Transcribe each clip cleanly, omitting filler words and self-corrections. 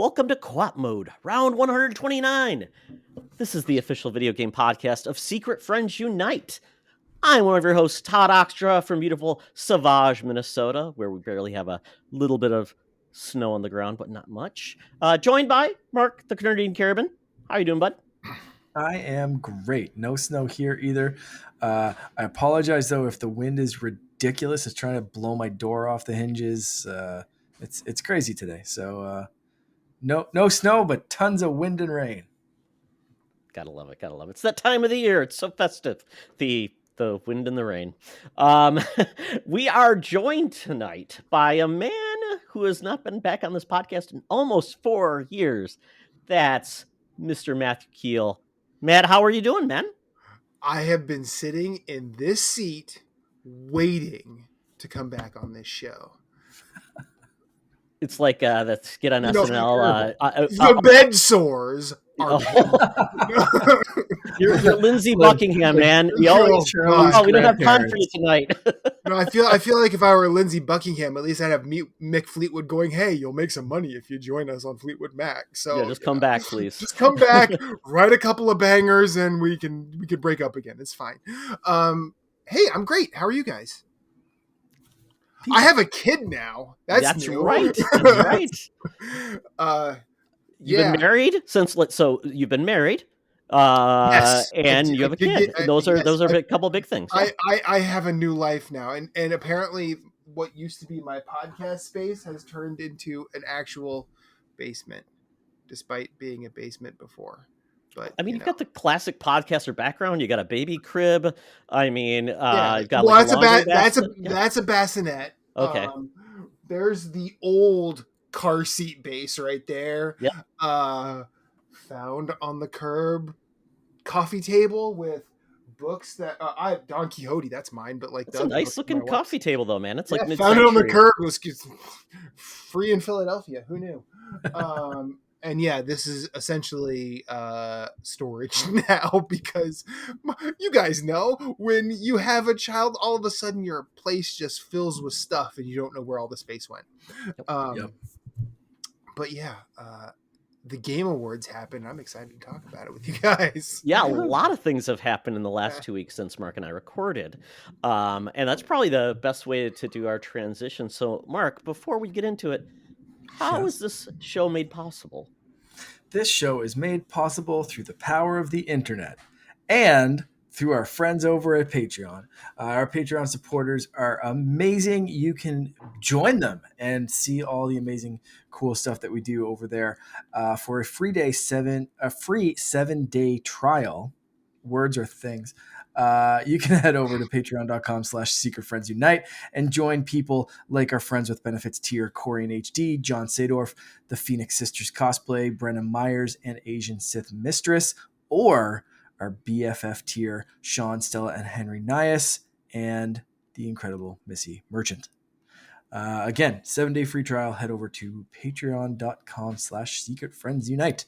welcome to Co-op Mode, round 129. This is the official video game podcast of Secret Friends Unite. I'm one of your hosts, Todd Oxtra from beautiful Savage, Minnesota, where we barely have a little bit of snow on the ground, but not much. Joined by Mark, the Canadian Carabin. How are you doing, bud? I am great. No snow here either. I apologize, though, if the wind is ridiculous. It's trying to blow my door off the hinges. It's crazy today. So no snow, but tons of wind and rain. Gotta love it. It's that time of the year. It's so festive. The wind and the rain. We are joined tonight by a man who has not been back on this podcast in almost 4 years. That's Mr. Matthew Kiehl. Matt, how are you doing, man? I have been sitting in this seat waiting to come back on this show. It's like that skit on SNL. The bed sores are You're Lindsey Buckingham, man. We don't have time for you tonight. No, I feel like if I were Lindsey Buckingham, at least I'd have Mick Fleetwood going, "Hey, you'll make some money if you join us on Fleetwood Mac." So yeah, just come back, please. Just come back, write a couple of bangers, and we can break up again. It's fine. Hey, I'm great. How are you guys? I have a kid now. That's new. Right. That's right. You've been married so you've been married. Yes. And you have a kid. Those are a couple big things. Yeah. I have a new life now, and apparently what used to be my podcast space has turned into an actual basement, despite being a basement before. But I mean, you've got the classic podcaster background. You got a baby crib. I mean, you've got that's a bassinet. Okay. There's the old car seat base right there. Yeah. Found on the curb, coffee table with books that I have Don Quixote. That's mine, but like that's a nice looking coffee table, though, man. It's like found it on the curb. It was free in Philadelphia. Who knew? And yeah, this is essentially storage now because you guys know when you have a child, all of a sudden your place just fills with stuff and you don't know where all the space went. But yeah, the Game Awards happened. I'm excited to talk about it with you guys. Yeah, a lot of things have happened in the last 2 weeks since Mark and I recorded. And that's probably the best way to do our transition. So, Mark, before we get into it, how is this show made possible? This show is made possible through the power of the internet and through our friends over at Patreon. Our Patreon supporters are amazing. You can join them and see all the amazing, cool stuff that we do over there. For a free 7-day trial, words are things. You can head over to patreon.com/secretfriendsunite and join people like our Friends with Benefits tier, Corey and HD, John Sadorf, the Phoenix Sisters cosplay, Brenna Myers, and Asian Sith Mistress, or our BFF tier, Sean, Stella, and Henry Nias, and the incredible Missy Merchant. Again, 7-day free trial. Head over to patreon.com/secretfriendsunite.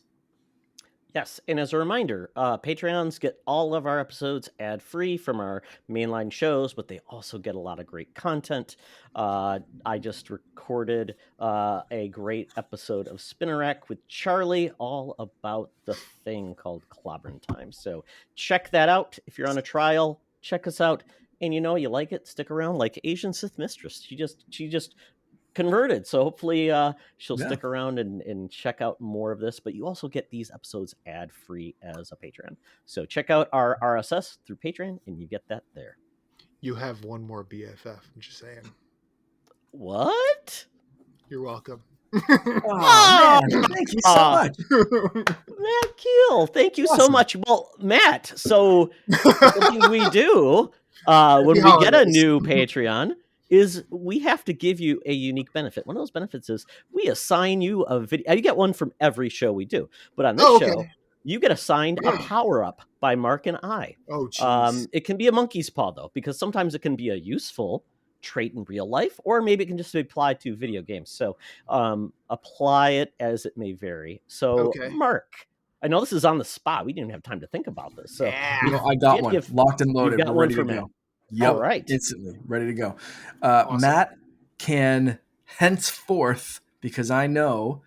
Yes, and as a reminder, Patreons get all of our episodes ad-free from our mainline shows, but they also get a lot of great content. I just recorded a great episode of Spinnerack with Charlie, all about the thing called Clobbering Time. So check that out. If you're on a trial, check us out. And you like it, stick around. Like Asian Sith Mistress, she just converted, so hopefully she'll stick around and check out more of this. But you also get these episodes ad free as a patron, so check out our RSS through Patreon and you get that there. You have one more BFF, I'm just saying. What? You're welcome. Man, thank you so much. Matt Kiehl, thank you so much. Well, Matt, so something we do when we get a new Patreon is we have to give you a unique benefit. One of those benefits is we assign you a video. You get one from every show we do, but on this show, you get assigned a power-up by Mark and I. Oh, geez. It can be a monkey's paw, though, because sometimes it can be a useful trait in real life, or maybe it can just be applied to video games. So apply it as it may vary. So, Mark, I know this is on the spot. We didn't even have time to think about this. So I got one locked and loaded. You got one for me. Yep, all right. Instantly ready to go. Awesome. Matt can henceforth, because I know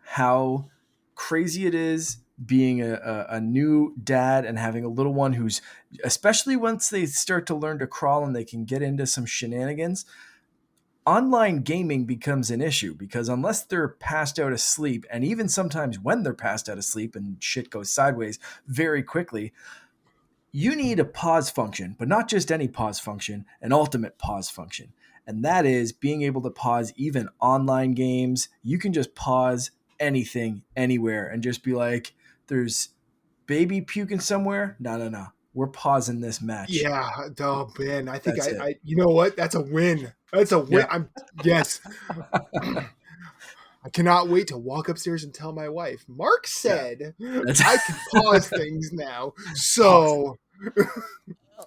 how crazy it is being a new dad and having a little one who's, especially once they start to learn to crawl and they can get into some shenanigans, online gaming becomes an issue because unless they're passed out asleep, and even sometimes when they're passed out asleep and shit goes sideways very quickly, you need a pause function, but not just any pause function, an ultimate pause function. And that is being able to pause even online games. You can just pause anything, anywhere, and just be like, there's baby puking somewhere. No, no, no. We're pausing this match. Yeah. Oh man, I think That's it. you know what? That's a win. That's a win. Yeah. Yes. I cannot wait to walk upstairs and tell my wife. Mark Yeah. said That's I can pause things now. So,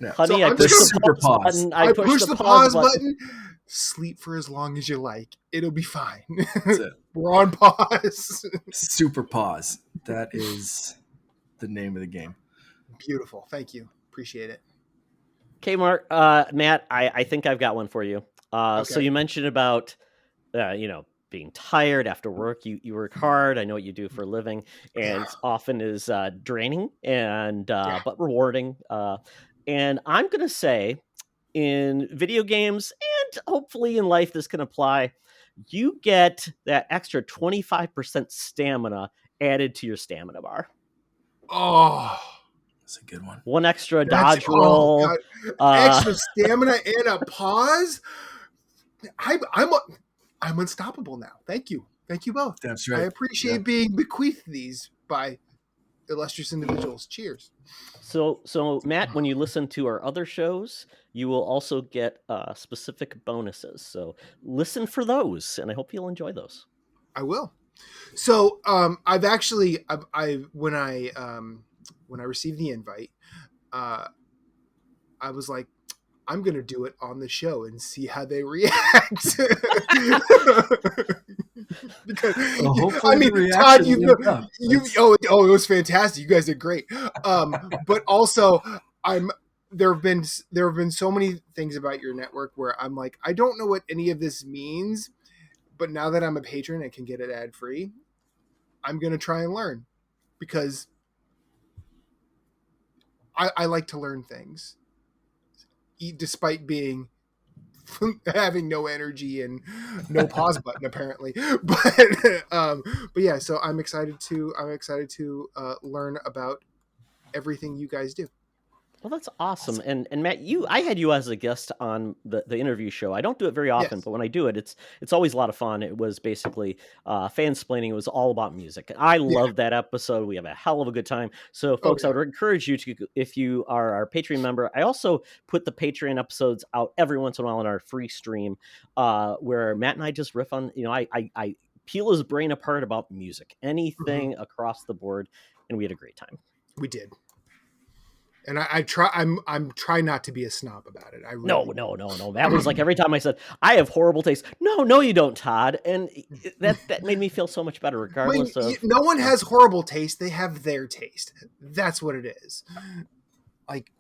yeah. Honey, I I'm pushed just the super pause pause. button. I I pushed push the the pause pause button. button. Sleep for as long as you like. It'll be fine. That's it. We're on pause. Super pause. That is the name of the game. Beautiful. Thank you. Appreciate it. Okay, Mark, Matt, I think I've got one for you. So Okay. you mentioned about, being tired after work. You work hard. I know what you do for a living, and Yeah. it's often is draining and Yeah. but rewarding. And I'm gonna say, in video games and hopefully in life, this can apply. You get that extra 25% stamina added to your stamina bar. Oh, That's a good one. One extra that's dodge roll. God. Uh, Extra stamina and a pause. I'm unstoppable now. Thank you. Thank you both. That's I right. appreciate Yeah. being bequeathed these by illustrious individuals. Cheers. So Matt, when you listen to our other shows, you will also get specific bonuses. So listen for those, and I hope you'll enjoy those. I will. So I've actually I when I received the invite, uh, I was like, I'm gonna do it on the show and see how they react. Because Well, hopefully I the mean, reaction Todd, you lived up. it was fantastic. You guys did great. But also, I'm there have been so many things about your network where I'm like, I don't know what any of this means, but now that I'm a patron and can get it ad free, I'm gonna try and learn because I like to learn things, despite being having no energy and no pause button apparently. But yeah, so I'm excited to learn about everything you guys do. Well, that's awesome. And Matt, I had you as a guest on the interview show. I don't do it very often, Yes. but when I do it, it's always a lot of fun. It was basically fansplaining. It was all about music. I Yeah. love that episode. We have a hell of a good time. So, Oh folks, I yeah. would encourage you to, if you are our Patreon member. I also put the Patreon episodes out every once in a while on our free stream, where Matt and I just riff on. I peel his brain apart about music, anything across the board, and we had a great time. We did. And I try. I'm trying not to be a snob about it. I really No. That was like every time I said I have horrible taste. No, you don't, Todd. And that made me feel so much better, regardless of. no one has horrible taste. They have their taste. That's what it is. Like,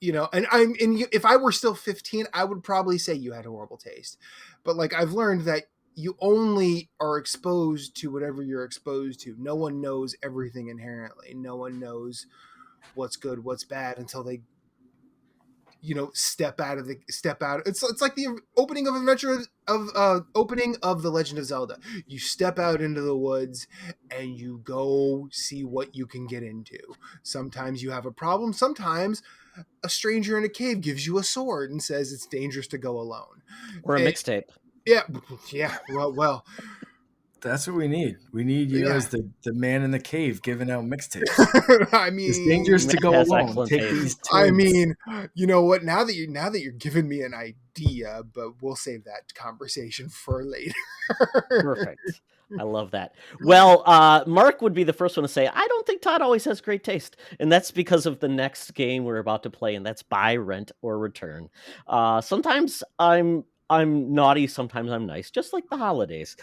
and if I were still 15, I would probably say you had horrible taste. But like, I've learned that you only are exposed to whatever you're exposed to. No one knows everything inherently. No one knows what's good, what's bad until they step out. It's like the opening of opening of The Legend of Zelda. You step out into the woods and you go see what you can get into. Sometimes you have a problem. Sometimes a stranger in a cave gives you a sword and says it's dangerous to go alone. Or a mixtape. Yeah. Well. That's what we need. We need you Yeah. as the man in the cave giving out mixtapes. I It's mean, dangerous to Matt go has alone. excellent Take taste. these I turns. mean, you know what? Now that you're giving me an idea, but we'll save that conversation for later. Perfect. I love that. Well, Mark would be the first one to say, I don't think Todd always has great taste. And that's because of the next game we're about to play, and that's Buy, Rent, or Return. Sometimes I'm naughty, sometimes I'm nice, just like the holidays.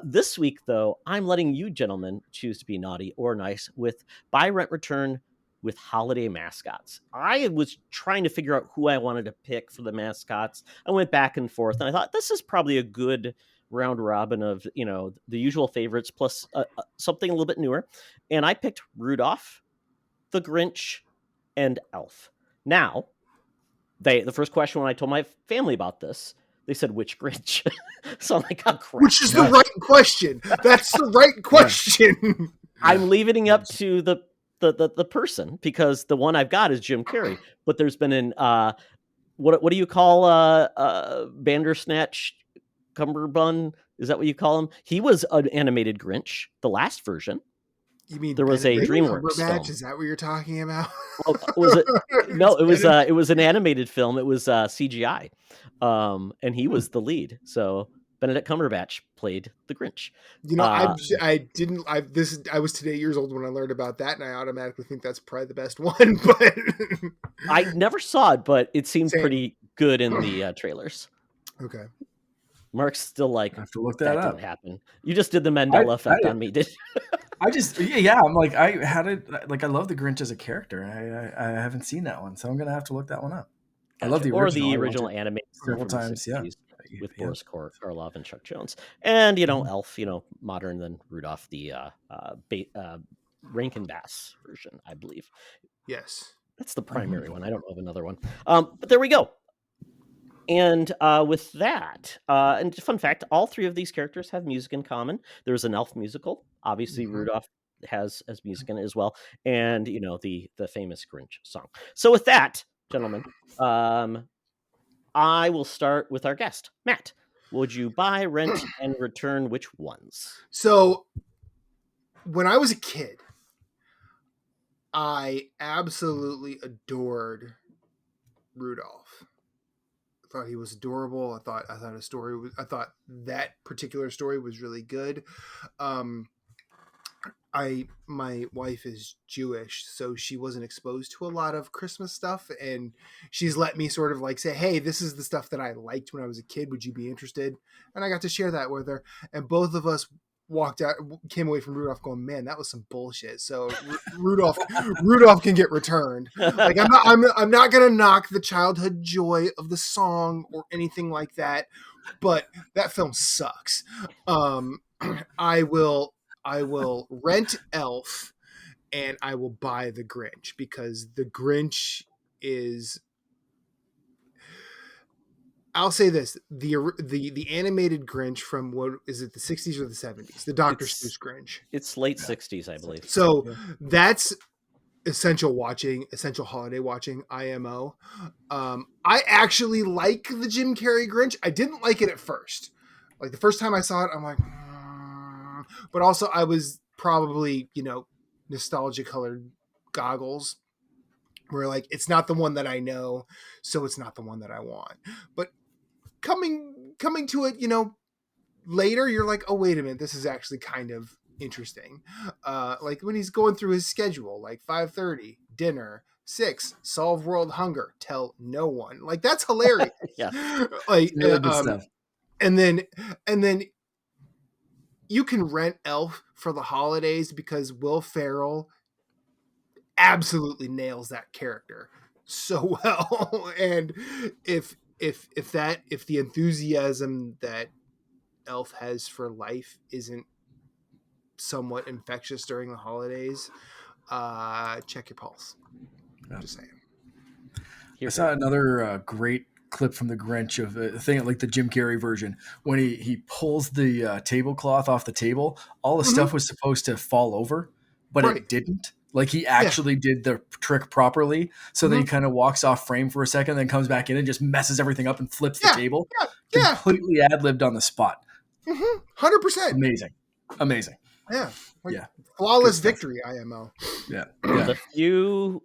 This week, though, I'm letting you gentlemen choose to be naughty or nice with Buy, Rent, Return with Holiday Mascots. I was trying to figure out who I wanted to pick for the mascots. I went back and forth, and I thought this is probably a good round robin of the usual favorites plus something a little bit newer, and I picked Rudolph, the Grinch, and Elf. Now, the first question when I told my family about this, they said, "Which Grinch?" So I'm like, "Oh crap!" Which is the right question. That's the right question. I'm leaving it up to the person, because the one I've got is Jim Carrey, but there's been an what do you call Bandersnatch Cumberbun? Is that what you call him? He was an animated Grinch, the last version. You mean There was a Benedict DreamWorks Cumberbatch? film. Is that what you're talking about? Well, was it? No, it was an animated film. It was CGI, and he was the lead. So Benedict Cumberbatch played the Grinch. I was today years old when I learned about that, and I automatically think that's probably the best one. But I never saw it, but it seemed Same. pretty good in the trailers. Okay. Mark's still like, I have to look that that up. didn't happen. You just did the Mandela effect on me, did you? I just I'm like, I love the Grinch as a character. I haven't seen that one, so I'm gonna have to look that one up. Gotcha. I love the or original. the I original watched it animated several from times. the 60s with Yeah. Boris Karloff and Chuck Jones, and Mhm. Elf, modern than Rudolph, the Rankin Bass version, I believe. Yes. That's the primary one. I don't know of another one. But there we go. And with that, and fun fact, all three of these characters have music in common. There's an Elf musical. Obviously, Mhm. Rudolph has music in it as well, and the famous Grinch song. So with that, gentlemen, I will start with our guest, Matt. Would you buy, rent, and return which ones? So, when I was a kid, I absolutely adored Rudolph. I thought he was adorable. I thought I thought that particular story was really good. My wife is Jewish, so she wasn't exposed to a lot of Christmas stuff, and she's let me sort of like say, "Hey, this is the stuff that I liked when I was a kid. Would you be interested?" And I got to share that with her, and both of us came away from Rudolph going, "Man, that was some bullshit." So Rudolph can get returned. Like I'm not gonna knock the childhood joy of the song or anything like that, but that film sucks. I will rent Elf, and I will buy the Grinch, because the Grinch is, I'll say this, the animated Grinch from, what is it, the 60s or the 70s? The Dr. Seuss Grinch. It's late 60s, I believe. So that's essential holiday watching, IMO. I actually like the Jim Carrey Grinch. I didn't like it at first. Like the first time I saw it, I'm like, but also I was probably, nostalgia colored goggles, where like it's not the one that I know, so it's not the one that I want. But coming to it, later, you're like, oh wait a minute, this is actually kind of interesting. Like when he's going through his schedule, like 5:30 dinner, 6 solve world hunger, tell no one. Like that's hilarious. Yeah. Like Really good stuff. and then you can rent Elf for the holidays, because Will Ferrell absolutely nails that character so well. And if the enthusiasm that Elf has for life isn't somewhat infectious during the holidays, check your pulse. Just saying. I saw another great clip from the Grinch of a thing like the Jim Carrey version when he pulls the tablecloth off the table. All the stuff was supposed to fall over, but it didn't. Like he actually did the trick properly. So then he kind of walks off frame for a second, then comes back in and just messes everything up and flips the table. Completely ad-libbed on the spot. 100%. Amazing. Yeah. Yeah. Flawless victory, IMO. Yeah. The few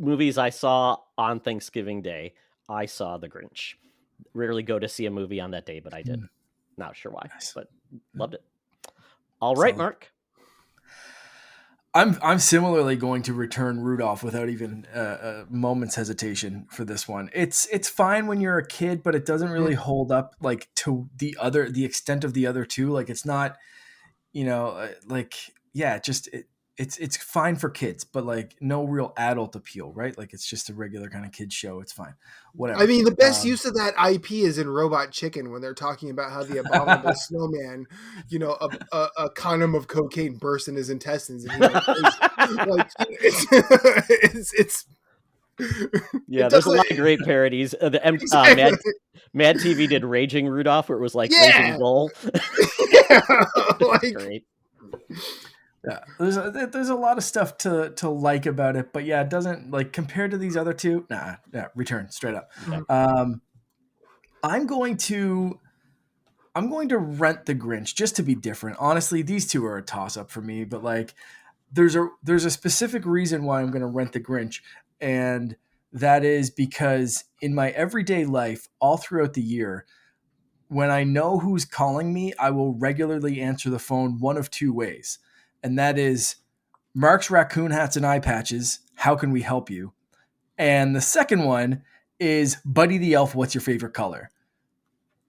movies I saw on Thanksgiving Day, I saw The Grinch. Rarely go to see a movie on that day, but I did. Not sure why, but loved it. All right, Mark. I'm similarly going to return Rudolph without even a moment's hesitation for this one. It's fine when you're a kid, but it doesn't really hold up like to the extent of the other two. Like it's not, it's fine for kids, but like no real adult appeal, right? Like it's just a regular kind of kids show. It's fine, I whatever. mean, the best use of that IP is in Robot Chicken when they're talking about how the abominable snowman, a condom of cocaine burst in his intestines and he went crazy. Like it's Yeah, it there's a doesn't lot of great parodies. exactly. Mad TV did Raging Rudolph, where it was like Raging Yeah, Bull. yeah, It's like great. Yeah, there's a lot of stuff to like about it, but yeah, it doesn't like compared to these other two. Nah, yeah, return straight up. Yeah. Um, I'm going to rent the Grinch just to be different. Honestly, these two are a toss up for me, but like there's a specific reason why I'm going to rent the Grinch, and that is because in my everyday life, all throughout the year, when I know who's calling me, I will regularly answer the phone one of two ways, and that is Mark's raccoon hats and eye patches. How can we help you? And the second one is Buddy the Elf. What's your favorite color?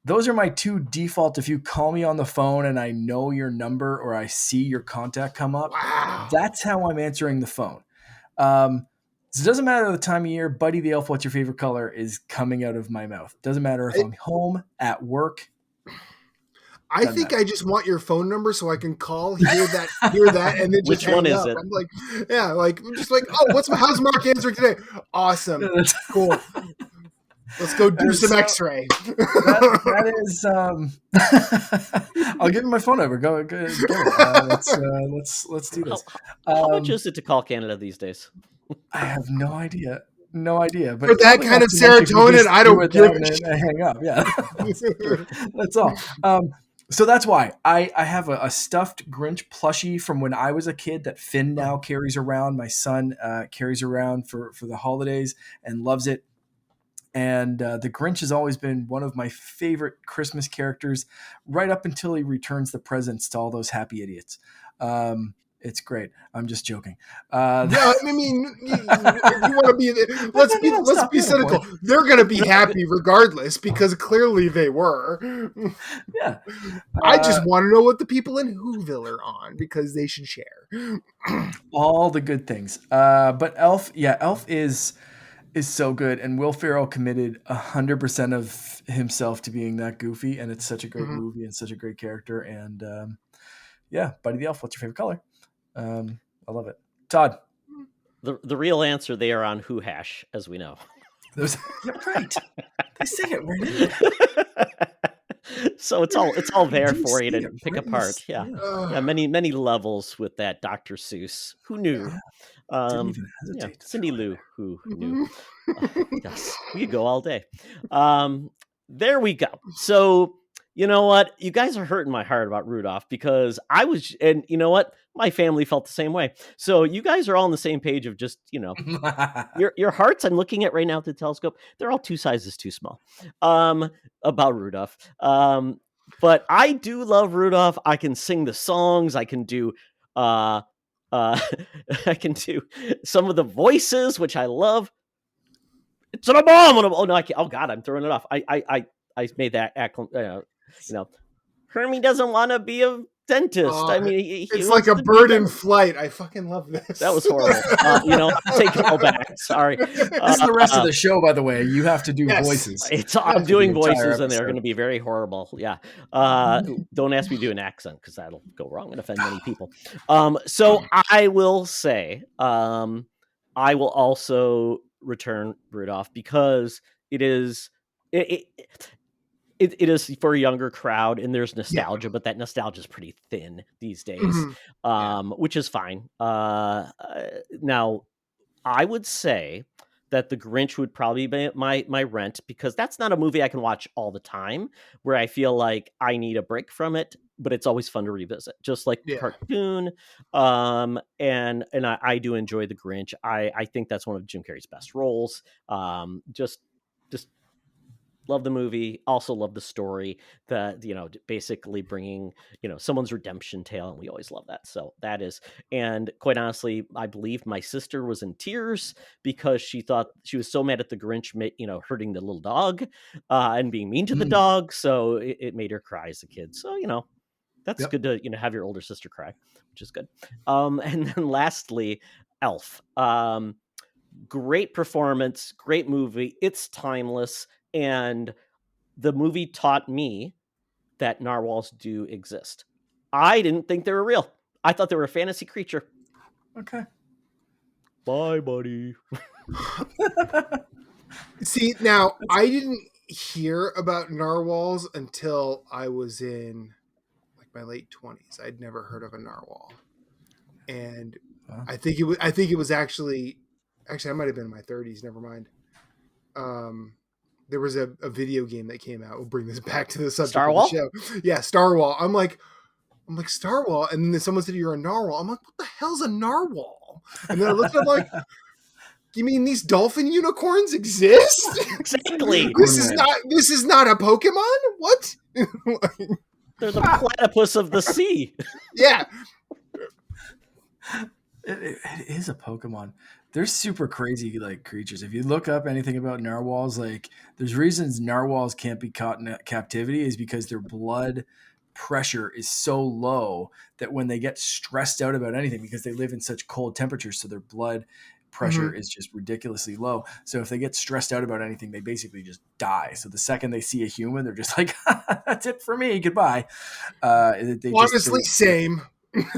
Those are my two default. If you call me on the phone and I know your number or I see your contact come up, wow. that's how I'm answering the phone. So it doesn't matter the time of year. Buddy the Elf, what's your favorite color is coming out of my mouth. Doesn't matter if I'm home, at work. I Doesn't think matter. I just want your phone number so I can call, hear that, and then just Which one hang is up. it? I'm like, yeah, like I'm just like, oh, how's Mark answering today? Awesome, cool. Let's go do some So X-ray. that is. I'll give him my phone number. Go get it. Let's do this. How much Um, is it to call Canada these days? I have no idea. No idea, For but that probably kind not of too much if you serotonin, just I do don't it give down a and shit. hang up. Yeah, that's all. So that's why I have a stuffed Grinch plushie from when I was a kid that Finn now carries around. My son carries around for the holidays and loves it. And the Grinch has always been one of my favorite Christmas characters, right up until he returns the presents to all those happy idiots. It's great. I'm just joking. No, I mean, if you want to be, No, let's stop. be You have a cynical. point. They're going to be happy regardless because clearly they were. Yeah. I just want to know what the people in Whoville are on because they should share. All the good things. But Elf is so good, and Will Ferrell committed 100% of himself to being that goofy, and it's such a great Mhm. movie and such a great character. And yeah, Buddy the Elf. What's your favorite color? I love it. Todd. The real answer, they are on Who Hash, as we know. Yeah, right. They say it right in there. So it's all I there do for you see to it pick right in this. apart. Yeah. Ugh. Yeah, many levels with that Dr. Seuss. Who knew? Didn't even Yeah, hesitate to throw Cindy it in Lou, there. who knew? Mhm. Yes, we could go all day. There we go. So you know what? You guys are hurting my heart about Rudolph because and you know what? My family felt the same way. So you guys are all on the same page of just, your hearts I'm looking at right now through the telescope, they're all two sizes too small. About Rudolph. But I do love Rudolph. I can sing the songs. I can do uh uh I can do some of the voices, which I love. It's an abominable. Oh no, I can't. Oh god, I'm throwing it off. I made that Hermie doesn't want to be a dentist. I Uh, mean, he it's like wants a to be a bird in dentist. flight. I fucking love That this. was horrible. I'll take it all back. Sorry. This is the rest of the show, by the way. You have to do Yes. voices. I'm For the doing entire voices and they're episode. going to be very horrible. Yeah. Don't ask me to do an accent because that'll go wrong and offend many people. So I will say, I will also return Rudolph because it is it, it is for a younger crowd and there's Yeah. nostalgia, but that nostalgia is pretty thin these days, Mhm. Yeah. which is fine. Now I would say that The Grinch would probably be my rent because that's not a movie I can watch all the time where I feel like I need a break from it, but it's always fun to revisit, just like Yeah. cartoon. And I do enjoy The Grinch. I think that's one of Jim Carrey's best roles. Just love the movie, also love the story, basically bringing someone's redemption tale, and we always love that. So that is, and quite honestly, I believe my sister was in tears because she thought she was so mad at the Grinch hurting the little dog and being mean to the Mm. dog, so it made her cry as a kid. So That's Yep. good to have your older sister cry, which is good. And then lastly, Elf. Great performance, great movie. It's timeless, and the movie taught me that narwhals do exist. I didn't think they were real. I thought they were a fantasy creature. Okay. Bye, buddy. See, now I didn't hear about narwhals until I was in like my late 20s. I'd never heard of a narwhal, and Wow. I think it was actually I might have been in my 30s. Never mind. There was a video game that came out. We'll bring this back to the subject of the Starwall? show. Yeah, Starwall. I'm like Starwall, and then someone said you're a narwhal. I'm like, what the hell's a narwhal? And then I looked up like, you mean these dolphin unicorns exist? Exactly. This is not a Pokemon? What? They're the platypus of the sea. Yeah. It is a Pokemon. They're super crazy like creatures. If you look up anything about narwhals, like there's reasons narwhals can't be caught in captivity is because their blood pressure is so low that when they get stressed out about anything, because they live in such cold temperatures, so their blood pressure is just ridiculously low. So if they get stressed out about anything, they basically just die. So the second they see a human, they're just like, "That's it for me. Goodbye." Honestly, same.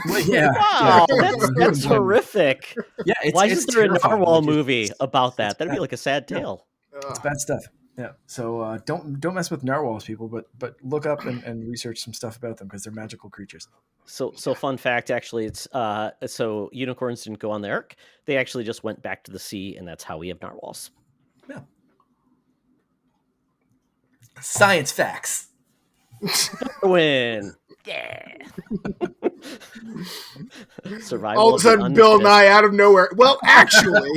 Well, yeah, Wow, yeah. that's horrific. Yeah, Why it's isn't there a terrifying. narwhal Like, movie about that? it's That'd be bad. like a sad Yeah, tale. it's bad stuff. Yeah. So don't mess with narwhals, people. But look up and research some stuff about them because they're magical creatures. So fun fact, actually, it's so unicorns didn't go on the ark. They actually just went back to the sea, and that's how we have narwhals. Yeah. Science facts. Win. Yeah. Survival All of a of the sudden, Bill unfittest. Nye out of nowhere. Well, actually,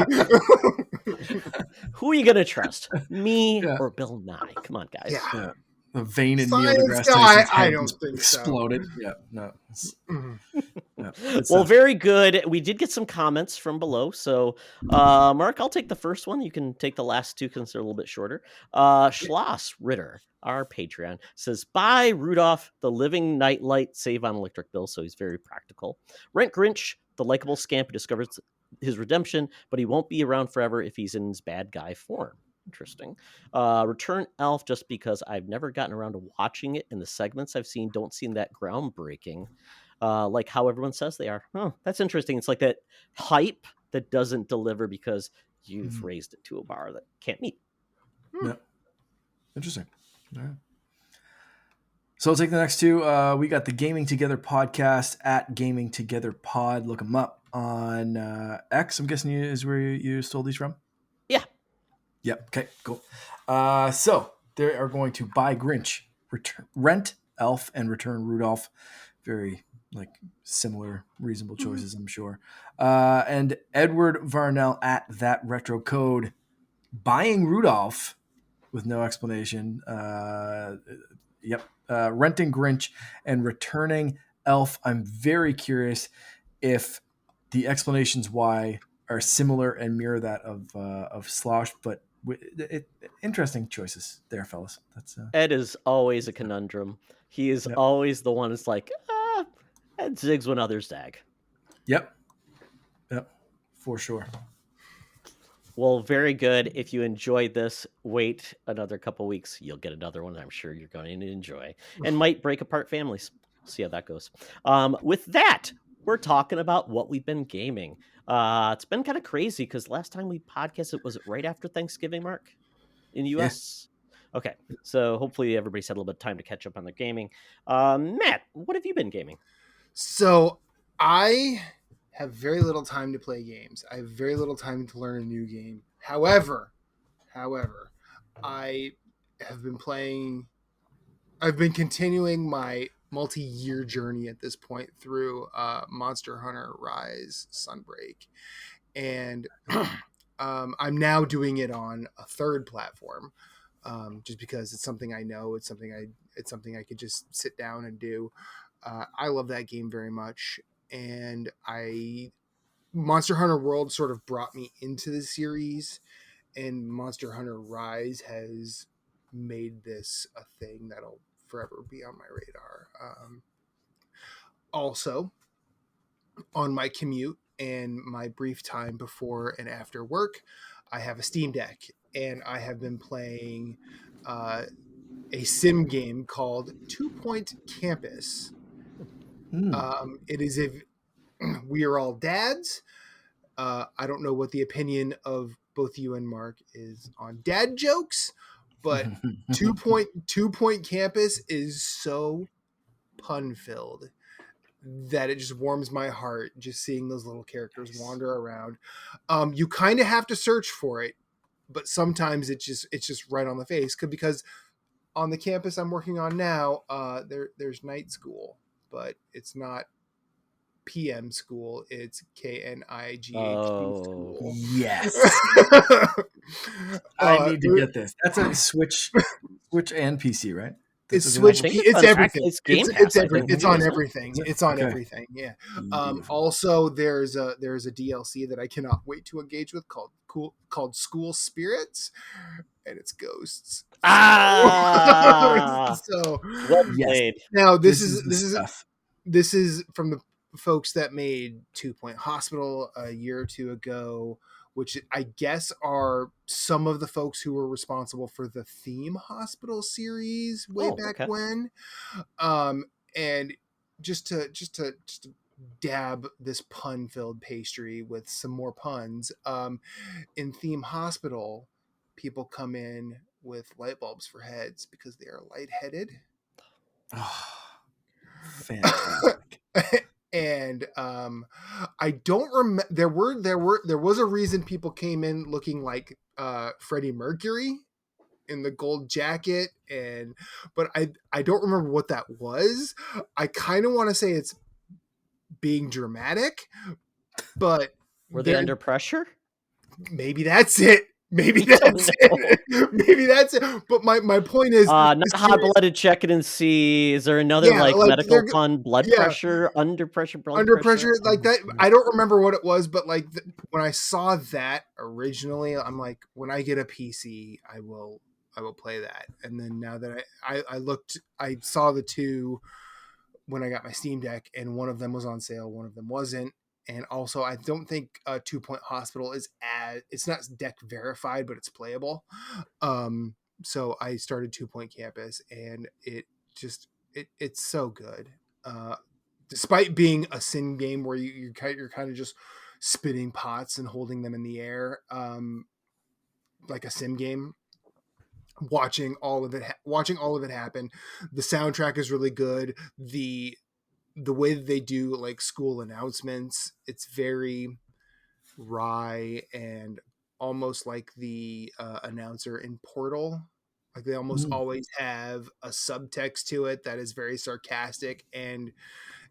Who are you gonna trust, me Yeah. or Bill Nye? Come on, guys. yeah. Yeah. The vein in Neil Science? deGrasse No, Tyson's I head don't just think so. exploded. Yeah. No. Mhm. Yeah. Well, very good. We did get some comments from below. So, Mark, I'll take the first one. You can take the last two because they're a little bit shorter. Schloss Ritter, our Patreon, says, buy Rudolph, the living nightlight, save on electric bills. So he's very practical. Rent Grinch, the likable scamp who discovers his redemption, but he won't be around forever if he's in his bad guy form. Interesting. Return Elf, just because I've never gotten around to watching it, and the segments I've seen don't seem that groundbreaking. Like how everyone says they are. Oh, that's interesting. It's like that hype that doesn't deliver because you've raised it to a bar that can't meet. Yeah. Interesting. All right. So I'll take the next two. We got the Gaming Together podcast at Gaming Together Pod. Look them up on X. I'm guessing is where you stole these from. Yeah. Yep. Okay. Cool. So they are going to buy Grinch, rent Elf, and return Rudolph. Very similar, reasonable choices, I'm sure. And Edward Varnell at that retro code, buying Rudolph with no explanation. Renting Grinch and returning Elf. I'm very curious if the explanations why are similar and mirror that of Slosh, but interesting choices there, fellas. That's Ed is always a conundrum. He is always the one that's like, Ed zigs when others zag. Yep, for sure. Well, very good. If you enjoyed this, wait another couple weeks. You'll get another one I'm sure you're going to enjoy and might break apart families. See how that goes. With that, we're talking about what we've been gaming. It's been kind of crazy because last time we podcasted, was it right after Thanksgiving, Mark, in the US? Yeah. Okay, so hopefully everybody's had a little bit of time to catch up on their gaming. Matt, what have you been gaming? So I have very little time to play games. I have very little time to learn a new game. However, I have been playing. I've been continuing my multi-year journey at this point through Monster Hunter Rise Sunbreak, and I'm now doing it on a third platform, just because it's something I know. It's something I could just sit down and do. I love that game very much, and Monster Hunter World sort of brought me into the series, and Monster Hunter Rise has made this a thing that'll forever be on my radar. Also, on my commute and my brief time before and after work, I have a Steam Deck, and I have been playing uh, a sim game called Two Point Campus. Hmm. It is a we are all dads. I don't know what the opinion of both you and Mark is on dad jokes, but Two Point Campus is so pun filled that it just warms my heart just seeing those little characters Nice. wander around. You kind of have to search for it, but sometimes it's just right on the face because on the campus I'm working on now, there's night school, but it's not PM school. It's KNIGHT Oh, school. Yes. I need to There- get this. That's a Switch and PC, right? That's it's I Switch. available. think it's It's on everything. it's Game Pass, I It's believe, on isn't it? everything. Is it? It's on Okay. everything. Yeah. Beautiful. Also, there's a DLC that I cannot wait to engage with called School Spirits, and it's ghosts. So, Ah, so well Yes, played. now this is the stuff. this is from the folks that made Two Point Hospital a year or two ago, which I guess are some of the folks who were responsible for the Theme Hospital series way Oh, back okay. when. And just to dab this pun filled pastry with some more puns. In Theme Hospital, people come in with light bulbs for heads because they are lightheaded. Oh, fantastic. And I don't remember. There was a reason people came in looking like Freddie Mercury in the gold jacket, but I don't remember what that was. I kind of want to say it's being dramatic, but Were they there under pressure? maybe that's it. Maybe You don't that's know. it. Maybe that's it. But my point is, Not the hot series, blooded. Check it and see. Is there another yeah, like like medical they're pun? Blood yeah, pressure, under pressure, blood under pressure. pressure like Oh that. god. I don't remember what it was, but like when I saw that originally, I'm like, when I get a PC, I will play that. And then now that I looked, I saw the two when I got my Steam Deck, and one of them was on sale, one of them wasn't. And also, I don't think Two Point Hospital is it's not deck verified, but it's playable. Um, so I started Two Point Campus, and it's so good. Uh, Despite being a sim game where you're kind of just spinning pots and holding them in the air, like a sim game, watching all of it happen. The soundtrack is really good. The way that they do like school announcements, it's very wry and almost like the announcer in Portal. Like they almost Mm. always have a subtext to it that is very sarcastic, and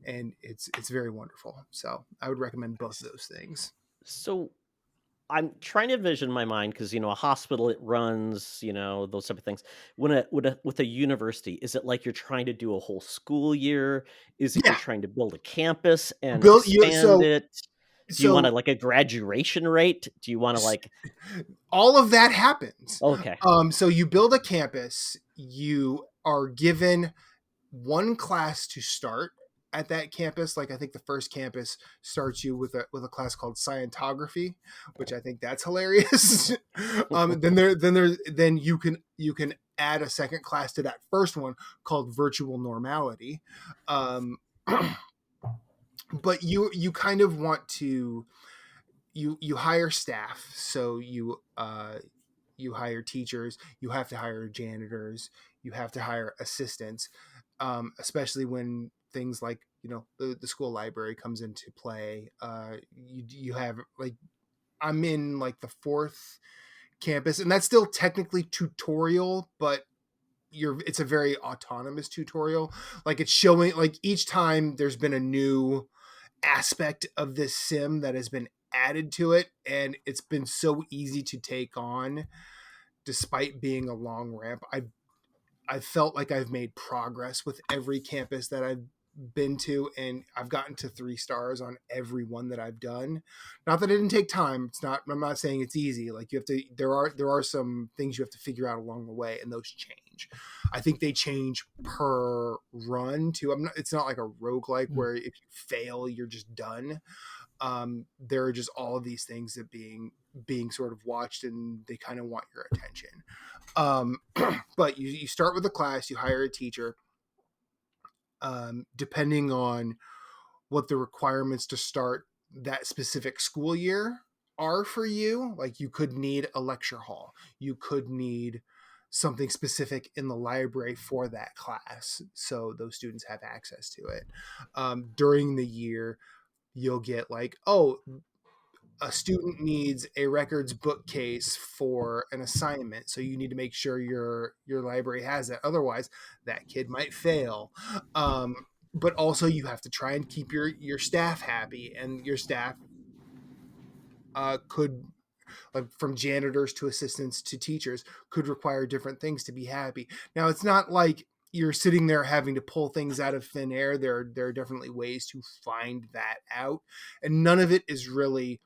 it's very wonderful. So I would recommend both of those things. So I'm trying to envision my mind because a hospital it runs those type of things. When with a university, is it like you're trying to do a whole school year? Is it you're Yeah, trying to build a campus and build you expand it? Do you want to so like a graduation rate? Do you want to like all of that happens. okay? So you build a campus. You are given one class to start at that campus. Like I think the first campus starts you with a class called Scientography, which I think that's hilarious. Then you can add a second class to that first one called Virtual Normality. Um, but you kind of want to you hire staff, so you hire teachers, you have to hire janitors, you have to hire assistants, especially when things like the school library comes into play. You have like I'm in like the fourth campus, and that's still technically tutorial, but it's a very autonomous tutorial. Like it's showing like each time there's been a new aspect of this sim that has been added to it, and it's been so easy to take on despite being a long ramp. I felt like I've made progress with every campus that I've been to, and I've gotten to 3 stars on every one that I've done. Not that it didn't take time. It's not. I'm not saying it's easy. Like you have to. There are some things you have to figure out along the way, and those change. I think they change per run too. It's not like a roguelike where if you fail, you're just done. There are just all of these things that being sort of watched, and they kind of want your attention. But you start with a class, you hire a teacher. Depending on what the requirements to start that specific school year are for you, like you could need a lecture hall, you could need something specific in the library for that class so those students have access to it. During the year, you'll get like, oh, a student needs a records bookcase for an assignment, so you need to make sure your library has that, otherwise that kid might fail. But also you have to try and keep your staff happy, and your staff could, like from janitors to assistants to teachers, could require different things to be happy. Now it's not like you're sitting there having to pull things out of thin air. There are definitely ways to find that out, and none of it is really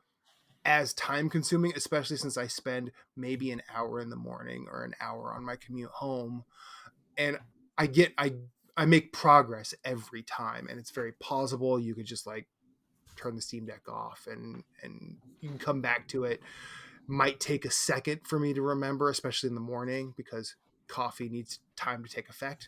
as time consuming, especially since I spend maybe an hour in the morning or an hour on my commute home. And I make progress every time, and it's very pausable. You can just like turn the Steam Deck off, and you can come back to it. Might take a second for me to remember, especially in the morning, because coffee needs time to take effect.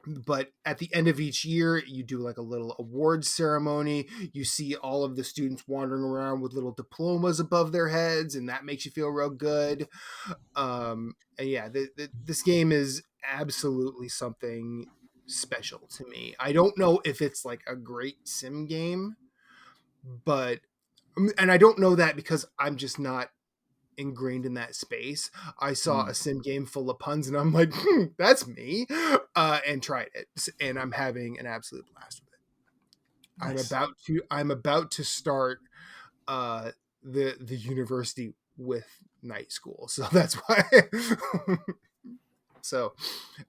But at the end of each year, you do like a little awards ceremony. You see all of the students wandering around with little diplomas above their heads, and that makes you feel real good. And yeah, this game is absolutely something special to me. I don't know if it's like a great sim game, but, and I don't know that because I'm just not ingrained in that space. I saw a sim game full of puns, and I'm like, that's me, and tried it, and I'm having an absolute blast with it. Nice. I'm about to start the university with night school, so that's why. So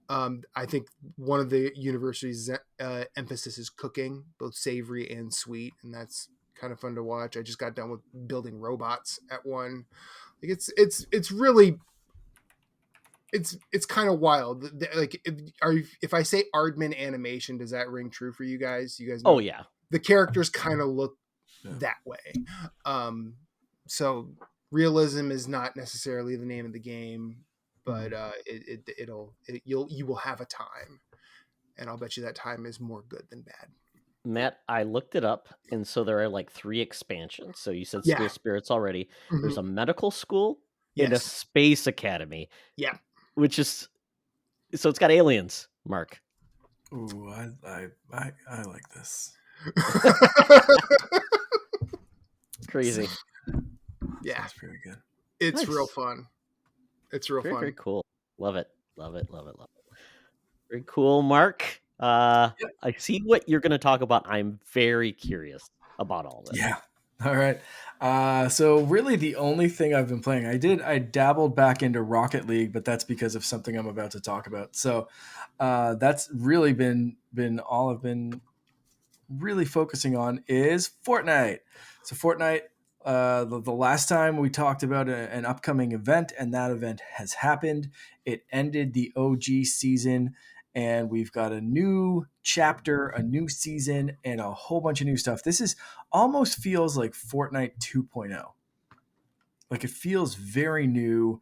I think one of the university's emphasis is cooking, both savory and sweet, and that's kind of fun to watch. I just got done with building robots at one. Like it's really it's kind of wild. Like if I say Aardman animation, does that ring true for you guys? You guys Oh know yeah. the characters kind of look that way. So realism is not necessarily the name of the game, but you will have a time, and I'll bet you that time is more good than bad. Matt, I looked it up, and so there are like 3 expansions. So you said Yeah. School Spirits already. There's Mhm. a medical school and a Yes. space academy, Yeah. which is so it's got aliens, Mark. Ooh, I like this. Crazy. Yeah. Sounds pretty good. It's Nice. real fun. It's real Very, fun. very cool. Love it. Love it. Love it. Love it. Very cool, Mark. I see what you're going to talk about. I'm very curious about all this. Yeah. All right. So really the only thing I've been playing, I dabbled back into Rocket League, but that's because of something I'm about to talk about. So that's really been all I've been really focusing on is Fortnite. So Fortnite, the last time we talked about an upcoming event, and that event has happened. It ended the OG season, and we've got a new chapter, a new season, and a whole bunch of new stuff. This is almost feels like Fortnite 2.0. Like it feels very new,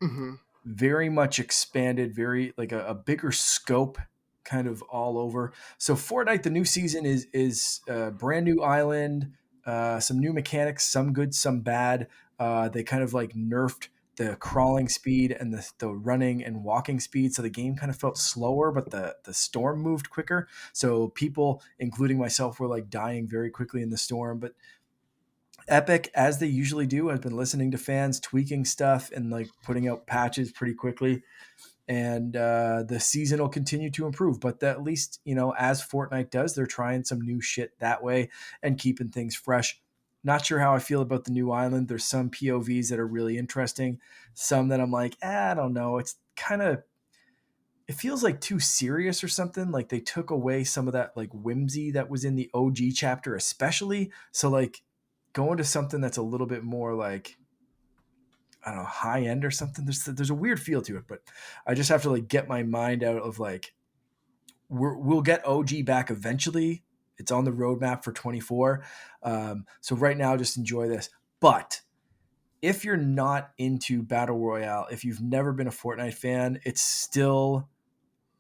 Mm-hmm. very much expanded, very like a bigger scope kind of all over. So Fortnite, the new season is a brand new island, some new mechanics, some good, some bad. They kind of like nerfed the crawling speed and the running and walking speed. So the game kind of felt slower, but the storm moved quicker. So people, including myself, were like dying very quickly in the storm. But Epic, as they usually do, has been listening to fans, tweaking stuff, and like putting out patches pretty quickly. And the season will continue to improve. But at least, as Fortnite does, they're trying some new shit that way and keeping things fresh. Not sure how I feel about the new island. There's some POVs that are really interesting, some that I'm like, I don't know. It's kind of it feels like too serious or something. Like they took away some of that like whimsy that was in the OG chapter, especially. So like going to something that's a little bit more like, I don't know, high end or something. There's a weird feel to it, but I just have to like get my mind out of like we'll get OG back eventually. It's on the roadmap for 24. So right now, just enjoy this. But if you're not into Battle Royale, if you've never been a Fortnite fan, it's still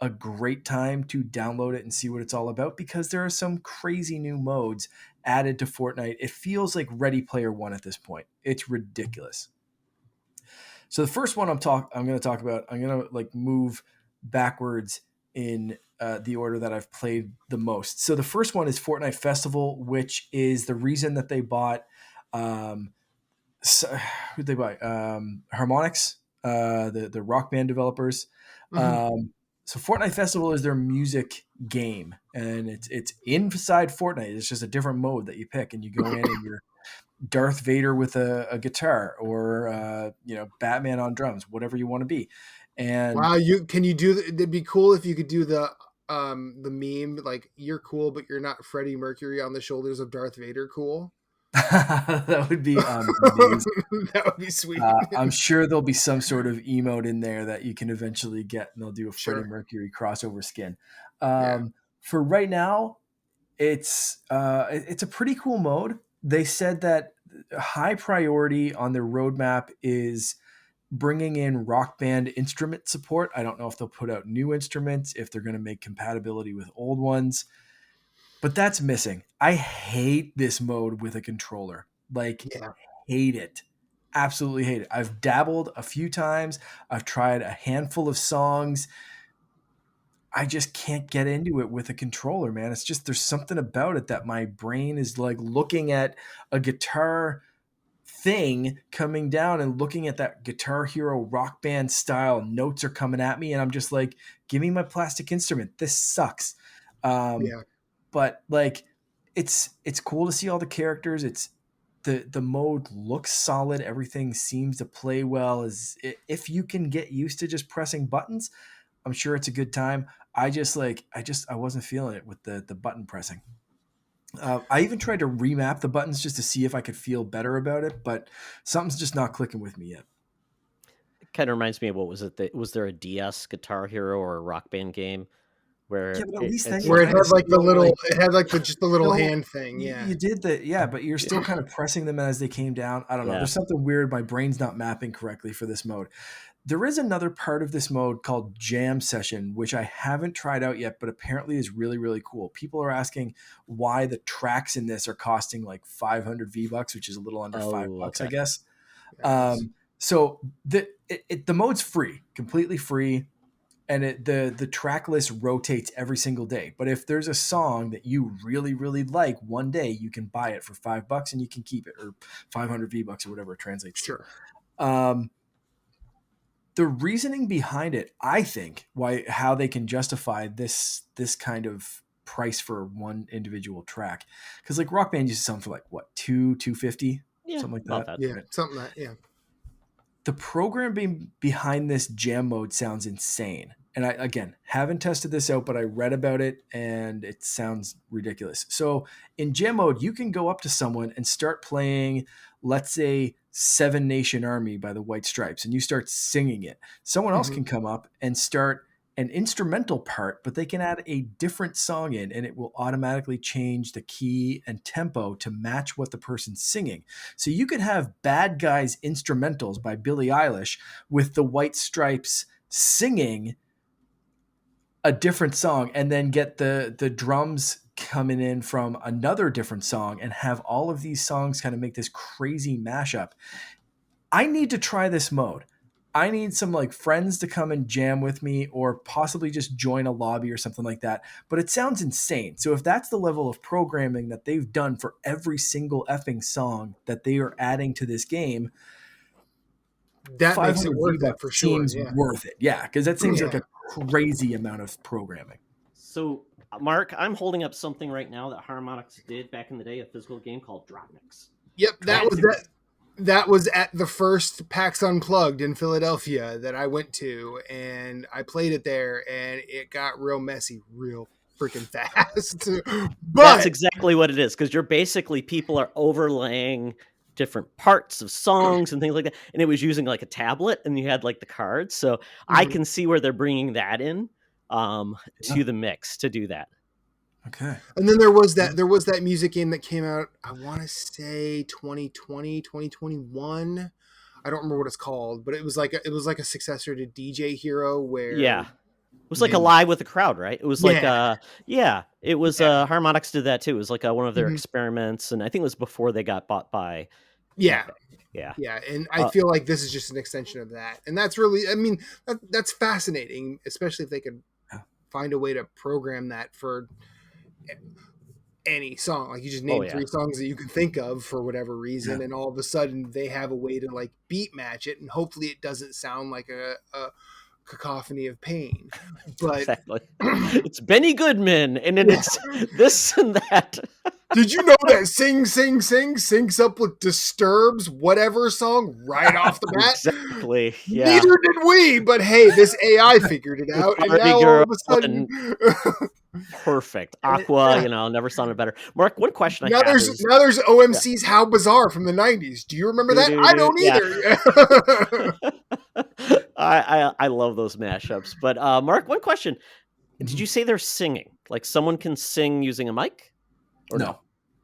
a great time to download it and see what it's all about because there are some crazy new modes added to Fortnite. It feels like Ready Player One at this point. It's ridiculous. So the first one I'm going to talk about, I'm going to like move backwards in the order that I've played the most. So the first one is Fortnite Festival, which is the reason that they bought um, who'd they buy? Harmonix, the rock band developers. Mhm. Um, so Fortnite Festival is their music game, and it's inside Fortnite. It's just a different mode that you pick, and you go in and you're Darth Vader with a guitar, or Batman on drums, whatever you want to be. And Wow, you can you do? It'd be cool if you could do the meme like you're cool, but you're not Freddie Mercury on the shoulders of Darth Vader. Cool. that would be amazing. That would be sweet. I'm sure there'll be some sort of emote in there that you can eventually get, and they'll do a Freddie Sure. Mercury crossover skin. Yeah. For right now, it's a pretty cool mode. They said that high priority on their roadmap is bringing in Rock Band instrument support. I don't know if they'll put out new instruments, if they're going to make compatibility with old ones, but that's missing. I hate this mode with a controller. Like, Yeah. hate it. Absolutely hate it. I've dabbled a few times. I've tried a handful of songs. I just can't get into it with a controller, man. It's just there's something about it that my brain is like looking at a guitar thing coming down and looking at that Guitar Hero Rock Band style notes are coming at me, and I'm just like, give me my plastic instrument. This sucks. Um, Yeah. but like, it's cool to see all the characters. It's the mode looks solid. Everything seems to play well. If you can get used to just pressing buttons, I'm sure it's a good time. I wasn't feeling it with the button pressing. I even tried to remap the buttons just to see if I could feel better about it, but something's just not clicking with me yet. It kind of reminds me of what was it? Was there a DS Guitar Hero or a Rock Band game Yeah, where but at least then it's you Where it kind like of had like the still little, like it had like just the little still hand thing. Yeah. you did the yeah, but you're yeah, still kind of pressing them as they came down. I don't know. yeah. There's something weird. My brain's not mapping correctly for this mode. There is another part of this mode called Jam Session, which I haven't tried out yet, but apparently is really, really cool. People are asking why the tracks in this are costing like 500 V-Bucks, which is a little under Oh, $5, I okay. guess. Yeah, it is. So the mode's free, completely free, and the track list rotates every single day. But if there's a song that you really, really like, one day you can buy it for $5 and you can keep it, or 500 V-Bucks or whatever it translates to. Sure. Um, the reasoning behind it, I think, how they can justify this kind of price for one individual track, because like Rock Band used to sell for like what, 250, Yeah, something like about that, that. Yeah. right? Something that. Yeah. The programming behind this jam mode sounds insane. And I, again, haven't tested this out, but I read about it and it sounds ridiculous. So in jam mode, you can go up to someone and start playing, let's say, Seven Nation Army by the White Stripes, and you start singing it. Someone else Hmm. can come up and start an instrumental part, but they can add a different song in, and it will automatically change the key and tempo to match what the person's singing. So you could have Bad Guys Instrumentals by Billie Eilish with the White Stripes singing a different song, and then get the drums coming in from another different song, and have all of these songs kind of make this crazy mashup. I need to try this mode. I need some like friends to come and jam with me, or possibly just join a lobby or something like that. But it sounds insane. So if that's the level of programming that they've done for every single effing song that they are adding to this game, That makes it 500 worth it V-Bucks for sure. seems Yeah. worth it. Yeah, because that seems like Yeah. a crazy amount of programming. So, Mark, I'm holding up something right now that Harmonix did back in the day, a physical game called Dropmix. Yep. That was Classic, that. that was at the first PAX Unplugged in Philadelphia that I went to, and I played it there, and it got real messy real freaking fast. That's But exactly what it is, because you're basically people are overlaying different parts of songs and things like that, and it was using like a tablet, and you had like the cards. So I mhm. can see where they're bringing that in Yeah. to the mix to do that. Okay. And then there was that music game that came out, I want to say 2020, 2021. I don't remember what it's called, but it was like a successor to DJ Hero Yeah. where It was like a you live with the crowd, right? It was like yeah, yeah, it was yeah. Harmonix did that too. It was like one of their Mhm. experiments, and I think it was before they got bought by Yeah. Epic. Yeah. Yeah, and I Uh, feel like this is just an extension of that. And that's really I mean that's fascinating, especially if they could Yeah. find a way to program that for any song. Like you just oh name yeah. three songs that you can think of for whatever Yeah. reason, and all of a sudden they have a way to like beat match it, and hopefully it doesn't sound like a cacophony of pain. But Exactly. It's Benny Goodman, and then yeah. it's this and that. Did you know that Sing Sing Sing syncs up with Disturb's whatever song right off the bat? Exactly. Yeah. Neither did we, but hey, this AI figured it With out, and Barbie now all Girl of a sudden, and perfect. Aqua, never sounded better. Mark, one question I have is now there's yeah. OMC's How Bizarre from the '90s. Do you remember that? I Doo-doo-doo. don't Yeah. either. I love those mashups. But Mark, one question. Did Mhm. you say they're singing? Like someone can sing using a mic? Or no?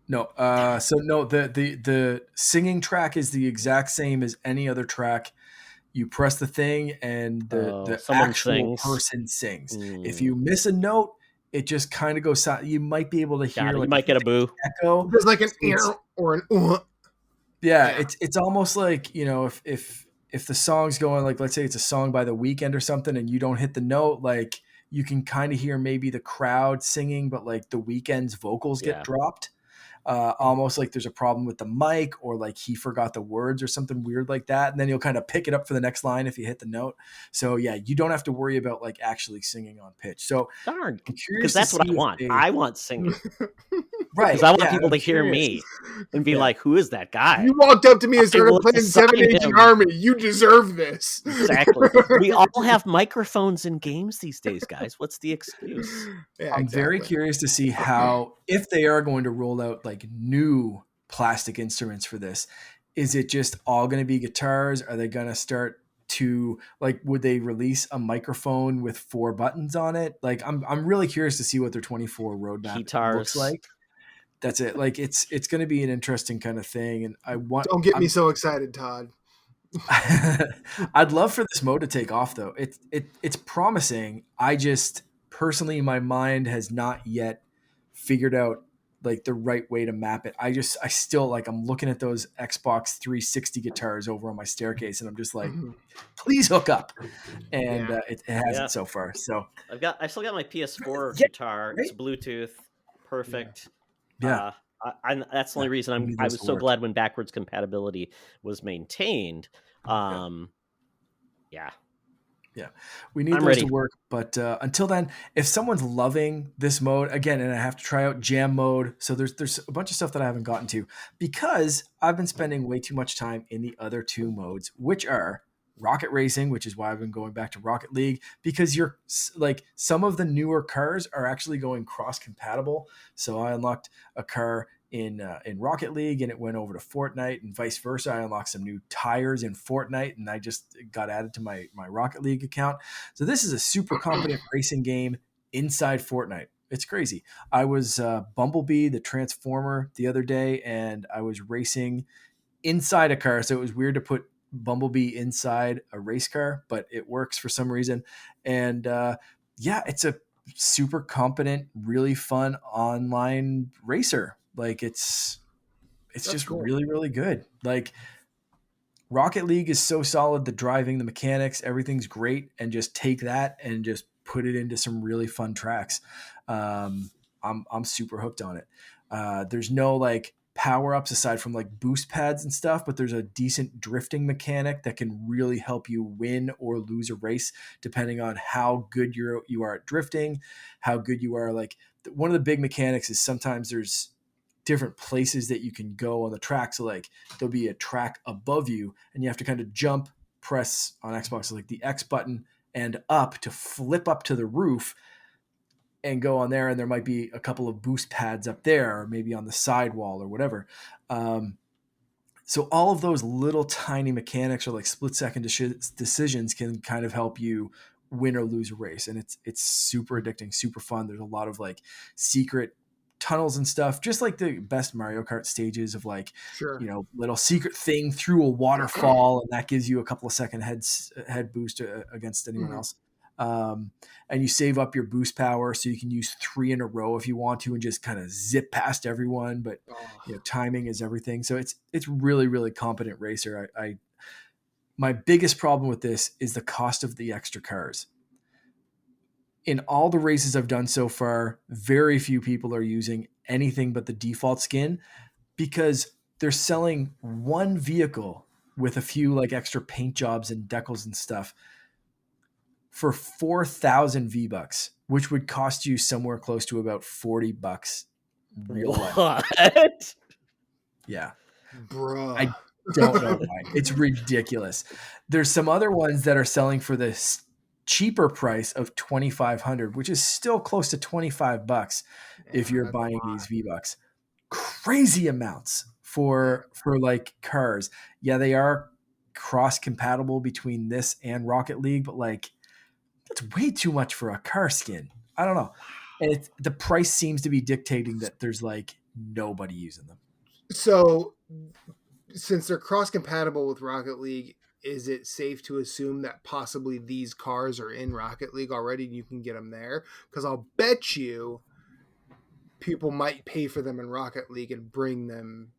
No. No. So no, the singing track is the exact same as any other track. You press the thing and Oh, the someone actual sings. person sings. If Mm, you miss a note, it just kind of goes silent. You might be able to got hear it. You like a might get a faint boo. echo. There's like an It's or an yeah, yeah. it's almost like, if the song's going, like, let's say it's a song by The Weekend or something and you don't hit the note, like you can kind of hear maybe the crowd singing, but like The Weekend's vocals get Yeah. dropped. Almost like there's a problem with the mic, or like he forgot the words or something weird like that. And then you'll kind of pick it up for the next line if you hit the note. So yeah, you don't have to worry about like actually singing on pitch. So Darn. I'm Because curious to that's what see I if want. they, I want singing. Because right. I want Yeah. And people I'm to hear curious. me and be Yeah. like, who is that guy? You walked up to me and I started will playing Seven assign Nation him. Army. You deserve this. Exactly. We all have microphones in games these days, guys. What's the excuse? Yeah, I'm very exactly. curious to see how, if they are going to roll out like new plastic instruments for this, is it just all going to be guitars? Are they going to start to like, would they release a microphone with 4 buttons on it? Like, I'm really curious to see what their 24 roadmap looks Guitars. like. That's it. Like, it's going to be an interesting kind of thing. And Don't get me I'm, so excited, Todd. I'd love for this mode to take off though. It's promising. I just personally, my mind has not yet figured out like the right way to map it. I still like, I'm looking at those Xbox 360 guitars over on my staircase and I'm just like, Mhm. please hook up. And Yeah. it Yeah. hasn't so far. So I still got my PS4 yeah, guitar. It's right? Bluetooth. Yeah. Perfect. Yeah. That's the Yeah. only reason We need I those was to so work. glad when backwards compatibility was maintained. Yeah. Yeah. Yeah, we need I'm those to ready. work. But until then, if someone's loving this mode again, and I have to try out jam mode, so there's a bunch of stuff that I haven't gotten to because I've been spending way too much time in the other two modes, which are Rocket Racing, which is why I've been going back to Rocket League because you're like some of the newer cars are actually going cross compatible. So I unlocked a car in Rocket League and it went over to Fortnite and vice versa. I unlocked some new tires in Fortnite and I just got added to my Rocket League account. So this is a super competent racing game inside Fortnite. It's crazy. I was Bumblebee, the Transformer, the other day, and I was racing inside a car. So it was weird to put Bumblebee inside a race car, but it works for some reason. And yeah, it's a super competent, really fun online racer. Like it's That's just cool. really, really good. Like Rocket League is so solid, the driving, the mechanics, everything's great, and just take that and just put it into some really fun tracks. Um, I'm super hooked on it. There's no like power ups aside from like boost pads and stuff, but there's a decent drifting mechanic that can really help you win or lose a race depending on how good you are at drifting, how good you are. Like one of the big mechanics is sometimes there's different places that you can go on the track. So like there'll be a track above you and you have to kind of jump, press on Xbox like the X button and up to flip up to the roof and go on there. And there might be a couple of boost pads up there, or maybe on the sidewall or whatever. So all of those little tiny mechanics or like split second decisions can kind of help you win or lose a race. And it's super addicting, super fun. There's a lot of like secret tunnels and stuff, just like the best Mario Kart stages of like, Sure. little secret thing through a waterfall. And that gives you a couple of second head boost against anyone else. And you save up your boost power so you can use 3 in a row if you want to and just kind of zip past everyone. But timing is everything. So it's really, really competent racer. My biggest problem with this is the cost of the extra cars. In all the races I've done so far, very few people are using anything but the default skin because they're selling one vehicle with a few like extra paint jobs and decals and stuff for 4,000 V-Bucks, which would cost you somewhere close to about $40 real life. What? Yeah. Bruh. I don't know why. It's ridiculous. There's some other ones that are selling for this cheaper price of 2,500, which is still close to $25 if you're buying these V-Bucks. Crazy amounts for like cars. Yeah, they are cross compatible between this and Rocket League, but like that's way too much for a car skin. I don't know. And the price seems to be dictating that there's like nobody using them. So since they're cross compatible with Rocket League, is it safe to assume that possibly these cars are in Rocket League already and you can get them there? Because I'll bet you people might pay for them in Rocket League and bring them.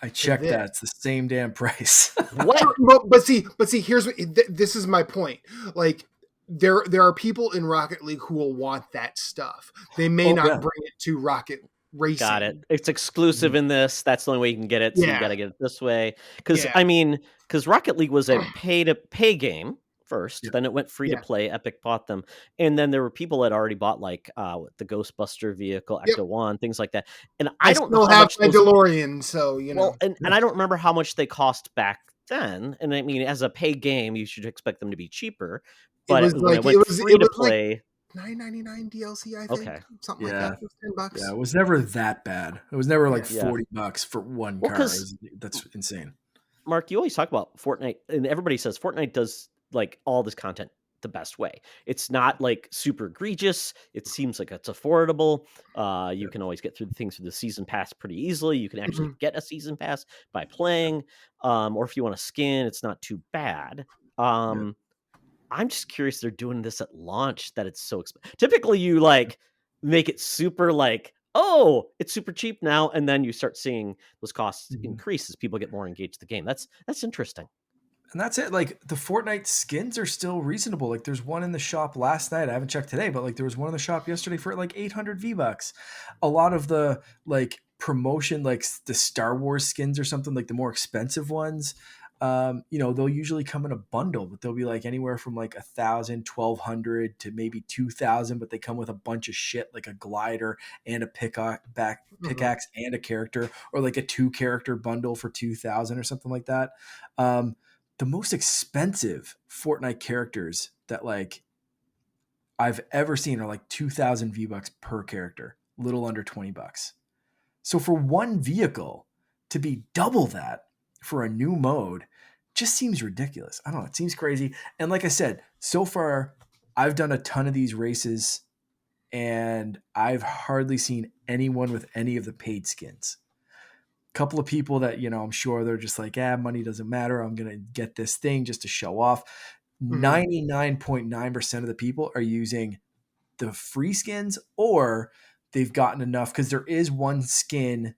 I checked that. It's the same damn price. What? But see, here's what this is my point. Like there are people in Rocket League who will want that stuff. They may not bring it to Rocket Racing. Got it. It's exclusive in this. That's the only way you can get it. So you got to get it this way. Because Rocket League was a pay game first, then it went free to play. Epic bought them, and then there were people that already bought like the Ghostbuster vehicle, Ecto One, things like that. And I don't still know how have much my DeLorean, so you know. Well, and I don't remember how much they cost back then. And I mean, as a pay game, you should expect them to be cheaper. But it was free to play. $9.99 DLC, I think. Okay. Something like that. It was $10. Yeah, it was never that bad. It was never like $40 for one car. That's insane. Mark, you always talk about Fortnite, and everybody says Fortnite does like all this content the best way. It's not like super egregious. It seems like it's affordable. You can always get through the things with the season pass pretty easily. You can actually get a season pass by playing, or if you want a skin, it's not too bad. I'm just curious they're doing this at launch that it's so expensive. Typically you like make it super like, oh, it's super cheap now, and then you start seeing those costs increase as people get more engaged in the game. That's interesting. And that's it. Like the Fortnite skins are still reasonable. Like there's one in the shop last night. I haven't checked today, but like there was one in the shop yesterday for like 800 V-Bucks. A lot of the like promotion, like the Star Wars skins or something, like the more expensive ones, they'll usually come in a bundle, but they'll be like anywhere from like 1,000, 1,200 to maybe 2,000, but they come with a bunch of shit, like a glider and a pickaxe and a character, or like a 2-character bundle for 2,000 or something like that. The most expensive Fortnite characters that like I've ever seen are like 2,000 V-Bucks per character, little under $20. So for one vehicle to be double that for a new mode just seems ridiculous. I don't know. It seems crazy. And like I said, so far I've done a ton of these races and I've hardly seen anyone with any of the paid skins. Couple of people that, I'm sure they're just like, money doesn't matter. I'm going to get this thing just to show off. 99.9% of the people are using the free skins, or they've gotten enough because there is one skin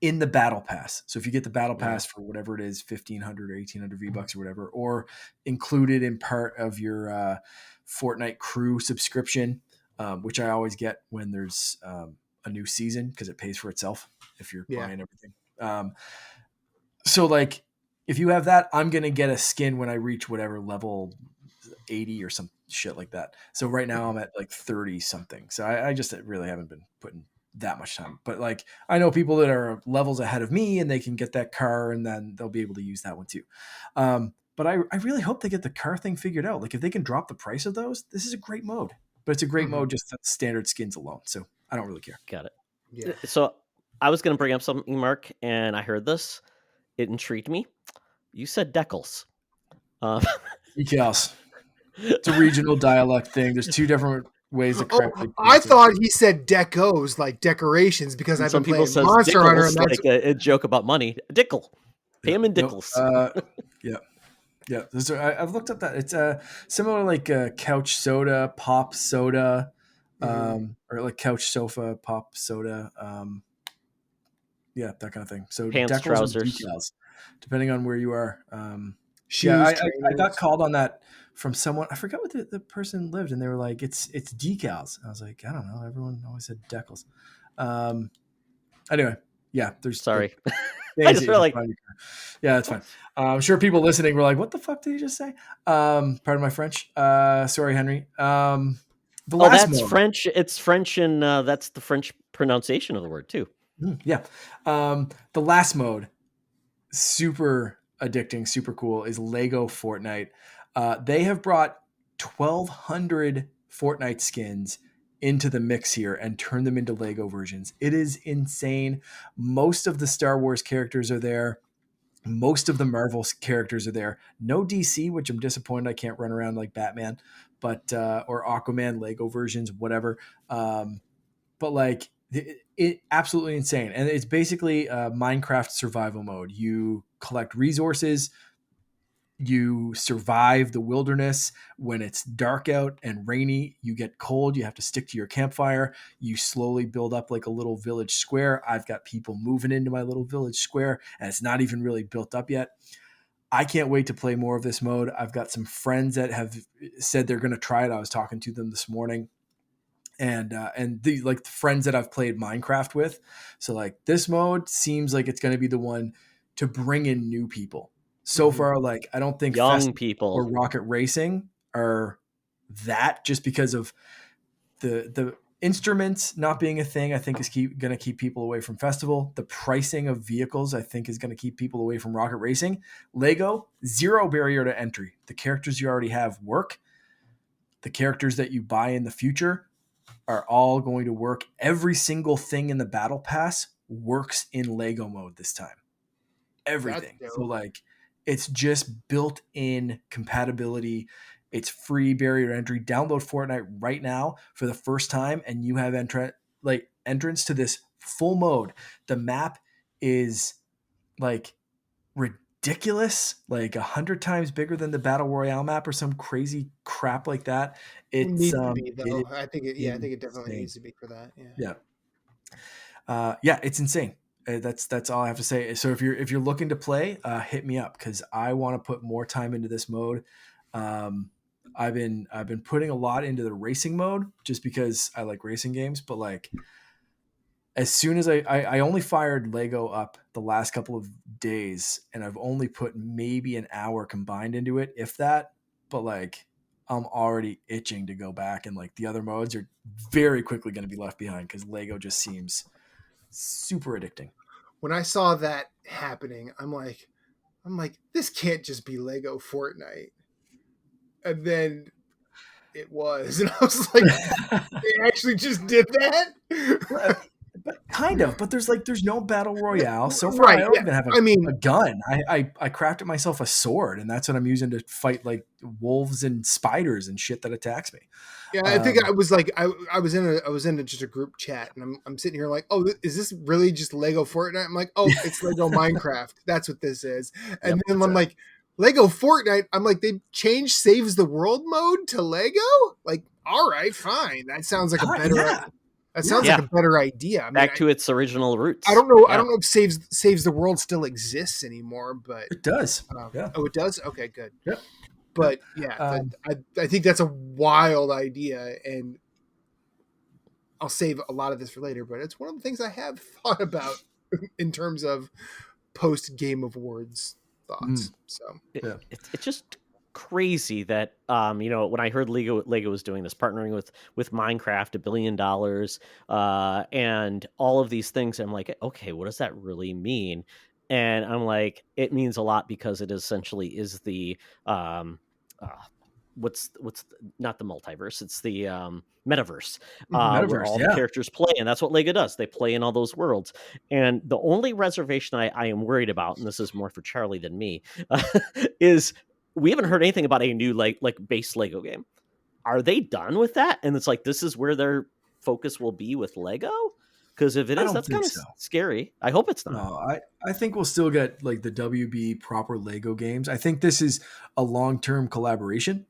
in the battle pass. So if you get the battle pass for whatever it is, 1,500 or 1,800 V-Bucks or whatever, or included in part of your Fortnite crew subscription, which I always get when there's a new season because it pays for itself if you're buying everything. So like if you have that, I'm going to get a skin when I reach whatever level 80 or some shit like that. So right now I'm at like 30 something. So I just really haven't been putting that much time. But like, I know people that are levels ahead of me and they can get that car and then they'll be able to use that one too. But I really hope they get the car thing figured out. Like if they can drop the price of those, this is a great mode. But it's a great mode just standard skins alone. So I don't really care. Got it. Yeah. So I was going to bring up something, Mark, and I heard this. It intrigued me. You said decals. Decals. It's a regional dialect thing. There's two different ways to correctly I pronounce it. thought he said decos, like decorations, because I've Some been people playing says Monster Hunter, and dickles, that's like a joke about money. Dickle. Pay him in dickles. Yeah. Yeah. I've looked up that. It's similar like couch soda, pop soda, or like couch sofa, pop soda. Yeah, that kind of thing. So Pants, decals and trousers. decals, depending on where you are. shoes, I got trainers. called on that from someone. I forgot what the person lived, and they were like, "It's decals." I was like, "I don't know." Everyone always said decals. Anyway, yeah. There's Sorry. I things just that you feel can like, find. Yeah, that's fine. I'm sure people listening were like, "What the fuck did he just say?" Pardon my French. Sorry, Henry. The oh, last that's mode. French. It's French, and that's the French pronunciation of the word too. Yeah. The last mode, super addicting, super cool, is Lego Fortnite. They have brought 1,200 Fortnite skins into the mix here and turned them into Lego versions. It is insane. Most of the Star Wars characters are there. Most of the Marvel characters are there. No DC, which I'm disappointed I can't run around like Batman, but or Aquaman Lego versions, whatever. But like it absolutely insane, and it's basically a Minecraft survival mode. You collect resources, you survive the wilderness. When it's dark out and rainy, you get cold, you have to stick to your campfire. You slowly build up like a little village square. I've got people moving into my little village square, and it's not even really built up yet. I can't wait to play more of this mode. I've got some friends that have said they're going to try it. I was talking to them this morning, and the like the friends that I've played Minecraft with. So like this mode seems like it's going to be the one to bring in new people. So far, like I don't think Young Festival or people. Rocket Racing are that, just because of the instruments not being a thing. I think is going to keep people away from Festival. The pricing of vehicles, I think, is going to keep people away from Rocket Racing. Lego, zero barrier to entry. The characters you already have work. The characters that you buy in the future are all going to work. Every single thing in the battle pass works in Lego mode this time. That's Everything. So dope. like it's just built in compatibility. It's free barrier entry. Download Fortnite right now for the first time and you have entrance to this full mode. The map is like ridiculous, like 100 times bigger than the battle royale map or some crazy crap like that. It It's needs to be it though. I think it. Yeah, I think it definitely insane. needs to be for that. Yeah. Yeah. Yeah, it's insane. That's all I have to say. So if you're looking to play, hit me up because I want to put more time into this mode. Um, I've been putting a lot into the racing mode just because I like racing games. But like as soon as I only fired Lego up the last couple of days, and I've only put maybe an hour combined into it, if that. But like I'm already itching to go back, and like the other modes are very quickly going to be left behind because Lego just seems super addicting. When I saw that happening, I'm like, this can't just be Lego Fortnite. And then it was, and I was like, they actually just did that. But kind of, but there's no battle royale so far. I Right? don't Yeah. even have I mean, a gun. I crafted myself a sword, and that's what I'm using to fight like wolves and spiders and shit that attacks me. yeah. I think Um, I was like, I was in just a group chat, and I'm sitting here like, oh, is this really just Lego Fortnite? I'm like, oh, it's Lego Minecraft. That's what this is. And Yep. then that's I'm it. like, Lego Fortnite. I'm like, they changed Saves the World mode to Lego. Like, all right, fine. That sounds like a better. Yeah, That yeah. sounds like Yeah. a better idea. I mean, Back to its original roots. I don't know. I Yeah. don't know if Saves the World still exists anymore, but It does. Yeah, oh, it does. Okay, good. yep, yep. But yeah, Um, I think that's a wild idea, and I'll save a lot of this for later. But it's one of the things I have thought about in terms of post Game Awards mm, thoughts. So It, yeah. it's just crazy that when I heard Lego was doing this, partnering with Minecraft, $1 billion, and all of these things. I'm like, okay, what does that really mean? And I'm like, it means a lot because it essentially is the um, uh, not the multiverse, it's the metaverse, where Metaverse, all the yeah. characters play, and that's what Lego does. They play in all those worlds. And the only reservation I am worried about, and this is more for Charlie than me, is we haven't heard anything about a new like base Lego game. Are they done with that? And it's like this is where their focus will be with Lego? Because if it I is, don't that's think kind of so. scary. I hope it's not. No, I think we'll still get like the WB proper Lego games. I think this is a long-term collaboration.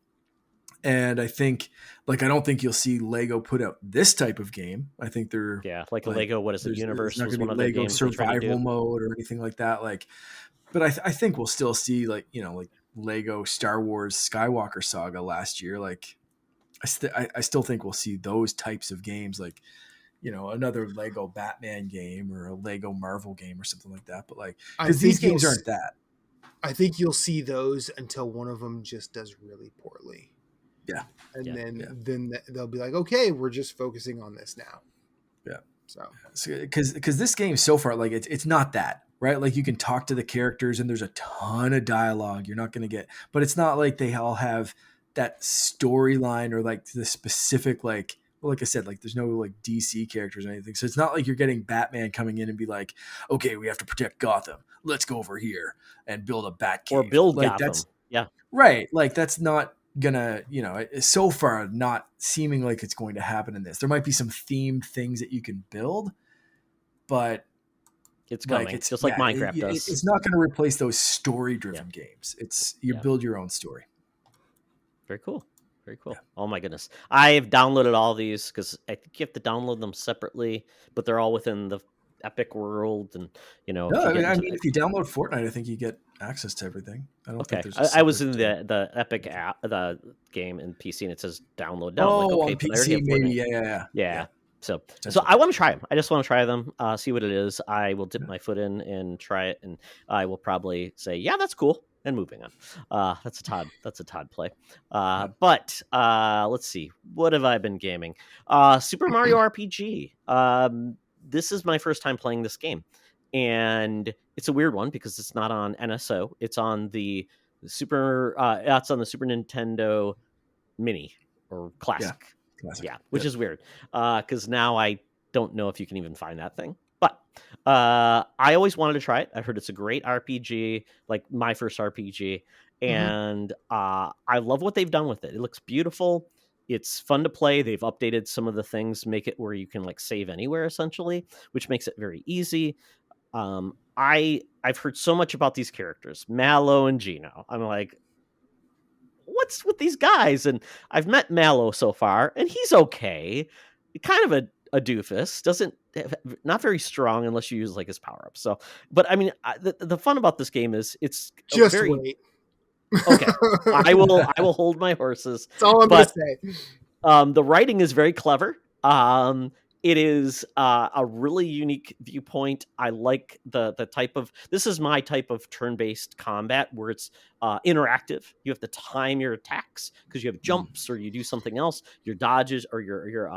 And I think, like, I don't think you'll see Lego put out this type of game. I think they're Yeah, like a like, Lego. What is it? there's Universe not was going to one be of their Lego games they tried to survival do. mode or anything like that. Like, but I think we'll still see like like Lego Star Wars Skywalker Saga last year. Like, I still think we'll see those types of games, like another Lego Batman game or a Lego Marvel game or something like that. But like, I because these think games aren't that. I think you'll see those until one of them just does really poorly. Yeah. And Yeah. then they'll be like, okay, we're just focusing on this now. Yeah. So because this game so far, like it's not that, right? Like you can talk to the characters and there's a ton of dialogue. You're not going to get, but it's not like they all have that storyline or like the specific like I said, like there's no like DC characters or anything. So it's not like you're getting Batman coming in and be like, okay, we have to protect Gotham. Let's go over here and build a Bat Or cave. build Like Gotham. that's Yeah. right. Like that's not gonna, it's so far not seeming like it's going to happen in this. There might be some themed things that you can build, but It's like coming, just like Minecraft does. it's not going to replace those story driven games. It's you Yeah. build your own story. Very cool. Very cool. Yeah. Oh my goodness. I've downloaded all these because I think you have to download them separately, but they're all within the Epic world. And, No, if you get I into mean if you download Fortnite, I think you get access to everything. I don't think okay, there's a I was separate. in the Epic app, the game in PC, and it says download now. I'm like, Oh, okay, on but I already PC have maybe. Fortnite. Yeah. Yeah. So Potentially. I want to try them. I just want to try them, see what it is. I will dip my foot in and try it, and I will probably say, yeah, that's cool, and moving on. That's a Todd play. But let's see, what have I been gaming? Super Mario RPG. This is my first time playing this game, and it's a weird one because it's not on NSO. It's on the It's on the Super Nintendo Mini or Classic. Classic. Yeah, which is weird because now I don't know if you can even find that thing. But I always wanted to try it. I heard it's a great RPG, like my first RPG, and I love what they've done with it. It looks beautiful. It's fun to play. They've updated some of the things, make it where you can like save anywhere essentially, which makes it very easy. I've heard so much about these characters, Mallow and Gino. I'm like, what's with these guys? And I've met Mallow so far, and he's okay. Kind of a doofus. Doesn't not very strong unless you use like his power up. So, but I mean, the fun about this game is it's just very wait. okay. I will hold my horses. That's all I'm but gonna say. the writing is very clever. It is a really unique viewpoint. I like the type of, this is my type of turn-based combat where it's interactive. You have to time your attacks because you have jumps or you do something else, your dodges or your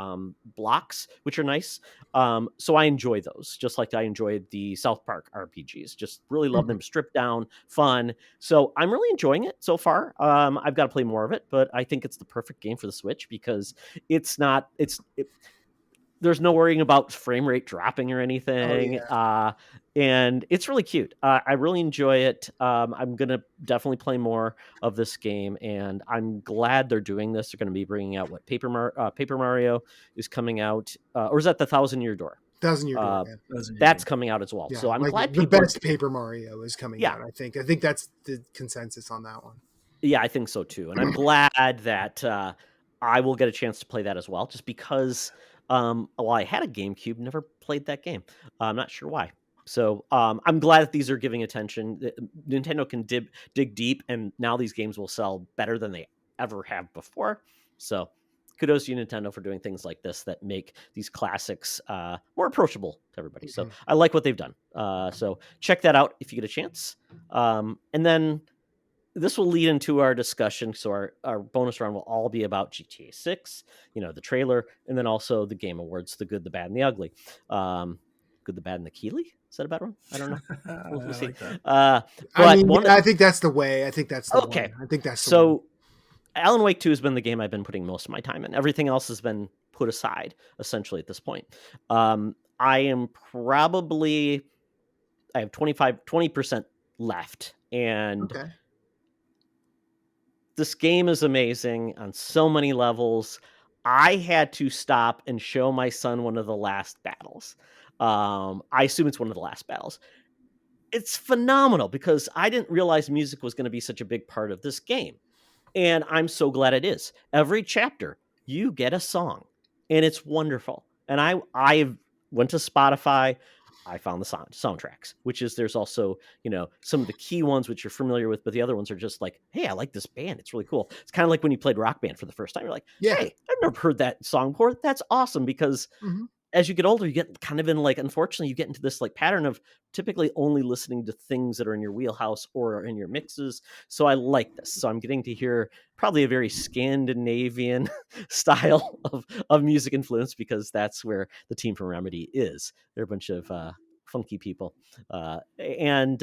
blocks, which are nice. So I enjoy those, just like I enjoyed the South Park RPGs. Just really love them, stripped down, fun. So I'm really enjoying it so far. I've got to play more of it, but I think it's the perfect game for the Switch because there's no worrying about frame rate dropping or anything. And it's really cute. I really enjoy it. I'm going to definitely play more of this game, and I'm glad they're doing this. They're going to be bringing out Paper Mario is coming out, or is that the Thousand Year Door? Thousand Year Door, man. That's coming out as well. Yeah, so I'm like glad the people best Paper Mario is coming out. I think that's the consensus on that one. Yeah, I think so too. And I'm glad that I will get a chance to play that as well, just because well, I had a GameCube, never played that game. I'm not sure why. So I'm glad that these are giving attention. Nintendo can dig deep, and now these games will sell better than they ever have before. So kudos to you, Nintendo, for doing things like this that make these classics more approachable to everybody. So I like what they've done. So check that out if you get a chance. And then this will lead into our discussion. So our bonus round will all be about GTA 6, the trailer, and then also the Game Awards, the good, the bad, and the ugly. Good, the bad, and the Kiehl? Is that a better one? I don't know. We'll I see. like that. I But mean, yeah, I think that's the way. I think that's the okay. one. I think that's the one. So Alan Wake 2 has been the game I've been putting most of my time in. Everything else has been put aside, essentially, at this point. I am probably, I have 20% left. And Okay. this game is amazing on so many levels. I had to stop and show my son one of the last battles. I assume it's one of the last battles. It's phenomenal because I didn't realize music was going to be such a big part of this game. And I'm so glad it is. Every chapter, you get a song, and it's wonderful. And I went to Spotify. I found the soundtracks, which is there's also, some of the key ones which you're familiar with, but the other ones are just like, hey, I like this band. It's really cool. It's kind of like when you played Rock Band for the first time. You're like, Yeah. hey, I've never heard that song before. That's awesome because as you get older, you get kind of in unfortunately, you get into this pattern of typically only listening to things that are in your wheelhouse or in your mixes. So I like this. So I'm getting to hear probably a very Scandinavian style of music influence because that's where the team from Remedy is. They're a bunch of funky people. And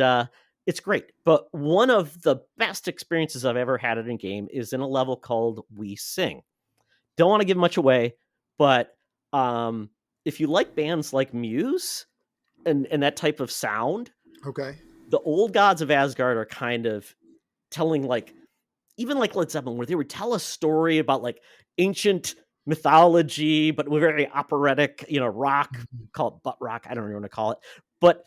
it's great. But one of the best experiences I've ever had in a game is in a level called We Sing. Don't want to give much away, but if you like bands like Muse and that type of sound, Okay. the old gods of Asgard are kind of telling even like Led Zeppelin, where they would tell a story about ancient mythology, but very operatic, rock, call it butt rock. I don't know what you want to call it, but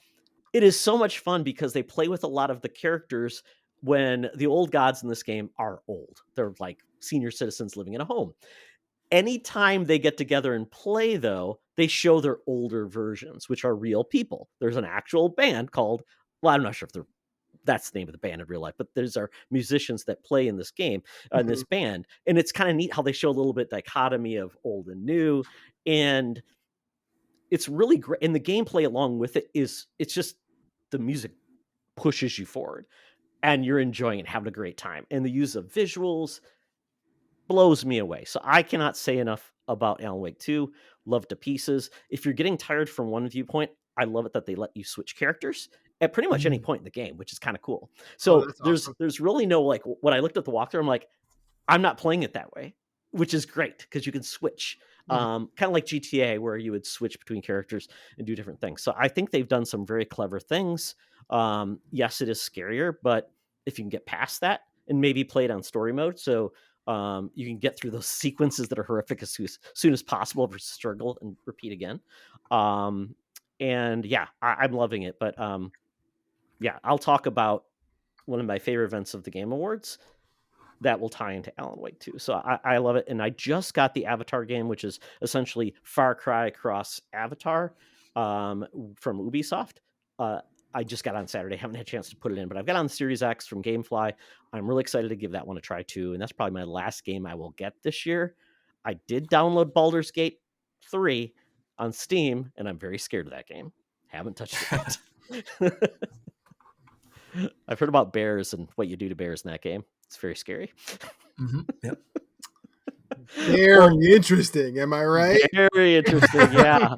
it is so much fun because they play with a lot of the characters when the old gods in this game are old. They're like senior citizens living in a home. Anytime they get together and play, though, they show their older versions, which are real people. There's an actual band called, well, I'm not sure if that's the name of the band in real life, but there's are musicians that play in this game, in this band. And it's kind of neat how they show a little bit dichotomy of old and new. And it's really great. And the gameplay along with it it's just the music pushes you forward and you're enjoying it, having a great time. And the use of visuals blows me away. So I cannot say enough about Alan Wake 2. Love to pieces. If you're getting tired from one viewpoint, I love it that they let you switch characters at pretty much any point in the game, which is kind of cool. Oh, So that's awesome. there's really no when I looked at the walkthrough, I'm like, I'm not playing it that way, which is great because you can switch. Kind of like GTA, where you would switch between characters and do different things. So I think they've done some very clever things. Yes, it is scarier, but if you can get past that and maybe play it on story mode, so you can get through those sequences that are horrific as soon as possible versus struggle and repeat again. And yeah, I'm loving it. But yeah, I'll talk about one of my favorite events of the Game Awards that will tie into Alan Wake 2. So I love it. And I just got the Avatar game, which is essentially Far Cry cross Avatar from Ubisoft. I just got on Saturday. Haven't had a chance to put it in, but I've got on Series X from Gamefly. I'm really excited to give that one a try too. And that's probably my last game I will get this year. I did download Baldur's Gate 3 on Steam, and I'm very scared of that game. Haven't touched it yet. I've heard about bears and what you do to bears in that game. It's very scary. Yep. Very interesting. Am I right? Very interesting. Yeah.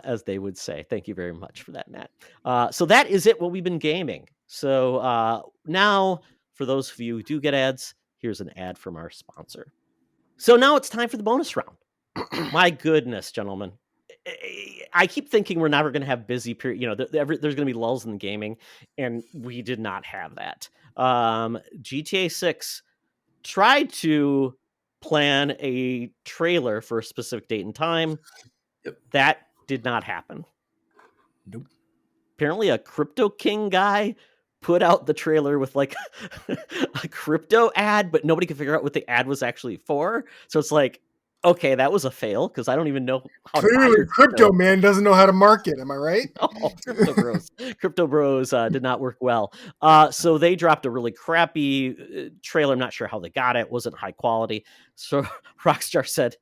As they would say. Thank you very much for that, Matt. So that is it, what we've been gaming. So now, for those of you who do get ads, here's an ad from our sponsor. So now it's time for the bonus round. My goodness, gentlemen. I keep thinking we're never going to have busy period. There's going to be lulls in gaming, and we did not have that. GTA 6 tried to plan a trailer for a specific date and time. Yep. That did not happen. Nope. Apparently a Crypto King guy put out the trailer with a crypto ad, but nobody could figure out what the ad was actually for. So it's like, okay, that was a fail because I don't even know how to buy your Crypto man doesn't know how to market. Am I right? Oh, Crypto Bros did not work well. So they dropped a really crappy trailer. I'm not sure how they got it. It wasn't high quality. So Rockstar said,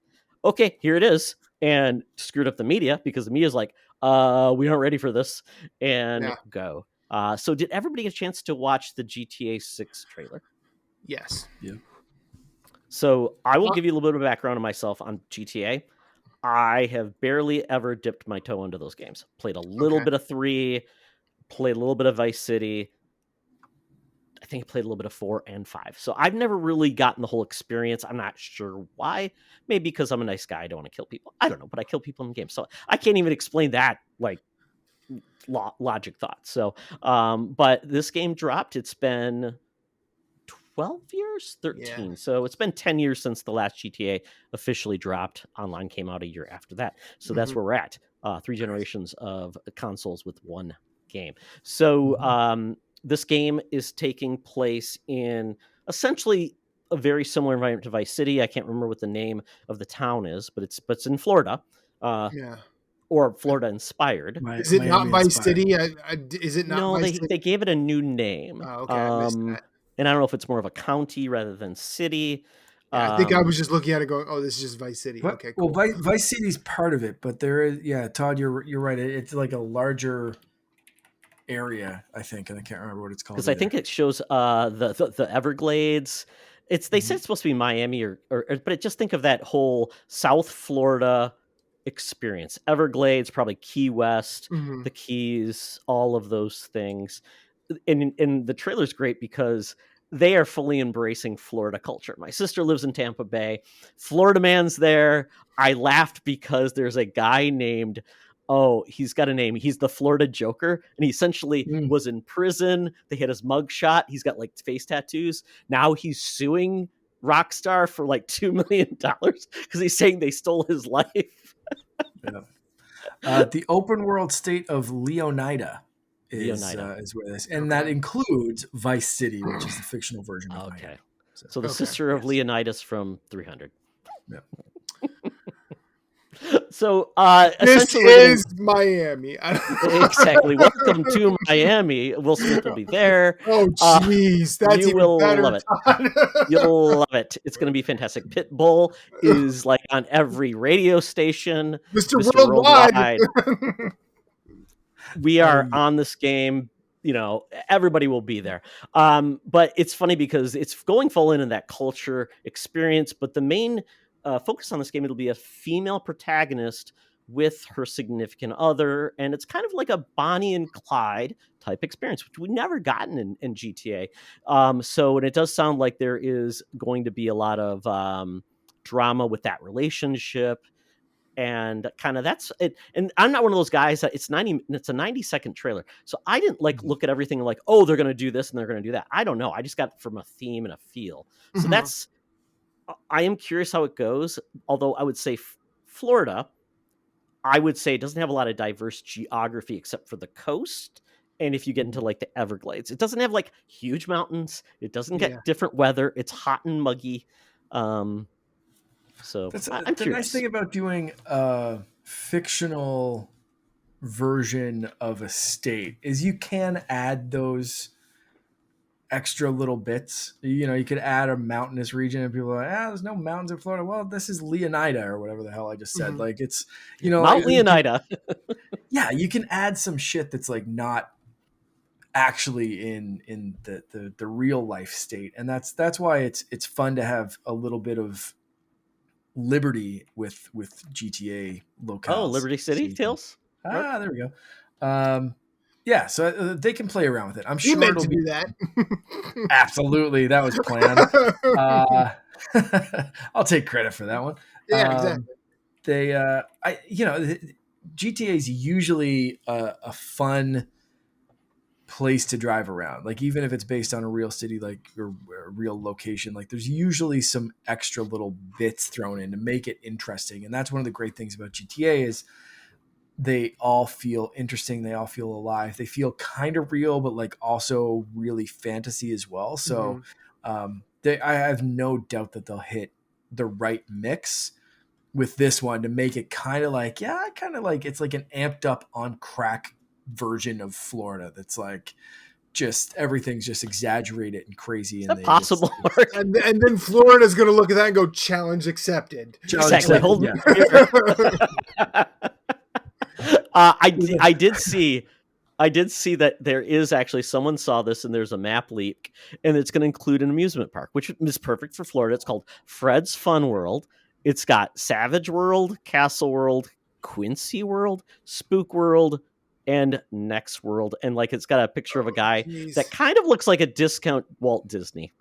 okay, here it is. And screwed up the media because the media's like, we aren't ready for this. And go. So did everybody get a chance to watch the GTA 6 trailer? Yes. Yeah. So I will give you a little bit of background on myself on GTA. I have barely ever dipped my toe into those games. Played a little bit of 3, played a little bit of Vice City. I think I played a little bit of 4 and 5. So I've never really gotten the whole experience. I'm not sure why. Maybe because I'm a nice guy. I don't want to kill people. I don't know, but I kill people in the game. So I can't even explain that like logic thought. So, but this game dropped. It's been 12 years, 13. Yeah. So it's been 10 years since the last GTA officially dropped. Online came out a year after that. So that's where we're at. 3 generations of consoles with one game. So this game is taking place in essentially a very similar environment to Vice City. I can't remember what the name of the town is, but it's in Florida. Yeah. Or Florida inspired. Is it not Miami Vice inspired. City? Is it not No, Vice they City? they gave it a new name. Oh, okay, I missed that. And I don't know if it's more of a county rather than city. Yeah, I think I was just looking at it going, "Oh, this is just Vice City." But, Okay, cool. well, Vice City's part of it, but there is, Todd, you're right. It's like a larger area, I think, and I can't remember what it's called. Because I think it shows the Everglades. They said it's supposed to be Miami or but just think of that whole South Florida experience. Everglades, probably Key West, the Keys, all of those things. And the trailer's great because they are fully embracing Florida culture. My sister lives in Tampa Bay. Florida man's there. I laughed because there's a guy named, he's got a name. He's the Florida Joker. And he essentially was in prison. They had his mug shot. He's got like face tattoos. Now he's suing Rockstar for like $2 million because he's saying they stole his life. The open world state of Leonida is where this, and that includes Vice City, which is the fictional version of Miami. So the sister of Leonidas from 300. Yeah. So this is Miami. Exactly. Welcome to Miami. Will Smith will be there. Oh, jeez, that's you even will better. Love it. You'll love it. It's going to be fantastic. Pitbull is like on every radio station. Mr. Worldwide. We are on this game. You know, everybody will be there. But it's funny because it's going full into that culture experience. But the main focus on this game, it'll be a female protagonist with her significant other, and it's kind of like a Bonnie and Clyde type experience, which we've never gotten in GTA. And it does sound like there is going to be a lot of drama with that relationship, and kind of that's it. And I'm not one of those guys that it's a 90-second trailer, so I didn't look at everything and like, oh, they're going to do this and they're going to do that. I don't know. I just got it from a theme and a feel. So that's. I am curious how it goes, although I would say Florida, I would say it doesn't have a lot of diverse geography except for the coast. And if you get into like the Everglades, it doesn't have like huge mountains. It doesn't get different weather. It's hot and muggy. I'm the curious. Nice thing about doing a fictional version of a state is you can add those extra little bits. You could add a mountainous region and people are like, there's no mountains in Florida. Well, this is Leonida or whatever the hell I just said. Like it's, Mount Leonida. You can add some shit that's like not actually in the real life state. And that's why it's fun to have a little bit of liberty with GTA locales. Oh, Liberty City Tales? There we go. So they can play around with it. I'm sure you meant it'll to be do that. Absolutely, that was planned. I'll take credit for that one. Yeah, exactly. GTA is usually a fun place to drive around. Like even if it's based on a real city, like or a real location, like there's usually some extra little bits thrown in to make it interesting. And that's one of the great things about GTA is they all feel interesting. They all feel alive. They feel kind of real, but like also really fantasy as well. So I have no doubt that they'll hit the right mix with this one to make it kind of like, it's like an amped up on crack version of Florida. That's like just everything's just exaggerated and crazy. Is that possible? And then Florida's going to look at that and go, challenge accepted. Exactly. Hold I did see I did see that there is actually someone saw this and there's a map leak, and it's going to include an amusement park, which is perfect for Florida. It's called Fred's Fun World. It's got Savage World, Castle World, Quincy World, Spook World, and Next World. And like it's got a picture of a guy Jeez. that kind of looks like a discount Walt Disney.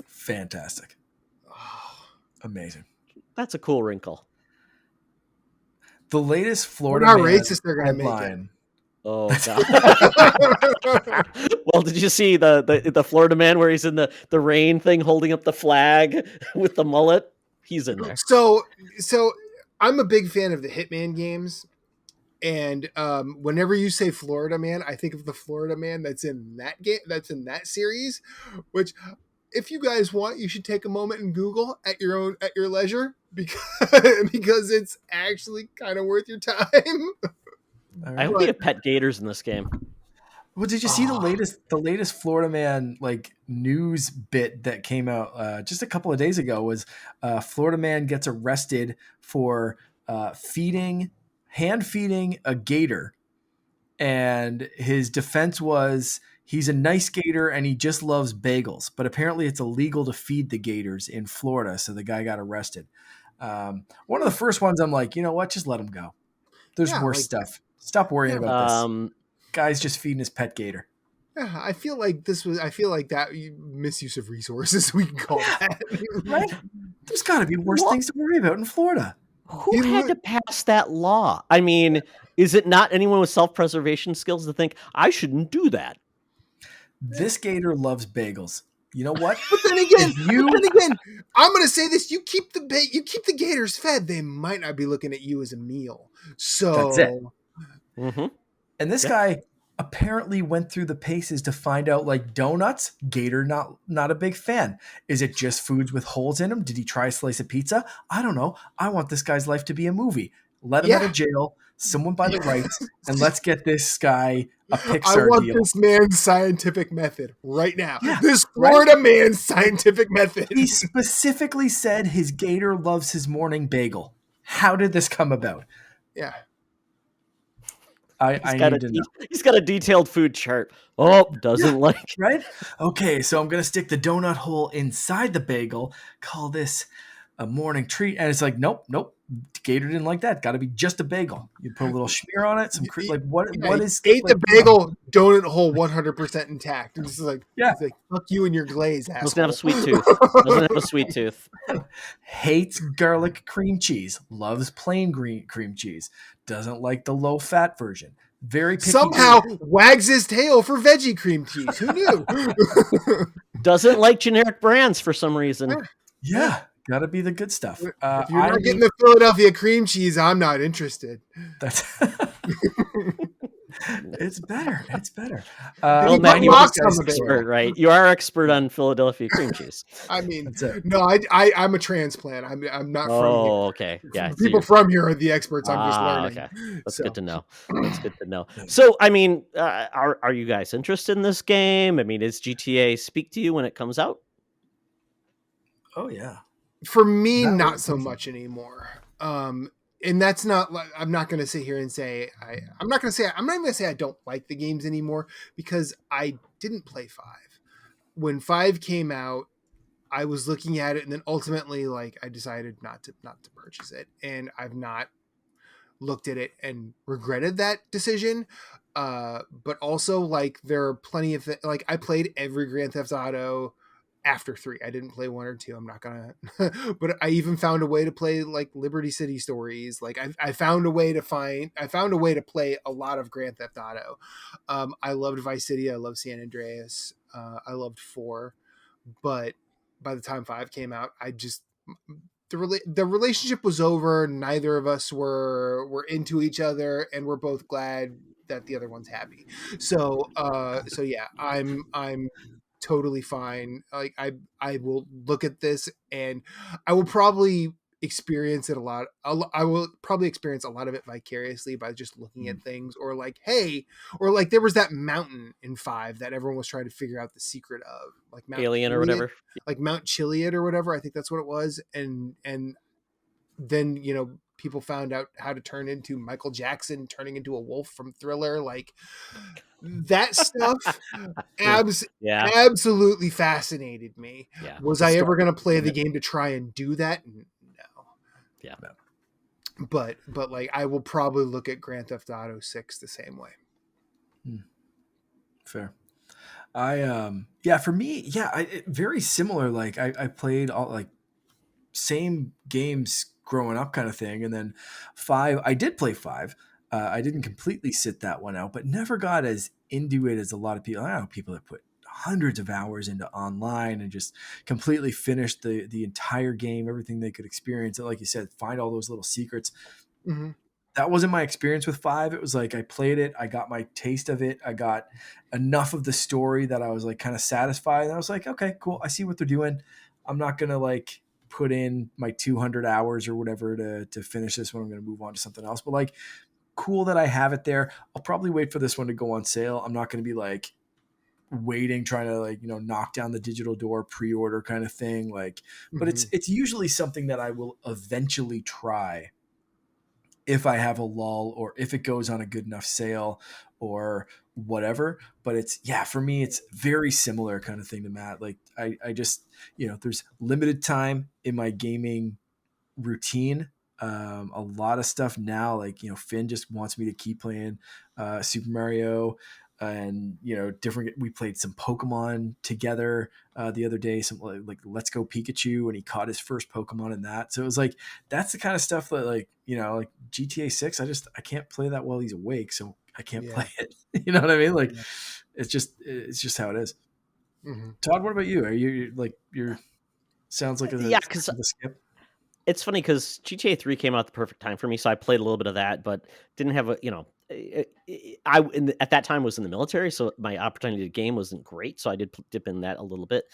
Fantastic. Amazing. That's a cool wrinkle. The latest Florida How Man racist they're gonna make it. headline. Oh god. Well, did you see the Florida man where he's in the rain thing holding up the flag with the mullet? He's in there. So I'm a big fan of the Hitman games, and whenever you say Florida Man, I think of the Florida Man that's in that game, that's in that series. Which, if you guys want, you should take a moment and Google at your leisure, because it's actually kind of worth your time. All I right. hope we have pet gators in this game. Well, did you see the latest Florida Man like news bit that came out just a couple of days ago? Was Florida Man gets arrested for hand feeding a gator, and his defense was he's a nice gator and he just loves bagels, but apparently it's illegal to feed the gators in Florida, so the guy got arrested. One of the first ones, I'm like, you know what, just let him go. There's Yeah, worse like- stuff. Stop worrying about this. Um, Guy's just feeding his pet gator. Yeah, I feel like that misuse of resources, we can call that. Right? There's got to be worse things to worry about in Florida. who had to pass that law? I mean, is it not anyone with self-preservation skills to think I shouldn't do that? This gator loves bagels. You know what? But then again, I'm gonna say this: you keep the gators fed, they might not be looking at you as a meal. So That's it. Mm-hmm. And this guy apparently went through the paces to find out, like, donuts, gator not a big fan. Is it just foods with holes in them? Did he try a slice of pizza? I don't know. I want this guy's life to be a movie. Let him out of jail, someone buy the rights, and let's get this guy a Pixar I want deal. this man's scientific method right now. Yeah, this Florida man's scientific method. He specifically said his gator loves his morning bagel. How did this come about? Yeah. I need to know. He's got a detailed food chart. Oh, doesn't like. Right? Okay, so I'm going to stick the donut hole inside the bagel, call this a morning treat. And it's like, nope. Gator didn't like that. Got to be just a bagel. You put a little schmear on it. What is. Ate the bagel, donut hole 100% intact. And it's like, Yeah. it's like, fuck you and your glaze, asshole. Doesn't have a sweet tooth. Doesn't have a sweet tooth. Hates garlic cream cheese. Loves plain cream cheese. Doesn't like the low fat version. Very picky. Somehow wags his tail for veggie cream cheese. Who knew? Doesn't like generic brands for some reason. Yeah. Got to be the good stuff. If you're not getting the Philadelphia cream cheese, I'm not interested. That's It's better. Well, Maybe Matt, you box are on the expert, right? You are expert on Philadelphia cream cheese. I mean, That's it. no, I'm a transplant. I'm not from here. Oh, okay. Yeah. so People you're- from here are the experts. I'm just learning. Okay. That's So. good to know. That's good to know. So, I mean, are you guys interested in this game? I mean, is GTA speak to you when it comes out? Oh yeah. For me, That not was so easy. much anymore. And that's not like, I'm not going to sit here and say I'm not even going to say I don't like the games anymore, because I didn't play 5 when 5 came out. I was looking at it, and then ultimately, like, I decided not to purchase it, and I've not looked at it and regretted that decision. But also, like, there are plenty of like, I played every Grand Theft Auto after 3. I didn't play 1 or 2. I'm not gonna but I even found a way to play, like, Liberty City Stories. Like, I found a way to play a lot of Grand Theft Auto. I loved Vice City. I loved San Andreas. I loved 4. But by the time 5 came out, I just, the relationship was over. Neither of us were into each other, and we're both glad that the other one's happy. So yeah, I'm totally fine. Like, I will look at this, and I will probably experience it a lot. I will probably experience a lot of it vicariously by just looking at things, or like, hey, or like, there was that mountain in 5 that everyone was trying to figure out the secret of, like Mount Alien or Chiliad, whatever. like Mount Chiliad or whatever. I think that's what it was. And then, people found out how to turn into Michael Jackson turning into a wolf from Thriller. Like that stuff Yeah, absolutely fascinated me. yeah, Was The I story ever going to play behind the it. game to try and do that? No. yeah. But like I will probably look at Grand Theft Auto 6 the same way. Fair. Yeah, for me, very similar. Like I played all like same games growing up kind of thing, and then five, I did play five. I didn't completely sit that one out, but never got as into it as a lot of people. I know people that put hundreds of hours into online and just completely finished the entire game, everything they could experience. And like you said, find all those little secrets. Mm-hmm. That wasn't my experience with five. It was like I played it, I got my taste of it, I got enough of the story that I was like kind of satisfied. And I was like, okay, cool. I see what they're doing. I'm not gonna like put in my 200 hours or whatever to finish this one. I'm gonna move on to something else. But like, cool that I have it there. I'll probably wait for this one to go on sale. I'm not gonna be like waiting, trying to like knock down the digital door pre-order kind of thing. Like, but Mm-hmm. it's usually something that I will eventually try if I have a lull or if it goes on a good enough sale or whatever. But it's, yeah, for me, it's very similar kind of thing to Matt. Like I just, there's limited time in my gaming routine. A lot of stuff now, like, Finn just wants me to keep playing Super Mario and, different, we played some Pokemon together the other day, some like Let's Go Pikachu, and he caught his first Pokemon in that. So it was like, that's the kind of stuff that like, like GTA 6, I can't play that while he's awake. So I can't Yeah. play it. You know what I mean? Like, Yeah. it's just how it is. Mm-hmm. Todd, what about you? Are you like, sounds like Yeah, a because skip. it's funny because GTA 3 came out at the perfect time for me, so I played a little bit of that, but didn't have at that time was in the military, so my opportunity to game wasn't great, so I did dip in that a little bit.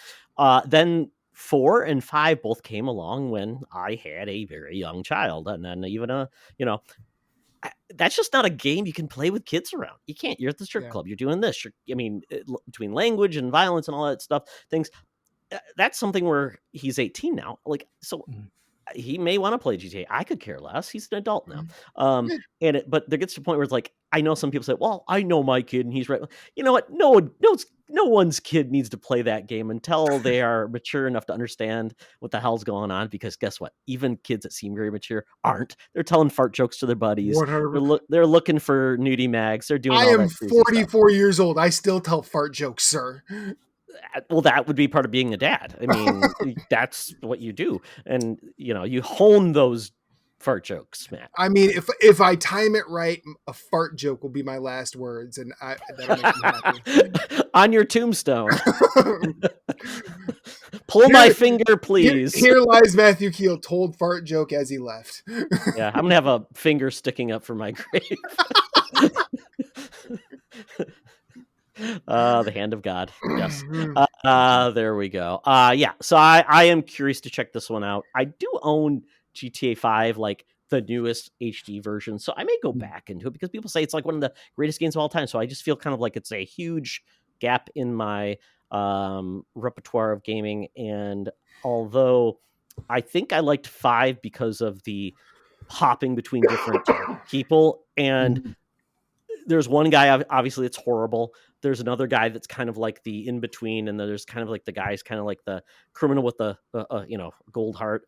Then 4 and 5 both came along when I had a very young child, and then even that's just not a game you can play with kids around. You can't. You're at the strip Yeah. club. You're doing this. Between language and violence and all that stuff, things. That's something where he's 18 now. Like, so Mhm. he may want to play GTA. I could care less. He's an adult now. Yeah. But there gets to a point where it's like, I know some people say, well, I know my kid and he's right. You know what? No one's kid needs to play that game until they are mature enough to understand what the hell's going on. Because guess what? Even kids that seem very mature aren't. They're telling fart jokes to their buddies. 100. They're looking for nudie mags. They're doing I all am that crazy stuff. 44 years old. I still tell fart jokes, sir. Well, that would be part of being a dad. I mean, that's what you do. And, you hone those fart jokes, Matt. I mean, if I time it right, a fart joke will be my last words, and that'll make me happy. On your tombstone. Pull my finger, please. Here lies Matthew Kiehl, told fart joke as he left. Yeah, I'm gonna have a finger sticking up from my grave. The hand of God. Yes. There we go. Yeah. So I am curious to check this one out. I do own GTA 5, like the newest HD version, so I may go back into it because people say it's like one of the greatest games of all time. So I just feel kind of like it's a huge gap in my repertoire of gaming. And although I think I liked 5 because of the hopping between different people, and there's one guy, obviously it's horrible. There's another guy that's kind of like the in between, and then there's kind of like the guy's kind of like the criminal with the gold heart.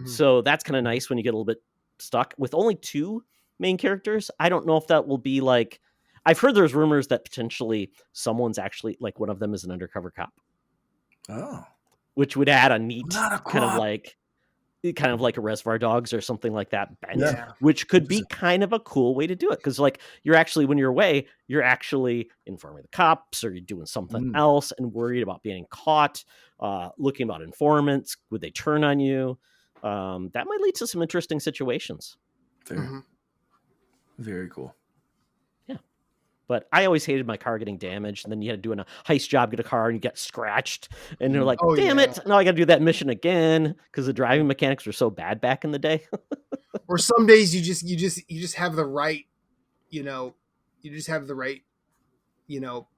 So that's kind of nice when you get a little bit stuck with only 2 main characters. I don't know if that will be like, I've heard there's rumors that potentially someone's actually like one of them is an undercover cop. Oh, which would add a neat not a kind of cop. like a Reservoir Dogs or something like that bent, Yeah. which could be kind of a cool way to do it. Because like you're actually, when you're away, you're actually informing the cops or you're doing something else and worried about being caught, looking about informants. Would they turn on you? That might lead to some interesting situations. Very cool. Yeah. But I always hated my car getting damaged, and then you had to do a heist job, get a car, and you get scratched, and you're like, "Damn it! Now I got to do that mission again," because the driving mechanics were so bad back in the day. Or some days you just have the right, you just have the right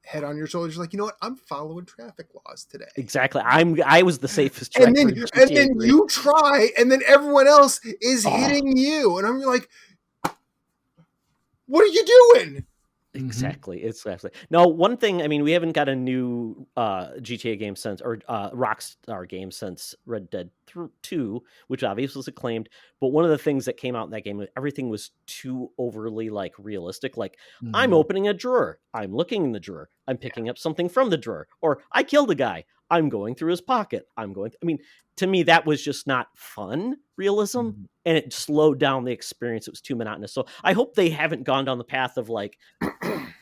head on your shoulders. You're like, you know what? I'm following traffic laws today. Exactly. I was the safest And driver then, in and GTA then 3. you try, and then everyone else is hitting you, and I'm like, what are you doing? Exactly. It's absolutely no one thing. I mean, we haven't got a new GTA game since, or Rockstar game since Red Dead 2, which obviously was acclaimed. But one of the things that came out in that game, everything was too overly like realistic. Like I'm opening a drawer, I'm looking in the drawer, I'm picking up something from the drawer, or I killed a guy, I'm going through his pocket, I'm going. I mean, to me, that was just not fun realism. And it slowed down the experience. It was too monotonous. So I hope they haven't gone down the path of like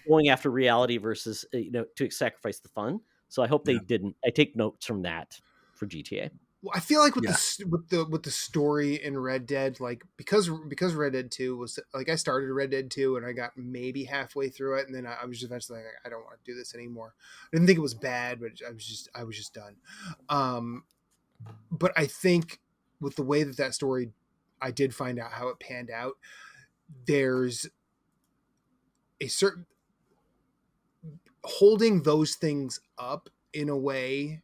going after reality versus to sacrifice the fun. So I hope they didn't. I take notes from that for GTA. Well, I feel like with the story in Red Dead, like because Red Dead 2 was like, I started Red Dead 2 and I got maybe halfway through it, and then I was just eventually like, I don't want to do this anymore. I didn't think it was bad, but I was just done. But I think with the way that story, I did find out how it panned out. There's a certain holding those things up in a way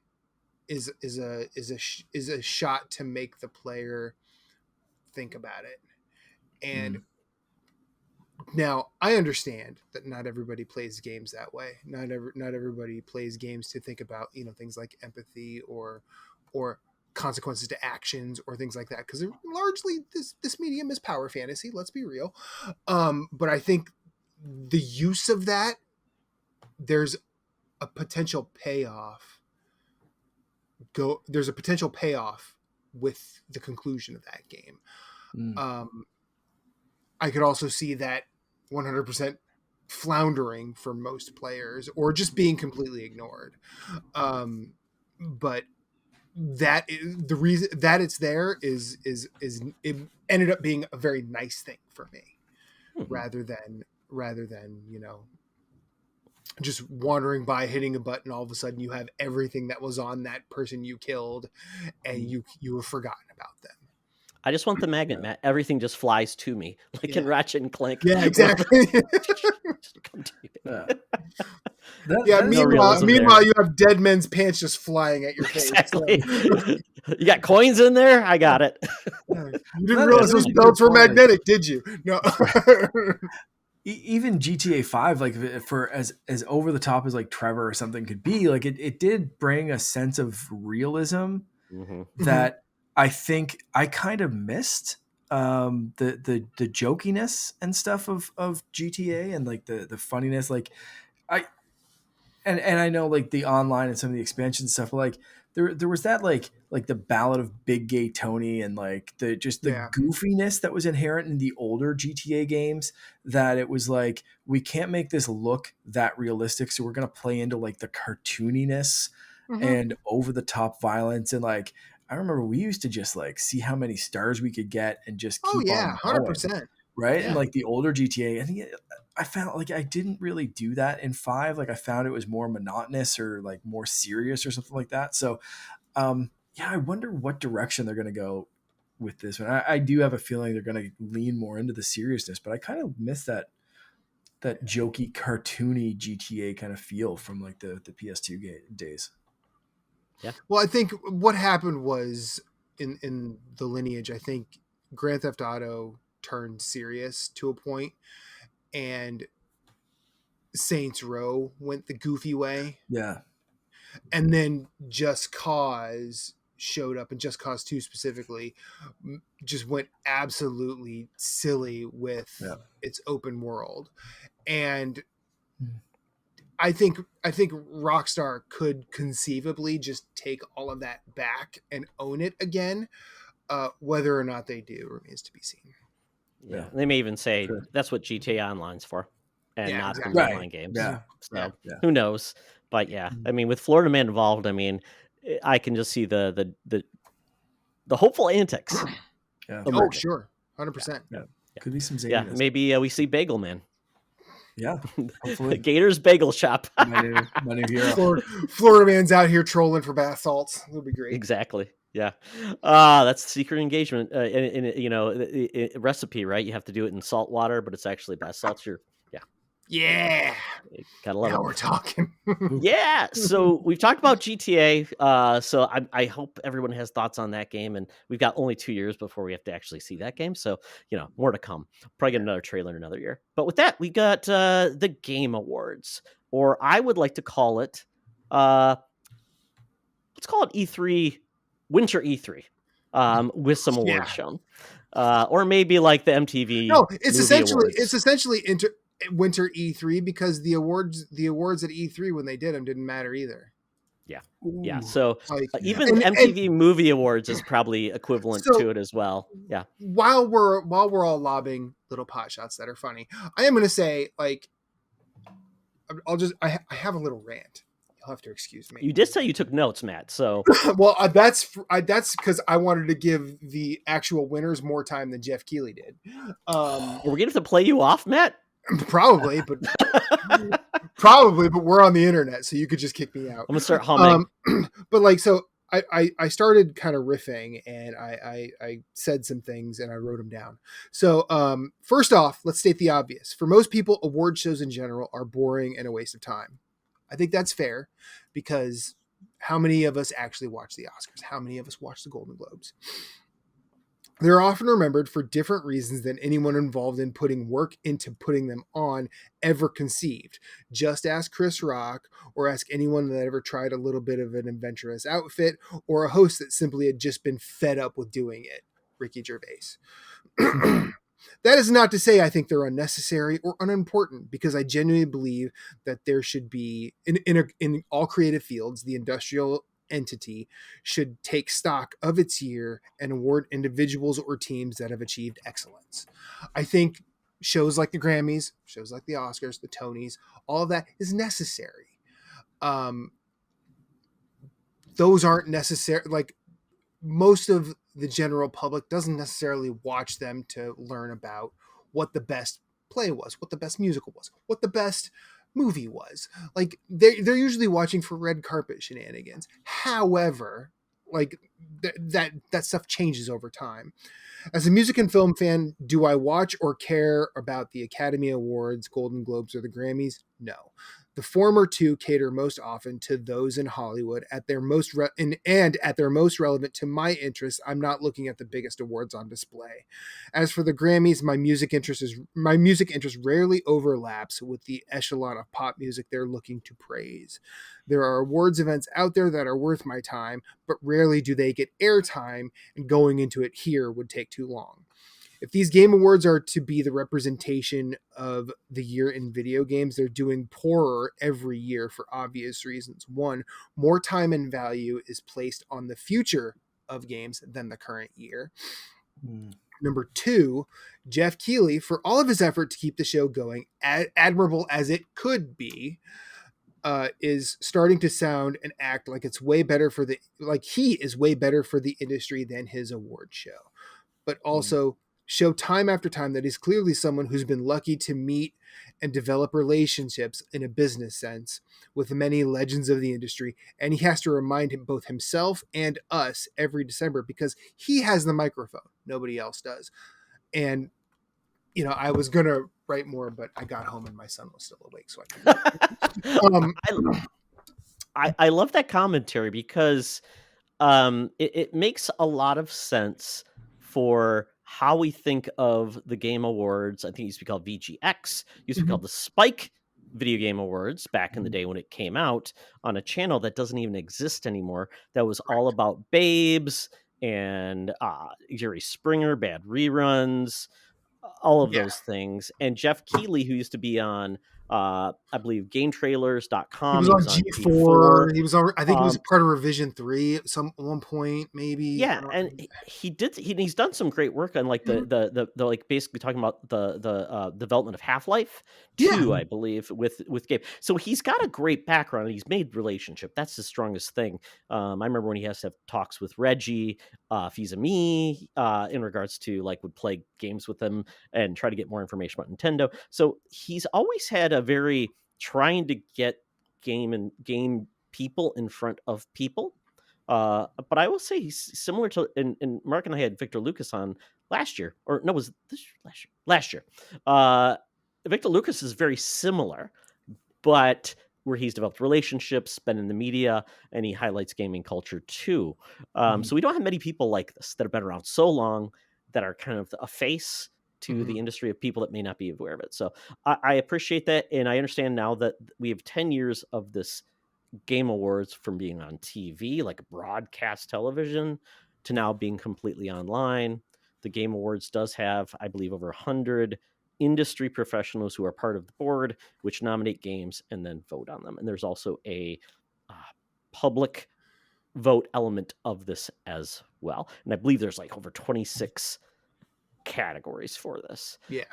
is a shot to make the player think about it. And now I understand that not everybody plays games that way. Not everybody plays games to think about things like empathy or consequences to actions or things like that, because largely this medium is power fantasy. Let's be real. But I think the use of that, there's a potential payoff. There's a potential payoff with the conclusion of that game. I could also see that 100% floundering for most players, or just being completely ignored. But that the reason that it's there is it ended up being a very nice thing for me, rather than just wandering by, hitting a button, all of a sudden you have everything that was on that person you killed, and you have forgotten about them. I just want the magnet, Matt. Everything just flies to me, like in Ratchet and Clank. Yeah, exactly. Come to me. Meanwhile, you have dead men's pants just flying at your face. Exactly. You got coins in there? I got it. You didn't realize those belts were magnetic, did you? No. Even GTA 5, like for as over the top as like Trevor or something could be, like it did bring a sense of realism that I think I kind of missed. The jokiness and stuff of GTA, and like the funniness, like I know like the online and some of the expansion stuff, but like there was that like the Ballad of Big Gay Tony, and like the goofiness that was inherent in the older GTA games, that it was like, we can't make this look that realistic, so we're gonna play into like the cartooniness and over the top violence. And like I remember we used to just like see how many stars we could get and just keep on going, 100%. right? Yeah. And like the older GTA, I think I found like I didn't really do that in 5. Like I found it was more monotonous or like more serious or something like that. So I wonder what direction they're going to go with this one. I do have a feeling they're going to lean more into the seriousness, but I kind of miss that jokey, cartoony GTA kind of feel from like the PS2 days. Yeah. Well, I think what happened was in the lineage, I think Grand Theft Auto turned serious to a point, and Saints Row went the goofy way. Yeah. And then Just Cause showed up, and Just Cause 2 specifically just went absolutely silly with its open world. And I think Rockstar could conceivably just take all of that back and own it again. Whether or not they do remains to be seen. Yeah. They may even say that's what GTA Online's for, and not the online games. Yeah. So who knows? But I mean, with Florida Man involved, I mean, I can just see the hopeful antics. Oh, sure. 100%. Yeah. Could be some zaniness. Yeah, maybe we see Bagel Man. Yeah, hopefully. Gator's Bagel Shop. my new hero. Florida Man's out here trolling for bath salts. It'll be great. Exactly. Yeah. That's secret engagement. In recipe, right? You have to do it in salt water, but it's actually bath salts. Yeah. Gotta love Now it. we're talking. Yeah, so we've talked about GTA. So I hope everyone has thoughts on that game, and we've got only 2 years before we have to actually see that game. So more to come. Probably get another trailer in another year. But with that, we got the Game Awards, or I would like to call it, let's call it E3, Winter E3, with some Yeah. awards shown, or maybe like the MTV No, it's Movie essentially Awards. winter E3 because the awards at E3 when they did them didn't matter either. Yeah, yeah. Ooh. So Like even and MTV Movie Awards is probably equivalent so to it as well. Yeah. while we're all lobbing little pot shots that are funny, I am going to say like I have a little rant. You'll have to excuse me. You did say you took notes, Matt. So Well, that's because I wanted to give the actual winners more time than Jeff Keighley did. are we going to have to play you off, Matt? Probably, but probably, but we're on the internet, so you could just kick me out. I'm going to start humming. But like, so I started kind of riffing, and I said some things, and I wrote them down. So first off, let's state the obvious. For most people, award shows in general are boring and a waste of time. I think that's fair because how many of us actually watch the Oscars? How many of us watch the Golden Globes? They're often remembered for different reasons than anyone involved in putting work into putting them on ever conceived. Just ask Chris Rock, or ask anyone that ever tried a little bit of an adventurous outfit, or a host that simply had just been fed up with doing it. Ricky Gervais. That is not to say I think they're unnecessary or unimportant, because I genuinely believe that there should be, in all creative fields, the industrial entity should take stock of its year and award individuals or teams that have achieved excellence. I think shows like the Grammys, shows like the Oscars, the Tonys, all of that is necessary. Um, those aren't necessary. Like, most of the general public doesn't necessarily watch them to learn about what the best play was, what the best musical was, what the best movie was. Like, they're usually watching for red carpet shenanigans. However, like that stuff changes over time. As a music and film fan, do I watch or care about the Academy Awards, Golden Globes, or the Grammys? No. The former two cater most often to those in Hollywood at their most and at their most relevant to my interests. I'm not looking at the biggest awards on display. As for the Grammys, my music interest rarely overlaps with the echelon of pop music they're looking to praise. There are awards events out there that are worth my time, but rarely do they get airtime, and going into it here would take too long. If these game awards are to be the representation of the year in video games, they're doing poorer every year for obvious reasons. One, more time and value is placed on the future of games than the current year. Number two, Jeff Keighley, for all of his effort to keep the show going, admirable as it could be, is starting to sound and act like it's way better for he is way better for the industry than his award show. But also show time after time that he's clearly someone who's been lucky to meet and develop relationships in a business sense with many legends of the industry. And he has to remind both himself and us every December, because he has the microphone. Nobody else does. And, I was going to write more, but I got home and my son was still awake. So um, I love that commentary because it makes a lot of sense for how we think of the Game Awards. I think it used to be called VGX, used to be called the Spike Video Game Awards back in the day when it came out on a channel that doesn't even exist anymore. That was all about babes and Jerry Springer, bad reruns, all of yeah. those things. And Jeff Keighley, who used to be on, I believe, He GameTrailers.com, was he on was on G4. G4. He was on. I think he was Um, part of Revision 3 at one point, maybe. I Yeah, don't. and he's done some great work on like the like basically talking about the development of Half-Life Yeah. 2, I believe, with Gabe. So he's got a great background, and he's made relationship. That's his strongest thing. I remember when he has to have talks with Reggie Fils-Aimé in regards to like would play games with him and try to get more information about Nintendo. So he's always had a very trying to get game people in front of people. But I will say he's similar to, and Mark and I had Victor Lucas on last year, or no, was this last year? Last year. Victor Lucas is very similar, but where he's developed relationships, been in the media, and he highlights gaming culture too. So we don't have many people like this that have been around so long that are kind of a face to the industry of people that may not be aware of it. So I appreciate that, and I understand now that we have 10 years of this Game Awards from being on TV, like broadcast television, to now being completely online. The Game Awards does have, I believe, over 100 industry professionals who are part of the board, which nominate games and then vote on them. And there's also a uh, public vote element of this as well. And I believe there's like over 26 categories for this. Yeah.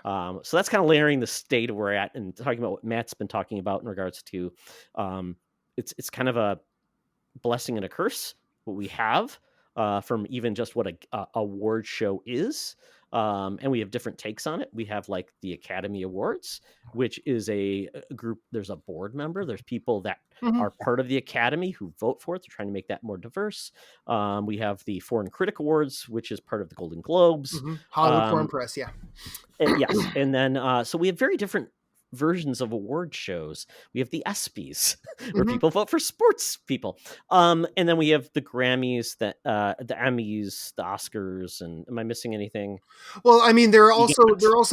So that's kind of layering the state we're at and talking about what Matt's been talking about in regards to it's kind of a blessing and a curse what we have from even just what a award show is. And we have different takes on it. We have like the Academy Awards, which is a group. There's a board member. There's people that Mhm. are part of the Academy who vote for it. They're trying to make that more diverse. We have the Foreign Critic Awards, which is part of the Golden Globes. Hollywood Foreign Press, yeah. Yes, and then so we have very different versions of award shows. We have the ESPYs, where people vote for sports people, and then we have the Grammys, the Emmys, the Oscars, and am I missing anything? Well, I mean, You they're also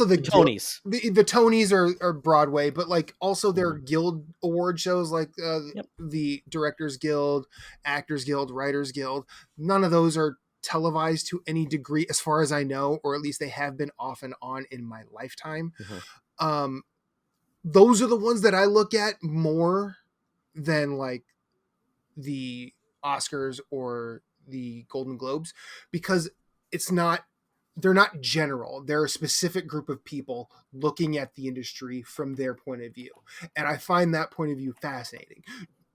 the guild. Tonys. The Tonys are Broadway, but like also their guild award shows, like Yep. the Directors Guild, Actors Guild, Writers Guild. None of those are televised to any degree, as far as I know, or at least they have been off and on in my lifetime. Um, those are the ones that I look at more than like the Oscars or the Golden Globes, because it's not they're not general. They're a specific group of people looking at the industry from their point of view. And I find that point of view fascinating.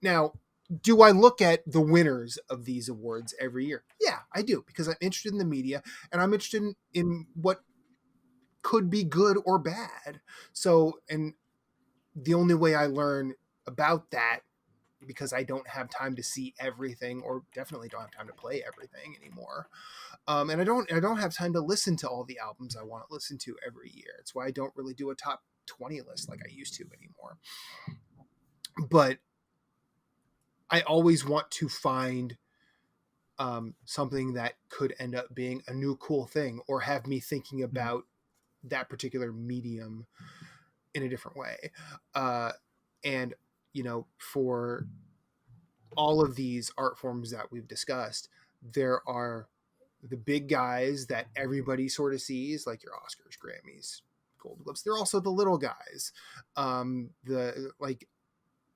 Now, do I look at the winners of these awards every year? Yeah, I do, because I'm interested in the media and I'm interested in what could be good or bad. So, and the only way I learn about that, because I don't have time to see everything, or definitely don't have time to play everything anymore. And I don't have time to listen to all the albums I want to listen to every year. It's why I don't really do a top 20 list like I used to anymore. But I always want to find something that could end up being a new cool thing, or have me thinking about that particular medium in a different way. And, you know, for all of these art forms that we've discussed, there are the big guys that everybody sort of sees, like your Oscars, Grammys, Golden Globes. They're also the little guys. The like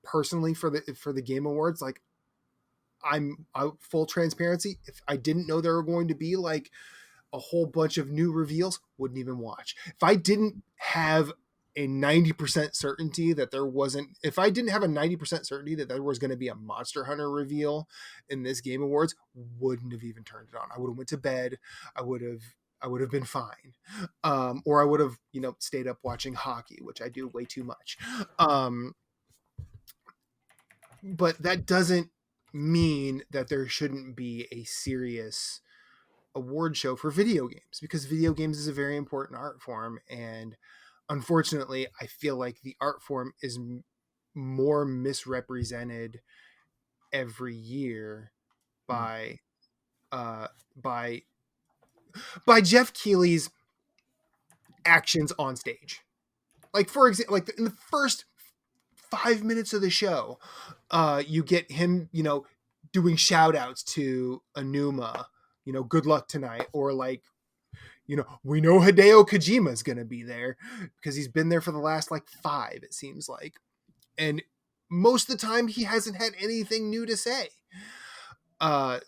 personally for the Game Awards, like I'm full transparency. If I didn't know there were going to be like a whole bunch of new reveals, wouldn't even watch. If I didn't have a 90% certainty that there wasn't, if I didn't have a 90% certainty that there was going to be a Monster Hunter reveal in this Game Awards, wouldn't have even turned it on. I would have went to bed. I would have been fine. Or I would have, you know, stayed up watching hockey, which I do way too much. But that doesn't mean that there shouldn't be a serious award show for video games, because video games is a very important art form, and unfortunately I feel like the art form is more misrepresented every year by uh by Jeff Keighley's actions on stage. Like, for example, like in the first 5 minutes of the show, you get him, you know, doing shout outs to Anuma, you know, good luck tonight, or like, you know, we know Hideo Kojima is going to be there because he's been there for the last like 5, it seems like. And most of the time he hasn't had anything new to say.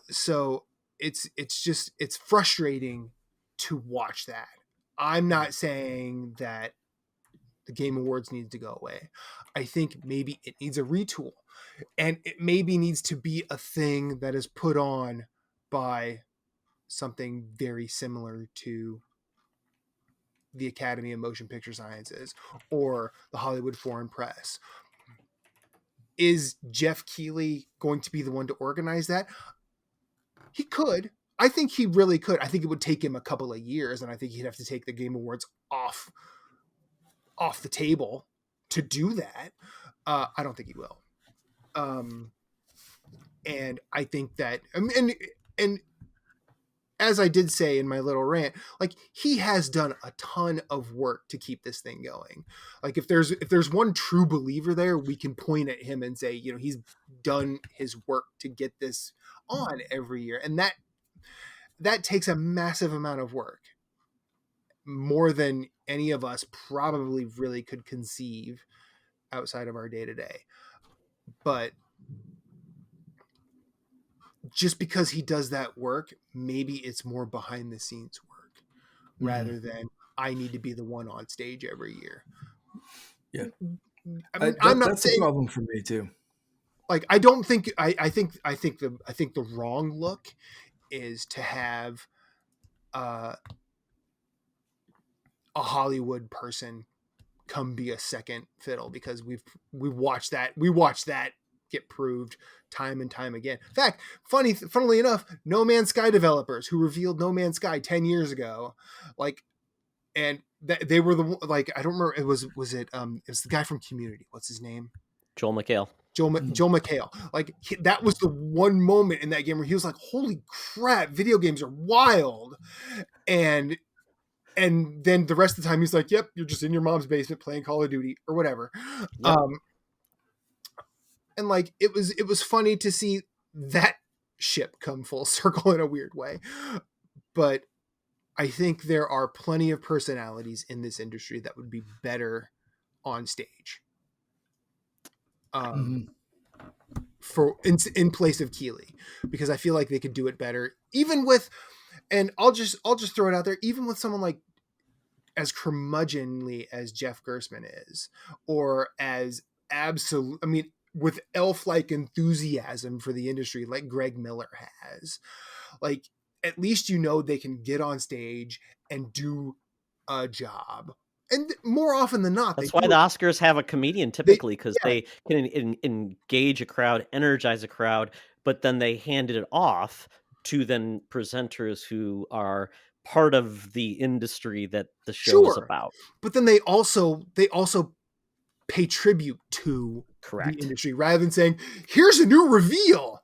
So it's frustrating to watch that. I'm not saying that the Game Awards needs to go away. I think maybe it needs a retool, and it maybe needs to be a thing that is put on by something very similar to the Academy of Motion Picture Sciences or the Hollywood Foreign Press. Is Jeff Keighley going to be the one to organize that? He could. I think he really could. I think it would take him a couple of years, and I think he'd have to take the Game Awards off the table to do that. I don't think he will. And I think that, and as I did say in my little rant, like he has done a ton of work to keep this thing going. Like if there's one true believer there, we can point at him and say, you know, he's done his work to get this on every year. And that takes a massive amount of work, more than any of us probably really could conceive outside of our day to day. But just because he does that work, maybe it's more behind the scenes work rather than I need to be the one on stage every year. Yeah. I mean, I'm not that's saying a problem for me too. like I don't think I think the wrong look is to have a Hollywood person come be a second fiddle, because we've watched that get proved time and time again. In fact, funnily enough, No Man's Sky developers who revealed No Man's Sky 10 years ago, like, and they were the, like, I don't remember, it was it was the guy from Community, what's his name, Joel McHale. Joel McHale. Like that was the one moment in that game where he was like, holy crap, video games are wild. And then the rest of the time he's like, yep, you're just in your mom's basement playing Call of Duty or whatever. Yep. And like it was funny to see that ship come full circle in a weird way. But I think there are plenty of personalities in this industry that would be better on stage. For in place of Kiehl, because I feel like they could do it better, even with, and I'll just throw it out there, even with someone like as curmudgeonly as Jeff Gerstmann is, or as absolute, I mean, with elf-like enthusiasm for the industry like Greg Miller has. Like, at least you know they can get on stage and do a job. And more often than not, that's why the Oscars have a comedian typically, because yeah. they can engage a crowd, energize a crowd, but then they handed it off to then presenters who are part of the industry that the show is about. But then they also pay tribute to Correct. the industry rather than saying, here's a new reveal.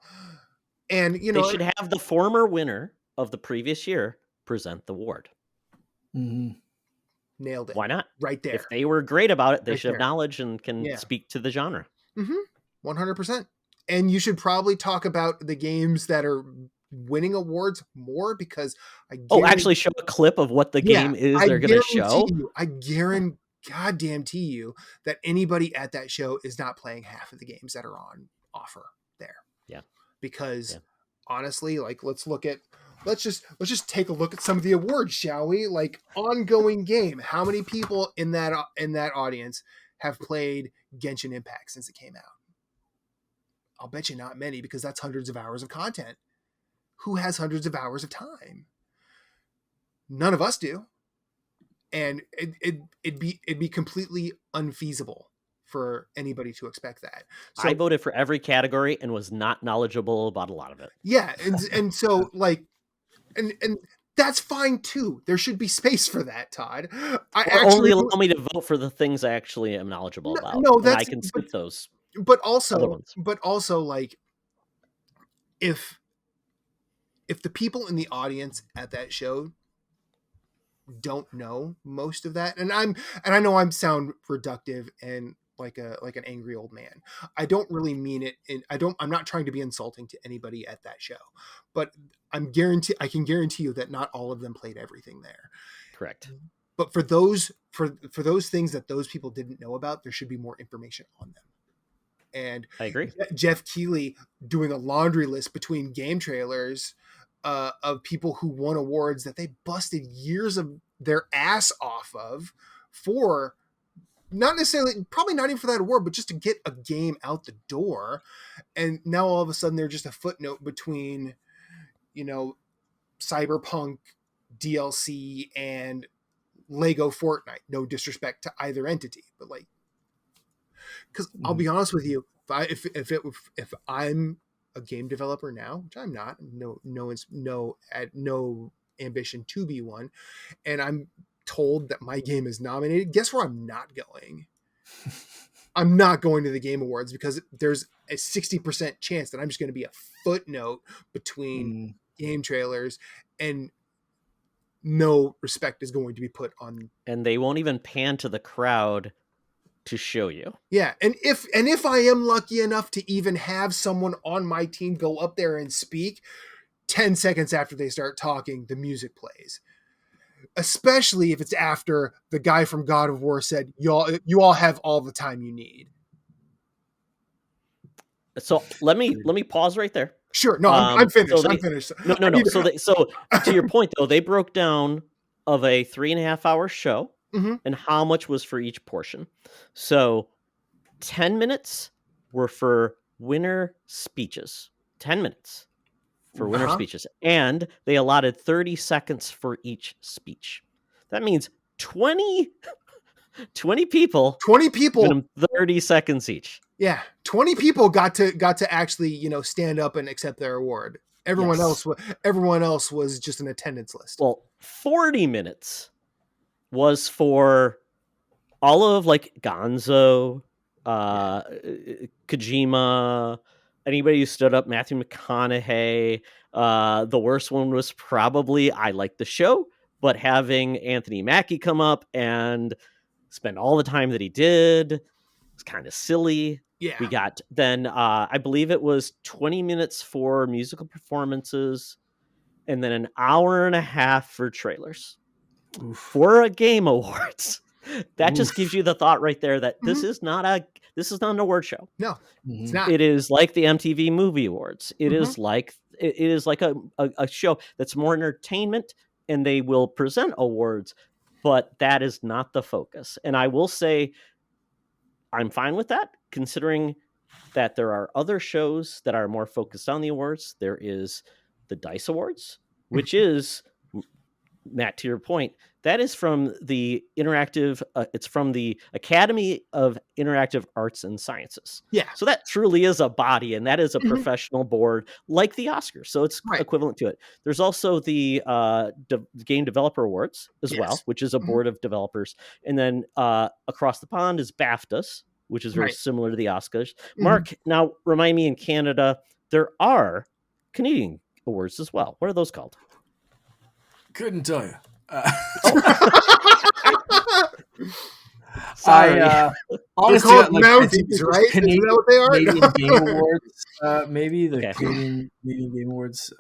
And you know, they should have the former winner of the previous year present the award. Nailed it. Why not? Right there. If they were great about it, they right should have knowledge and can speak to the genre. 100%. And you should probably talk about the games that are winning awards more, because actually show a clip of what the game is they're going to show. I guarantee you that anybody at that show is not playing half of the games that are on offer there. Yeah. Because honestly, like let's just take a look at some of the awards, shall we? Like ongoing game. How many people in that audience have played Genshin Impact since it came out? I'll bet you not many, because that's hundreds of hours of content. Who has hundreds of hours of time? None of us do. And it'd be completely unfeasible for anybody to expect that. So I voted for every category and was not knowledgeable about a lot of it. Yeah, and so like, and that's fine too. There should be space for that, Todd. Only allow me to vote for the things I actually am knowledgeable about. No, I can skip those. But also, like, if the people in the audience at that show don't know most of that, and I know I sound reductive and like an angry old man. I don't really mean it, I'm not trying to be insulting to anybody at that show, but I can guarantee you that not all of them played everything there. Correct. But for those things that those people didn't know about, there should be more information on them. And I agree. Jeff Keighley doing a laundry list between game trailers of people who won awards that they busted years of their ass off of, for not necessarily, probably not even for that award, but just to get a game out the door. And now all of a sudden they're just a footnote between, you know, Cyberpunk DLC and Lego Fortnite. No disrespect to either entity, but like, because I'll be honest with you, if I'm a game developer now, which I'm not, no ambition to be one, and I'm told that my game is nominated, guess where I'm not going? I'm not going to the Game Awards because there's a 60% chance that I'm just going to be a footnote between game trailers, and no respect is going to be put on. And they won't even pan to the crowd to show you. Yeah, and if I am lucky enough to even have someone on my team go up there and speak, 10 seconds after they start talking, the music plays. Especially if it's after the guy from God of War said, you all have all the time you need. So let me pause right there. Sure. No, I'm finished. I'm finished. No. So to your point though, they broke down of a 3.5 hour show and how much was for each portion. So 10 minutes were for winner speeches. 10 minutes for winner speeches. And they allotted 30 seconds for each speech. That means 20 people. 20 people. 30 seconds each. Yeah. 20 people got to actually, stand up and accept their award. Everyone else was just an attendance list. Well, 40 minutes was for all of like Gonzo, Kojima, anybody who stood up, Matthew McConaughey. The worst one was probably I Like the Show, but having Anthony Mackie come up and spend all the time that he did was kind of silly. Yeah. We got then I believe it was 20 minutes for musical performances and then an hour and a half for trailers. For a Game Awards. That just gives you the thought right there that this is not an award show. No, it's not. It is like the MTV Movie Awards. It is like a show that's more entertainment, and they will present awards, but that is not the focus. And I will say I'm fine with that, considering that there are other shows that are more focused on the awards. There is the DICE Awards, which is, Matt, to your point, that is from the interactive. It's from the Academy of Interactive Arts and Sciences. Yeah. So that truly is a body, and that is a professional board like the Oscars. So it's equivalent to it. There's also the Game Developer Awards as well, which is a board of developers. And then across the pond is BAFTAs, which is very similar to the Oscars. Mark, now remind me, in Canada, there are Canadian awards as well. What are those called? Couldn't tell you. Sorry. Honestly, called Mounties, right? Canadian, is that what they are? Canadian Game Awards, maybe the Canadian Game Awards.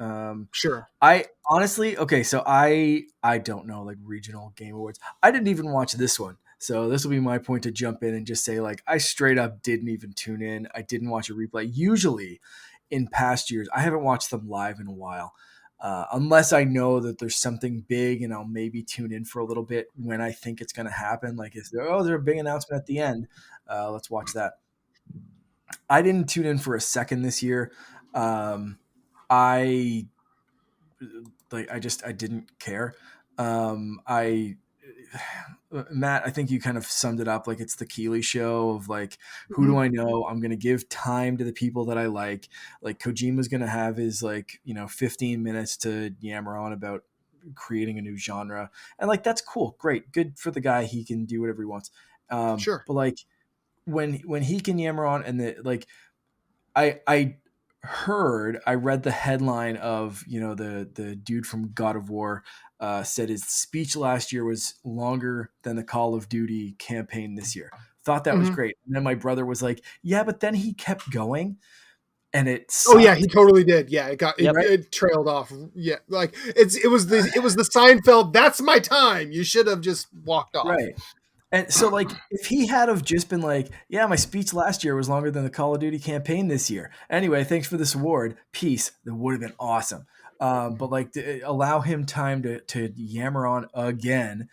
Sure. I honestly, so I don't know, like, regional Game Awards. I didn't even watch this one, so this will be my point to jump in and just say, like, I straight up didn't even tune in. I didn't watch a replay. Usually, in past years, I haven't watched them live in a while. Unless I know that there's something big, and I'll maybe tune in for a little bit when I think it's going to happen. Like, if there's a big announcement at the end, let's watch that. I didn't tune in for a second this year. I didn't care. Matt, I think you kind of summed it up. Like, it's the Kiehl show of, like, who do I know? I'm going to give time to the people that I like. Like, Kojima's going to have his, 15 minutes to yammer on about creating a new genre. And, like, that's cool. Great. Good for the guy. He can do whatever he wants. Sure. But, like, when he can yammer on, and I read the headline of, the dude from God of War said his speech last year was longer than the Call of Duty campaign this year. Thought that was great. And then my brother was like, yeah, but then he kept going and it sucked. Oh yeah, he totally did. Yeah, it trailed off. Yeah, like it was the Seinfeld, that's my time. You should have just walked off. Right. And so, like, if he had have just been like, yeah, my speech last year was longer than the Call of Duty campaign this year. Anyway, thanks for this award. Peace. That would have been awesome. But, like, to allow him time to yammer on again.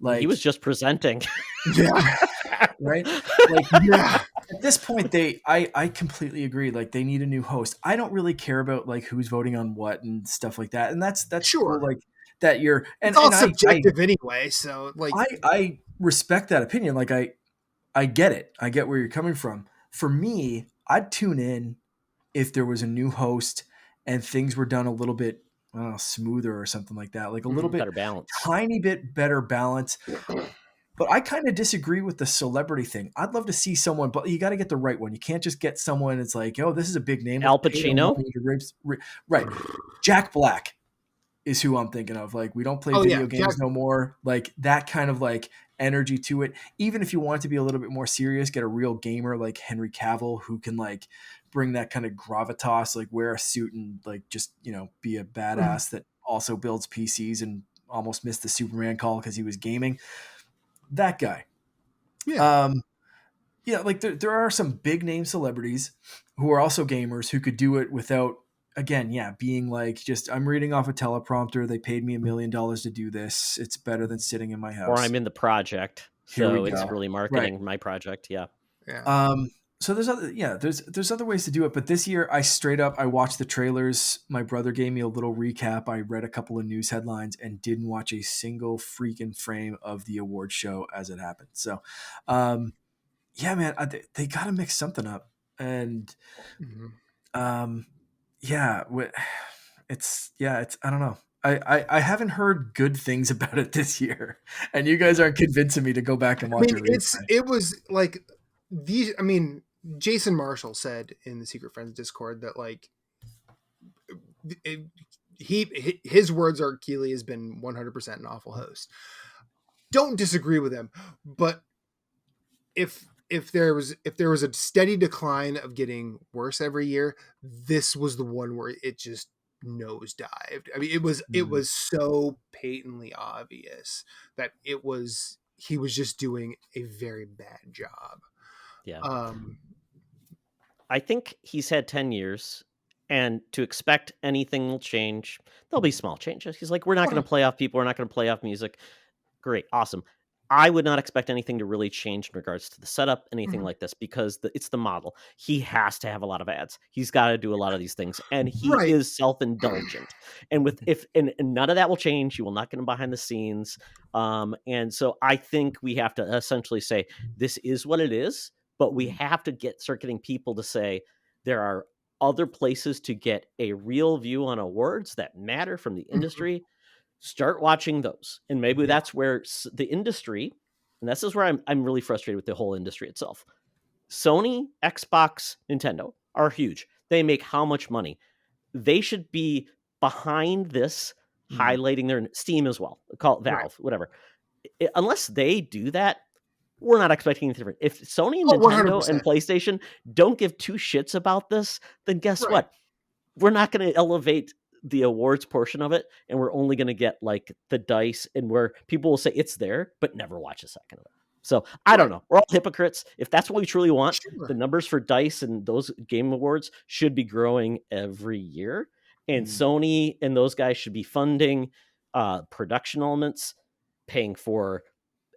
Like, he was just presenting. Yeah. Right? Like, yeah. At this point, I completely agree. Like, they need a new host. I don't really care about, like, who's voting on what and stuff like that. And that's sure. Cool, like, that you're – it's all subjective anyway. So, like – I respect that opinion. Like, I get it. I get where you're coming from. For me, I'd tune in if there was a new host and things were done a little bit I don't know, smoother or something like that, like a little bit, Better balance. tiny bit better balance. But I kind of disagree with the celebrity thing. I'd love to see someone, but you got to get the right one. You can't just get someone. It's like, oh, this is a big name. Let's Al pay them Pacino. money to right. Jack Black is who I'm thinking of. Like, we don't play Oh yeah, video games no more. Like that kind of like energy to it. Even if you want to be a little bit more serious, get a real gamer like Henry Cavill who can like bring that kind of gravitas, like wear a suit and like just, be a badass that also builds PCs and almost missed the Superman call because he was gaming. That guy. Yeah. Like there are some big name celebrities who are also gamers who could do it without, again, being like, just, I'm reading off a teleprompter. They paid me $1 million to do this. It's better than sitting in my Or house. I'm in the project. Here we So it's go. really marketing my project. Yeah. Yeah. So there's other ways to do it, but this year I watched the trailers. My brother gave me a little recap. I read a couple of news headlines and didn't watch a single freaking frame of the award show as it happened. So, man, they got to mix something up, and it's I don't know. I haven't heard good things about it this year, and you guys aren't convincing me to go back and watch a replay. It was like these. I mean, Jason Marshall said in the Secret Friends Discord that like his words are Kiehl has been 100% an awful host. Don't disagree with him, but if there was a steady decline of getting worse every year, this was the one where it just nosedived. I mean, it was so patently obvious that he was just doing a very bad job. Yeah. I think he's had 10 years, and to expect anything will change, there'll be small changes. He's like, we're not going to play off people. We're not going to play off music. Great. Awesome. I would not expect anything to really change in regards to the setup, anything like this, because it's the model. He has to have a lot of ads. He's got to do a lot of these things, and he is self-indulgent. And and none of that will change. You will not get him behind the scenes. And so I think we have to essentially say this is what it is, but we have to start getting people to say there are other places to get a real view on awards that matter from the industry. Start watching those, and maybe that's where the industry, and this is where I'm really frustrated with the whole industry itself. Sony, Xbox, Nintendo are huge. They make how much money? They should be behind this, highlighting their Steam as well. Call it Valve, whatever. Unless they do that, we're not expecting anything different. If Sony and Nintendo 100%. and PlayStation don't give two shits about this, then guess what? We're not going to elevate the awards portion of it, and we're only going to get like the dice, and where people will say it's there but never watch a second of it. So I don't know. We're all hypocrites. If that's what we truly want, the numbers for dice and those game awards should be growing every year, and Sony and those guys should be funding production elements, paying for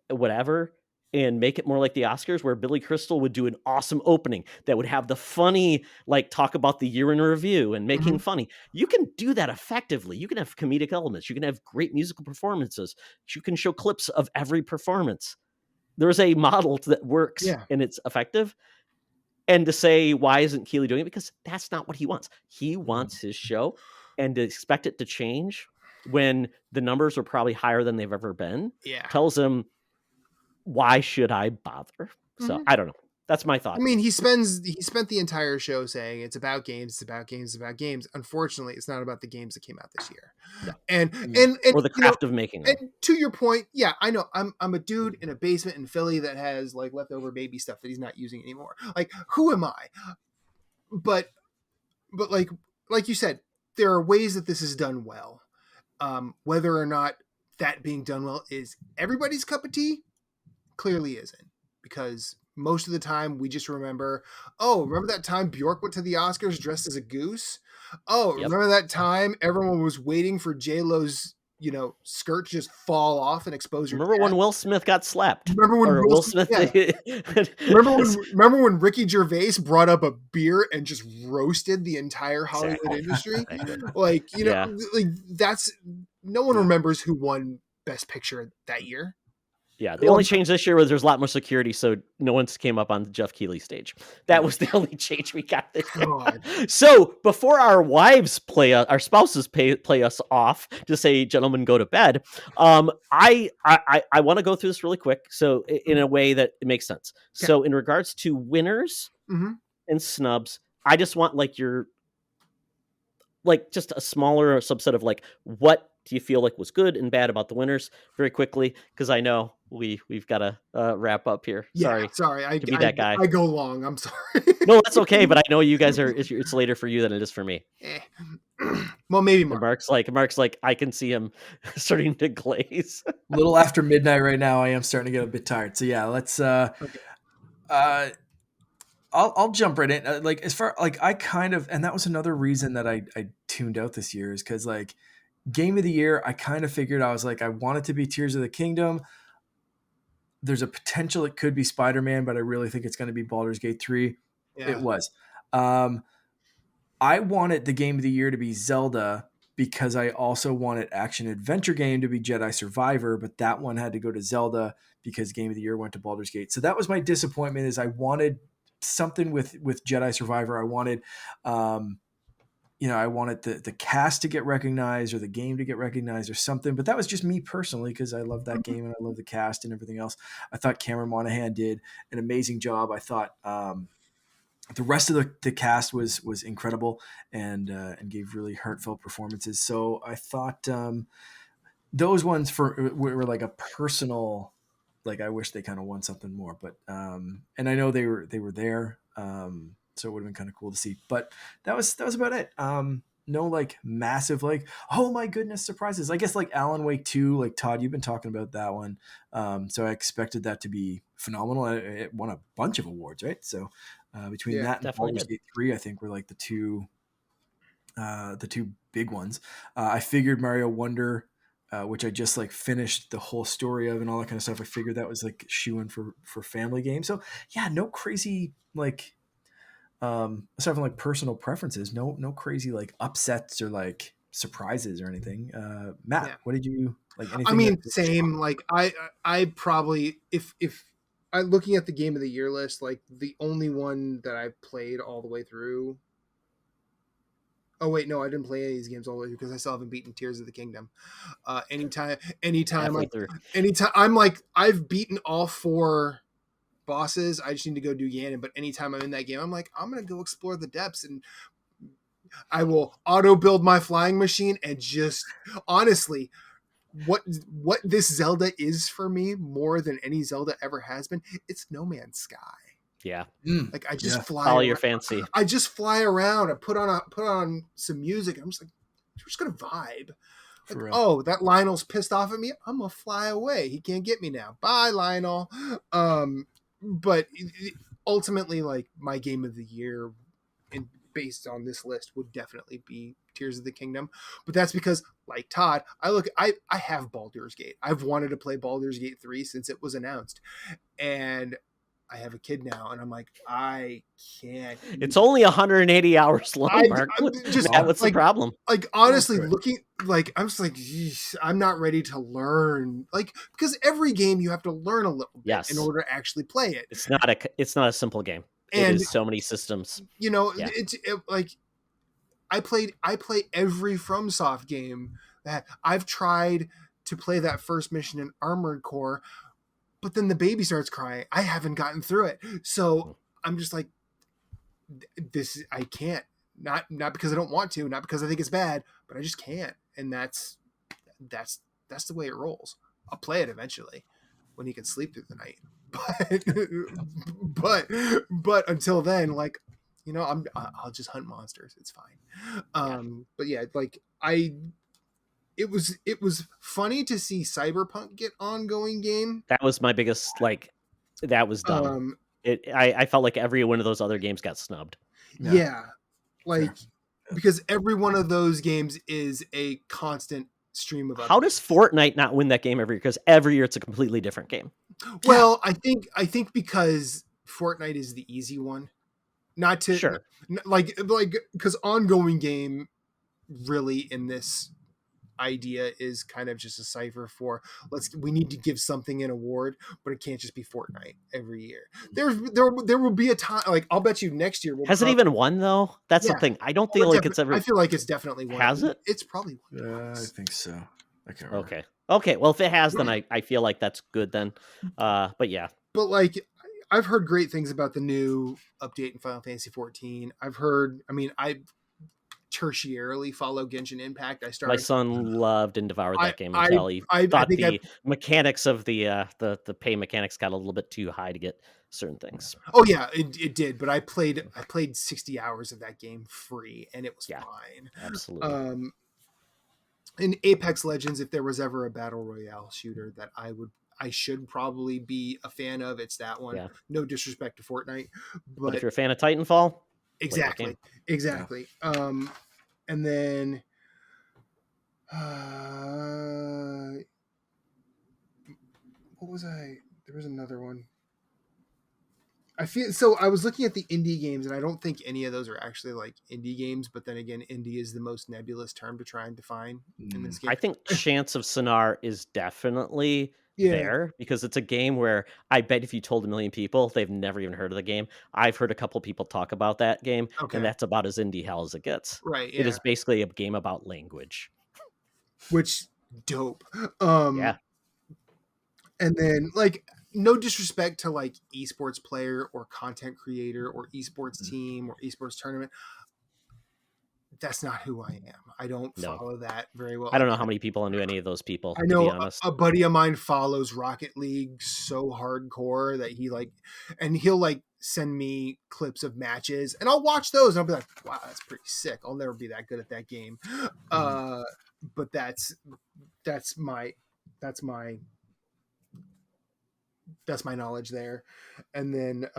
whatever, and make it more like the Oscars, where Billy Crystal would do an awesome opening that would have the funny, like, talk about the year in review and making funny. You can do that effectively. You can have comedic elements. You can have great musical performances. You can show clips of every performance. There's a model that works and it's effective. And to say, why isn't Kiehl doing it? Because that's not what he wants. He wants his show, and to expect it to change when the numbers are probably higher than they've ever been tells him, why should I bother? So I don't know. That's my thought. I mean, he spent the entire show saying it's about games, it's about games, it's about games. Unfortunately, it's not about the games that came out this year. No. And or the craft of making them. And to your point, I know I'm a dude in a basement in Philly that has like leftover baby stuff that he's not using anymore. Like, who am I? But like you said, there are ways that this is done well. Whether or not that being done well is everybody's cup of tea, clearly isn't, because most of the time we just remember that time Bjork went to the Oscars dressed as a goose? Remember that time everyone was waiting for J-Lo's skirt to just fall off and expose her Remember when Will Smith got slapped? Remember when Will Smith remember when Ricky Gervais brought up a beer and just roasted the entire Hollywood industry? Like, like that's, no one remembers who won Best Picture that year. Yeah, the Well, only change this year was there's a lot more security, so no one's came up on the Jeff Keighley stage. That was the only change we got this God. year. So before our wives our spouses play us off to say, "Gentlemen, go to bed." I want to go through this really quick, so in a way that it makes sense. Okay. So in regards to winners Mm-hmm. and snubs, I just want just a smaller subset of what do you feel like was good and bad about the winners very quickly, because I know we've got to wrap up here. Yeah, Sorry sorry. to be that guy. I go long. I'm sorry. No, that's okay, but I know you guys it's later for you than it is for me. Eh. Well, maybe And Mark. Mark's like I can see him starting to glaze. A little after midnight right now. I am starting to get a bit tired. So yeah, let's Okay. I'll jump right in. Like as far like I kind of, and that was another reason that I tuned out this year is because like game of the year, I kind of figured I was like I want it to be Tears of the Kingdom. There's a potential it could be Spider-Man, but I really think it's going to be Baldur's Gate 3. Yeah. It was. I wanted the game of the year to be Zelda because I also wanted action adventure game to be Jedi Survivor, but that one had to go to Zelda because game of the year went to Baldur's Gate. So that was my disappointment is I wanted something with Jedi Survivor. I wanted I wanted the cast to get recognized or the game to get recognized or something, but that was just me personally because I love that game and I love the cast and everything else. I thought Cameron Monaghan did an amazing job. I thought the rest of the cast was incredible and gave really heartfelt performances. So I thought those ones were like a personal, like I wish they kind of won something more, but and I know they were there. So it would have been kind of cool to see, but that was about it. No like massive like oh my goodness surprises. I guess like Alan Wake 2, like Todd, you've been talking about that one, so I expected that to be phenomenal. It won a bunch of awards, right? So between that and Definitely Baldur's did. Gate 3, I think were like the two big ones. I figured Mario Wonder, which I just like finished the whole story of and all that kind of stuff. I figured that was like shoe in for family game. So yeah, no crazy like aside from like personal preferences, no crazy like upsets or like surprises or anything. Matt, Yeah. what did you like? I Anything mean, that same. Like I probably if I looking at the game of the year list, like the only one that I played all the way through. Oh wait, no, I didn't play any of these games all the way through because I still haven't beaten Tears of the Kingdom. Halfway through. Anytime I'm like I've beaten all 4 bosses. I just need to go do Ganon. But anytime I'm in that game, I'm like I'm gonna go explore the depths and I will auto build my flying machine and just honestly what this Zelda is for me more than any Zelda ever has been, it's No Man's Sky. Yeah. Like I just fly Follow around. your fancy. I just fly around. I put on some music. I'm just like, we're just gonna vibe. Like, oh, that Lionel's pissed off at me. I'm gonna fly away. He can't get me now. Bye, Lionel. But ultimately, like my game of the year, and based on this list, would definitely be Tears of the Kingdom. But that's because, like Todd, I have Baldur's Gate. I've wanted to play Baldur's Gate 3 since it was announced, and I have a kid now, and I'm like, I can't. It's only 180 hours long, Mark. Just Matt, what's like, the problem? like honestly, looking like I'm just like, geez, I'm not ready to learn. Like because every game you have to learn a little bit in order to actually play it. It's not a simple game. And it is so many systems. You know, like I play every FromSoft game that I've tried to play that first mission in Armored Core, but then the baby starts crying. I haven't gotten through it. So I'm just like, this, I can't, not because I don't want to, not because I think it's bad, but I just can't. And that's the way it rolls. I'll play it eventually when he can sleep through the night. But until then, like, you know, I'll just hunt monsters. It's fine. But yeah, like it was funny to see Cyberpunk get ongoing game. That was my biggest that was dumb. I felt like every one of those other games got snubbed. Yeah. Like because every one of those games is a constant stream of updates. How does Fortnite not win that game every year? Because every year it's a completely different game. Well, I think because Fortnite is the easy one. Not to like because ongoing game really in this idea is kind of just a cipher for we need to give something an award, but it can't just be Fortnite every year. There will be a time, like I'll bet you next year we'll Has it probably, even won though? That's the yeah. thing. I don't Oh, feel like it's I ever. feel like it's definitely one. Has it? It's probably won I twice. think so. I can't remember. Okay. Okay. Well, if it has, then I feel like that's good then. But yeah. But like I've heard great things about the new update in Final Fantasy 14. I tertiarily follow Genshin Impact. My son loved and devoured I that game I until he I thought think I the mechanics of the pay mechanics got a little bit too high to get certain things. oh yeah, it did, but I played 60 hours of that game free and it was Yeah, fine. absolutely. In Apex Legends, if there was ever a battle royale shooter that I should probably be a fan of, it's that one. Yeah. No disrespect to Fortnite, But if but you're a fan of Titanfall, play that game. exactly. And then uh what was I? There was another one. I feel so. I was looking at the indie games, and I don't think any of those are actually like indie games. But then again, indie is the most nebulous term to try and define in this game. I think Chance of Sonar is definitely Yeah. there because it's a game where I bet if you told a million people, they've never even heard of the game. I've heard a couple people talk about that game, and Okay. that's about as indie hell as it gets. Right. It Yeah. is basically a game about language. Which dope. Yeah. And then like no disrespect to like esports player or content creator or esports team or esports tournament. That's not who I am. I don't No. follow that very well. I don't know how many people knew any of those people, I to be know honest. a buddy of mine follows Rocket League so hardcore that he'll like send me clips of matches and I'll watch those and I'll be like, wow, that's pretty sick. I'll never be that good at that game. But that's my that's my that's my knowledge there. And then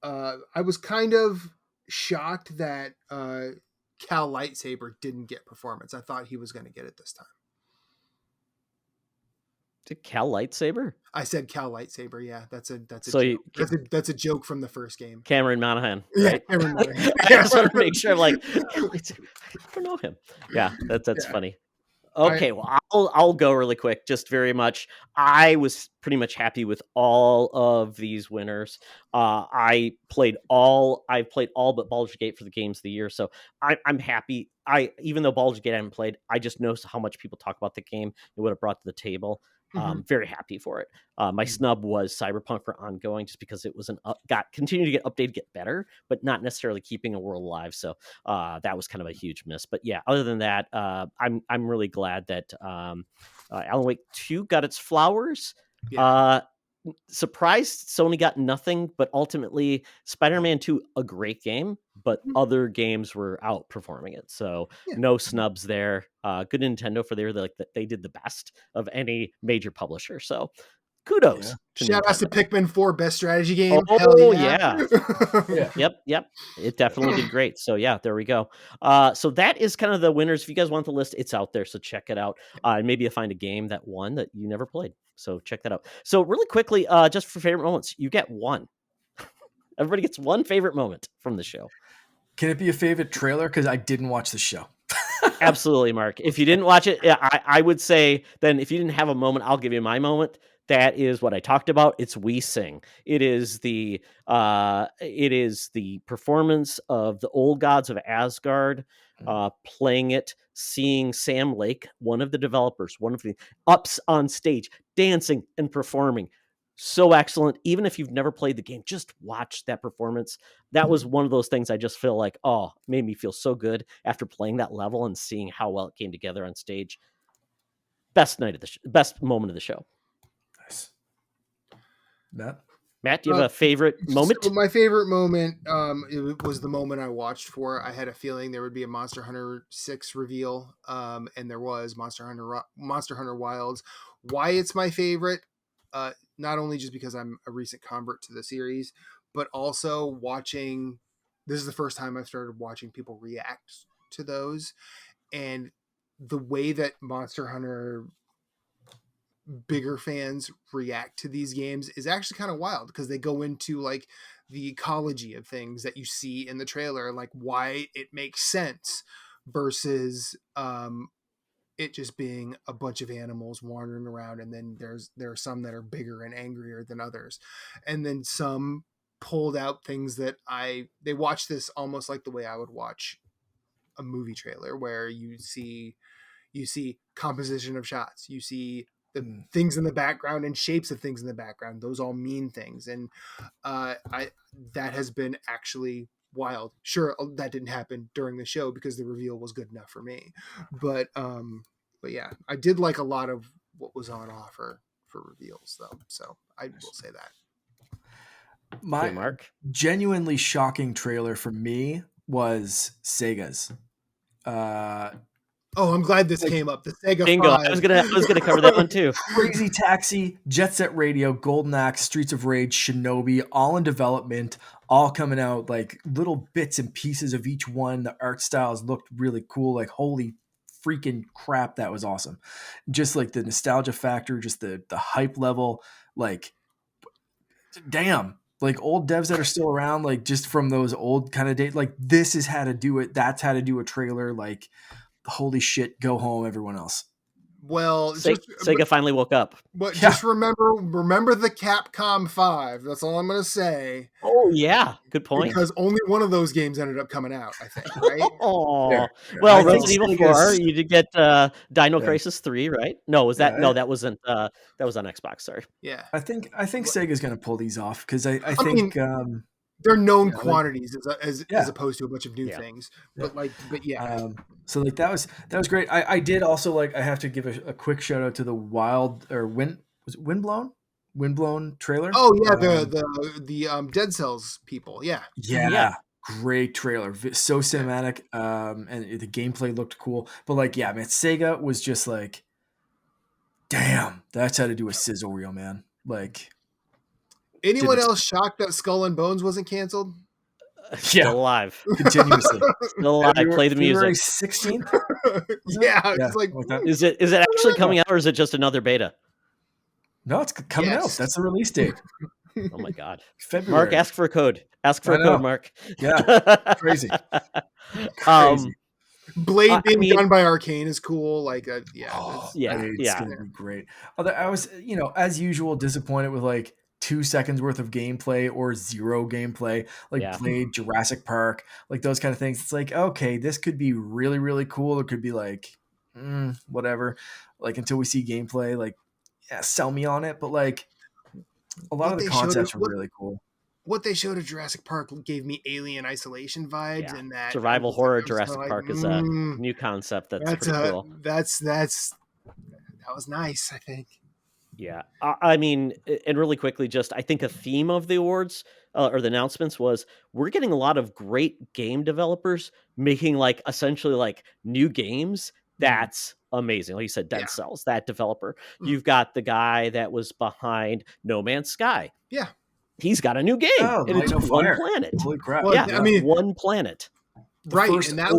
I was kind of shocked that Cal Lightsaber didn't get performance. I thought he was going to get it this time. Did Cal Lightsaber? I said Cal Lightsaber. Yeah, that's a So joke. That's a joke from the first game. Cameron Monaghan, Yeah, right? Cameron Monaghan. I just want to make sure, like, Cal Lightsaber, I don't know him. Yeah, that's Yeah. funny. Okay, well, I'll go really quick. Just very much, I was pretty much happy with all of these winners. I played all but Baldur's Gate for the games of the year, so I'm happy. Even though Baldur's Gate I haven't played, I just know how much people talk about the game and what it brought to the table. Very happy for it. My snub was Cyberpunk for ongoing, just because it was continued to get updated, get better, but not necessarily keeping a world alive. So that was kind of a huge miss. But yeah, other than that, I'm really glad that Alan Wake 2 got its flowers. Yeah. Surprised Sony got nothing, but ultimately Spider-Man 2, a great game, but other games were outperforming it. So no snubs there. Good Nintendo for they did the best of any major publisher. So kudos to Shout out to Nintendo. Pikmin 4, best strategy game. Oh, Hell yeah. Yep. It definitely did great. So yeah, there we go. So that is kind of the winners. If you guys want the list, it's out there. So check it out. And maybe you'll find a game that won that you never played. So check that out. So really quickly, just for favorite moments, you get one. Everybody gets one favorite moment from the show. Can it be a favorite trailer? Because I didn't watch the show. Absolutely, Mark. If you didn't watch it, I would say then if you didn't have a moment, I'll give you my moment. That is what I talked about. It's We Sing. It is the performance of the old gods of Asgard playing it, seeing Sam Lake, one of the developers, one of the ups on stage, dancing and performing. So excellent. Even if you've never played the game, just watch that performance. That was one of those things I just feel like, made me feel so good after playing that level and seeing how well it came together on stage. Best moment of the show. Nice. Matt, do you have a favorite moment? So my favorite moment it was the moment I watched for. I had a feeling there would be a Monster Hunter 6 reveal, and there was Monster Hunter Wilds. Why it's my favorite, not only just because I'm a recent convert to the series, but also watching. This is the first time I've started watching people react to those, and the way that Monster Hunter bigger fans react to these games is actually kind of wild, because they go into like the ecology of things that you see in the trailer, like why it makes sense versus it just being a bunch of animals wandering around, and then there are some that are bigger and angrier than others, and then some pulled out things that they watched this almost like the way I would watch a movie trailer, where you see composition of shots, you see the things in the background and shapes of things in the background. Those all mean things, and I that has been actually wild. Sure, that didn't happen during the show because the reveal was good enough for me, but yeah, I did like a lot of what was on offer for reveals, though. So I will say that. My Mark? genuinely shocking trailer for me was Sega's. Oh, I'm glad this came up. The Sega Bingo. 5. I was gonna cover that one too. Crazy Taxi, Jet Set Radio, Golden Axe, Streets of Rage, Shinobi, all in development, all coming out, like little bits and pieces of each one. The art styles looked really cool. Like, holy freaking crap, that was awesome. Just like the nostalgia factor, just the hype level, like, damn. Like, old devs that are still around, like, just from those old kind of days, like, this is how to do it. That's how to do a trailer. Like, holy shit, go home, everyone else. Well, Sega finally woke up. But just remember the Capcom 5. That's all I'm going to say. Oh yeah, good point. Because only one of those games ended up coming out, I think, right? Oh, Yeah. well, Resident Evil 4. You did get Dino Yeah. Crisis 3, right? No, was that? Yeah, No, that wasn't. That was on Xbox. Sorry. Yeah. I think Sega's going to pull these off because I think they're known quantities as opposed to a bunch of new Yeah. things. But yeah. So like that was great. I did also I have to give a quick shout out to the Windblown trailer. Oh yeah, the Dead Cells people. Yeah. Yeah. Great trailer. So cinematic. And the gameplay looked cool. But man, Sega was just like, damn, that's how to do a sizzle reel, man. Like, anyone else shocked that Skull and Bones wasn't canceled? Still alive. Continuously. Still alive. Play the music. February 16th? Yeah. It's like, is it actually coming out, or is it just another beta? No, it's coming out. That's the release date. Oh my god. February. Mark, ask for a code. Ask for a code, Mark. Yeah. Crazy. Blade being done by Arcane is cool. Like, it's gonna be great. Although I was, as usual, disappointed with 2 seconds worth of gameplay or zero gameplay, Blade, Jurassic Park, those kind of things. It's like, okay, this could be really, really cool. It could be whatever. Until we see gameplay, sell me on it. But a lot of the concepts were really cool. What they showed of Jurassic Park gave me Alien Isolation vibes, and that survival horror Jurassic Park is a new concept that's pretty cool. That was nice, I think. Yeah, I mean, and really quickly, I think a theme of the awards or the announcements was we're getting a lot of great game developers making essentially new games. That's amazing. Like you said, Dead Cells, that developer. You've got the guy that was behind No Man's Sky. Yeah. He's got a new game, and it's one planet. Holy crap! Well, I mean, one planet. Right, and that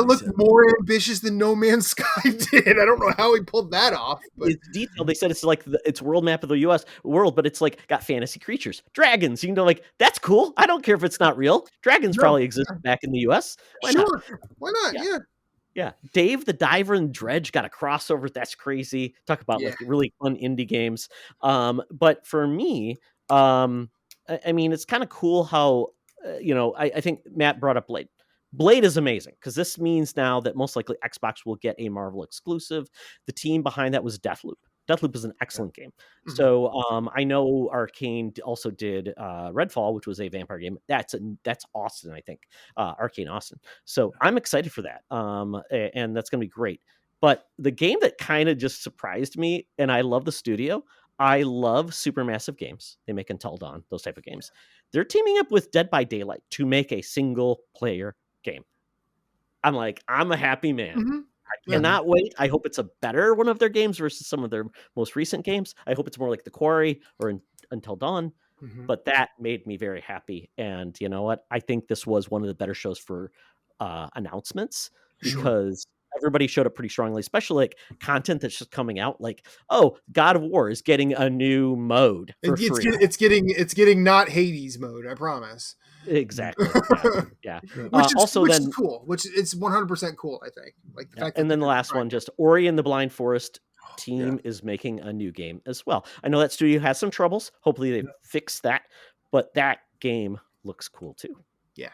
looked more ambitious than No Man's Sky did. I don't know how he pulled that off. But it's detailed. They said it's it's world map of the U.S. world, but it's got fantasy creatures, dragons. You can that's cool. I don't care if it's not real. Dragons probably exist back in the U.S. Why not? Why not? Yeah. Dave the Diver and Dredge got a crossover. That's crazy. Talk about really fun indie games. But for me, I mean, it's kind of cool how, I think Matt brought up Blade. Blade is amazing because this means now that most likely Xbox will get a Marvel exclusive. The team behind that was Deathloop. Deathloop is an excellent game. Mm-hmm. So I know Arcane also did Redfall, which was a vampire game. That's Austin, I think. Arcane Austin. So I'm excited for that. And that's going to be great. But the game that kind of just surprised me, and I love the studio, I love Supermassive Games. They make Until Dawn, those type of games. They're teaming up with Dead by Daylight to make a single player game. I'm a happy man. Mm-hmm. I cannot wait. I hope it's a better one of their games versus some of their most recent games. I hope it's more like The Quarry or Until Dawn. Mm-hmm. But that made me very happy. And you know what? I think this was one of the better shows for announcements because everybody showed up pretty strongly, especially like content that's just coming out. Like, oh, God of War is getting a new mode for free. It's getting not Hades mode. I promise. Exactly. Yeah. Yeah. Also, Which is then cool. Which it's 100% cool. I think. Like the yeah, fact that and then the they're last trying one, it. just Ori and the Blind Forest team Yeah. is making a new game as well. I know that studio has some troubles. Hopefully they fix that, but that game looks cool too. Yeah.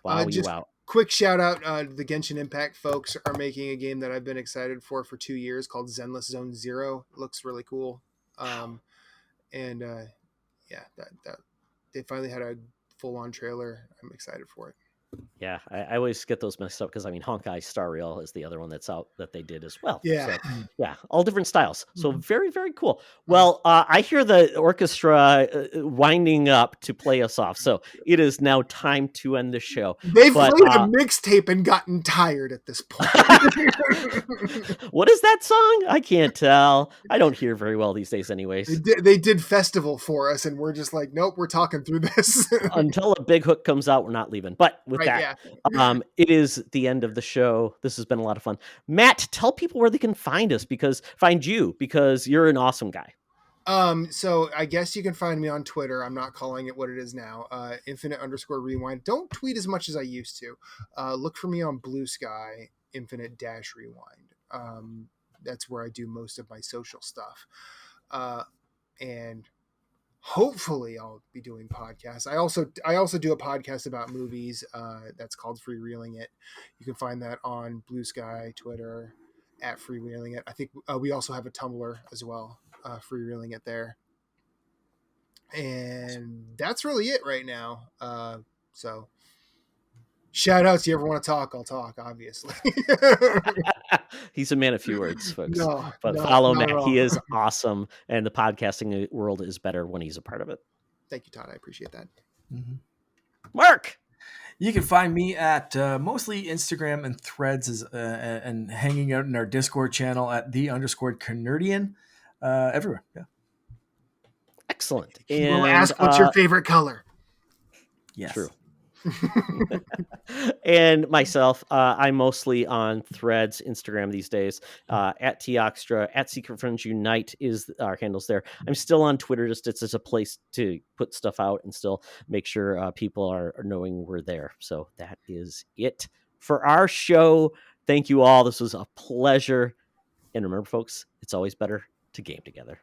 Wow, Just wow. quick shout out: the Genshin Impact folks are making a game that I've been excited for 2 years called Zenless Zone Zero. It looks really cool, and yeah, that they finally had a full on trailer. I'm excited for it. Yeah, I always get those messed up because I mean Honkai Star Rail is the other one that's out that they did as well. Yeah. So yeah, all different styles. So very, very cool. Mm-hmm. Well, I hear the orchestra winding up to play us off. So it is now time to end the show. They've But played a mixtape and gotten tired at this point. what is that song? I can't tell. I don't hear very well these days anyways. They did festival for us, and we're just like, nope, we're talking through this. Until a big hook comes out, we're not leaving. But with Right, that, it is the end of the show. This has been a lot of fun. Matt, tell people where they can find you, because you're an awesome guy. So I guess you can find me on Twitter. I'm not calling it what it is now. Infinite_rewind. Don't tweet as much as I used to. Look for me on Blue Sky, Infinite-Rewind. That's where I do most of my social stuff. And hopefully I'll be doing podcasts. I also do a podcast about movies. That's called Freewheeling It. You can find that on Blue Sky, Twitter, at Freewheeling It. I think we also have a Tumblr as well. Freewheeling It there. And that's really it right now. So shout outs. You ever want to talk, I'll talk, obviously. He's a man of few words, folks. No, follow not Matt. at all. He is awesome. And the podcasting world is better when he's a part of it. Thank you, Todd. I appreciate that. Mark! You can find me at mostly Instagram and Threads and hanging out in our Discord channel at _Canardian. Everywhere. Yeah. Excellent. We'll ask, what's your favorite color? Yes. True. And myself, I'm mostly on Threads, Instagram these days, at Toxtra, at Secret Friends Unite is our handles there. I'm still on Twitter, just it's a place to put stuff out and still make sure people are knowing we're there. So that is it for our show. Thank you all. This was a pleasure. And remember, folks, it's always better to game together.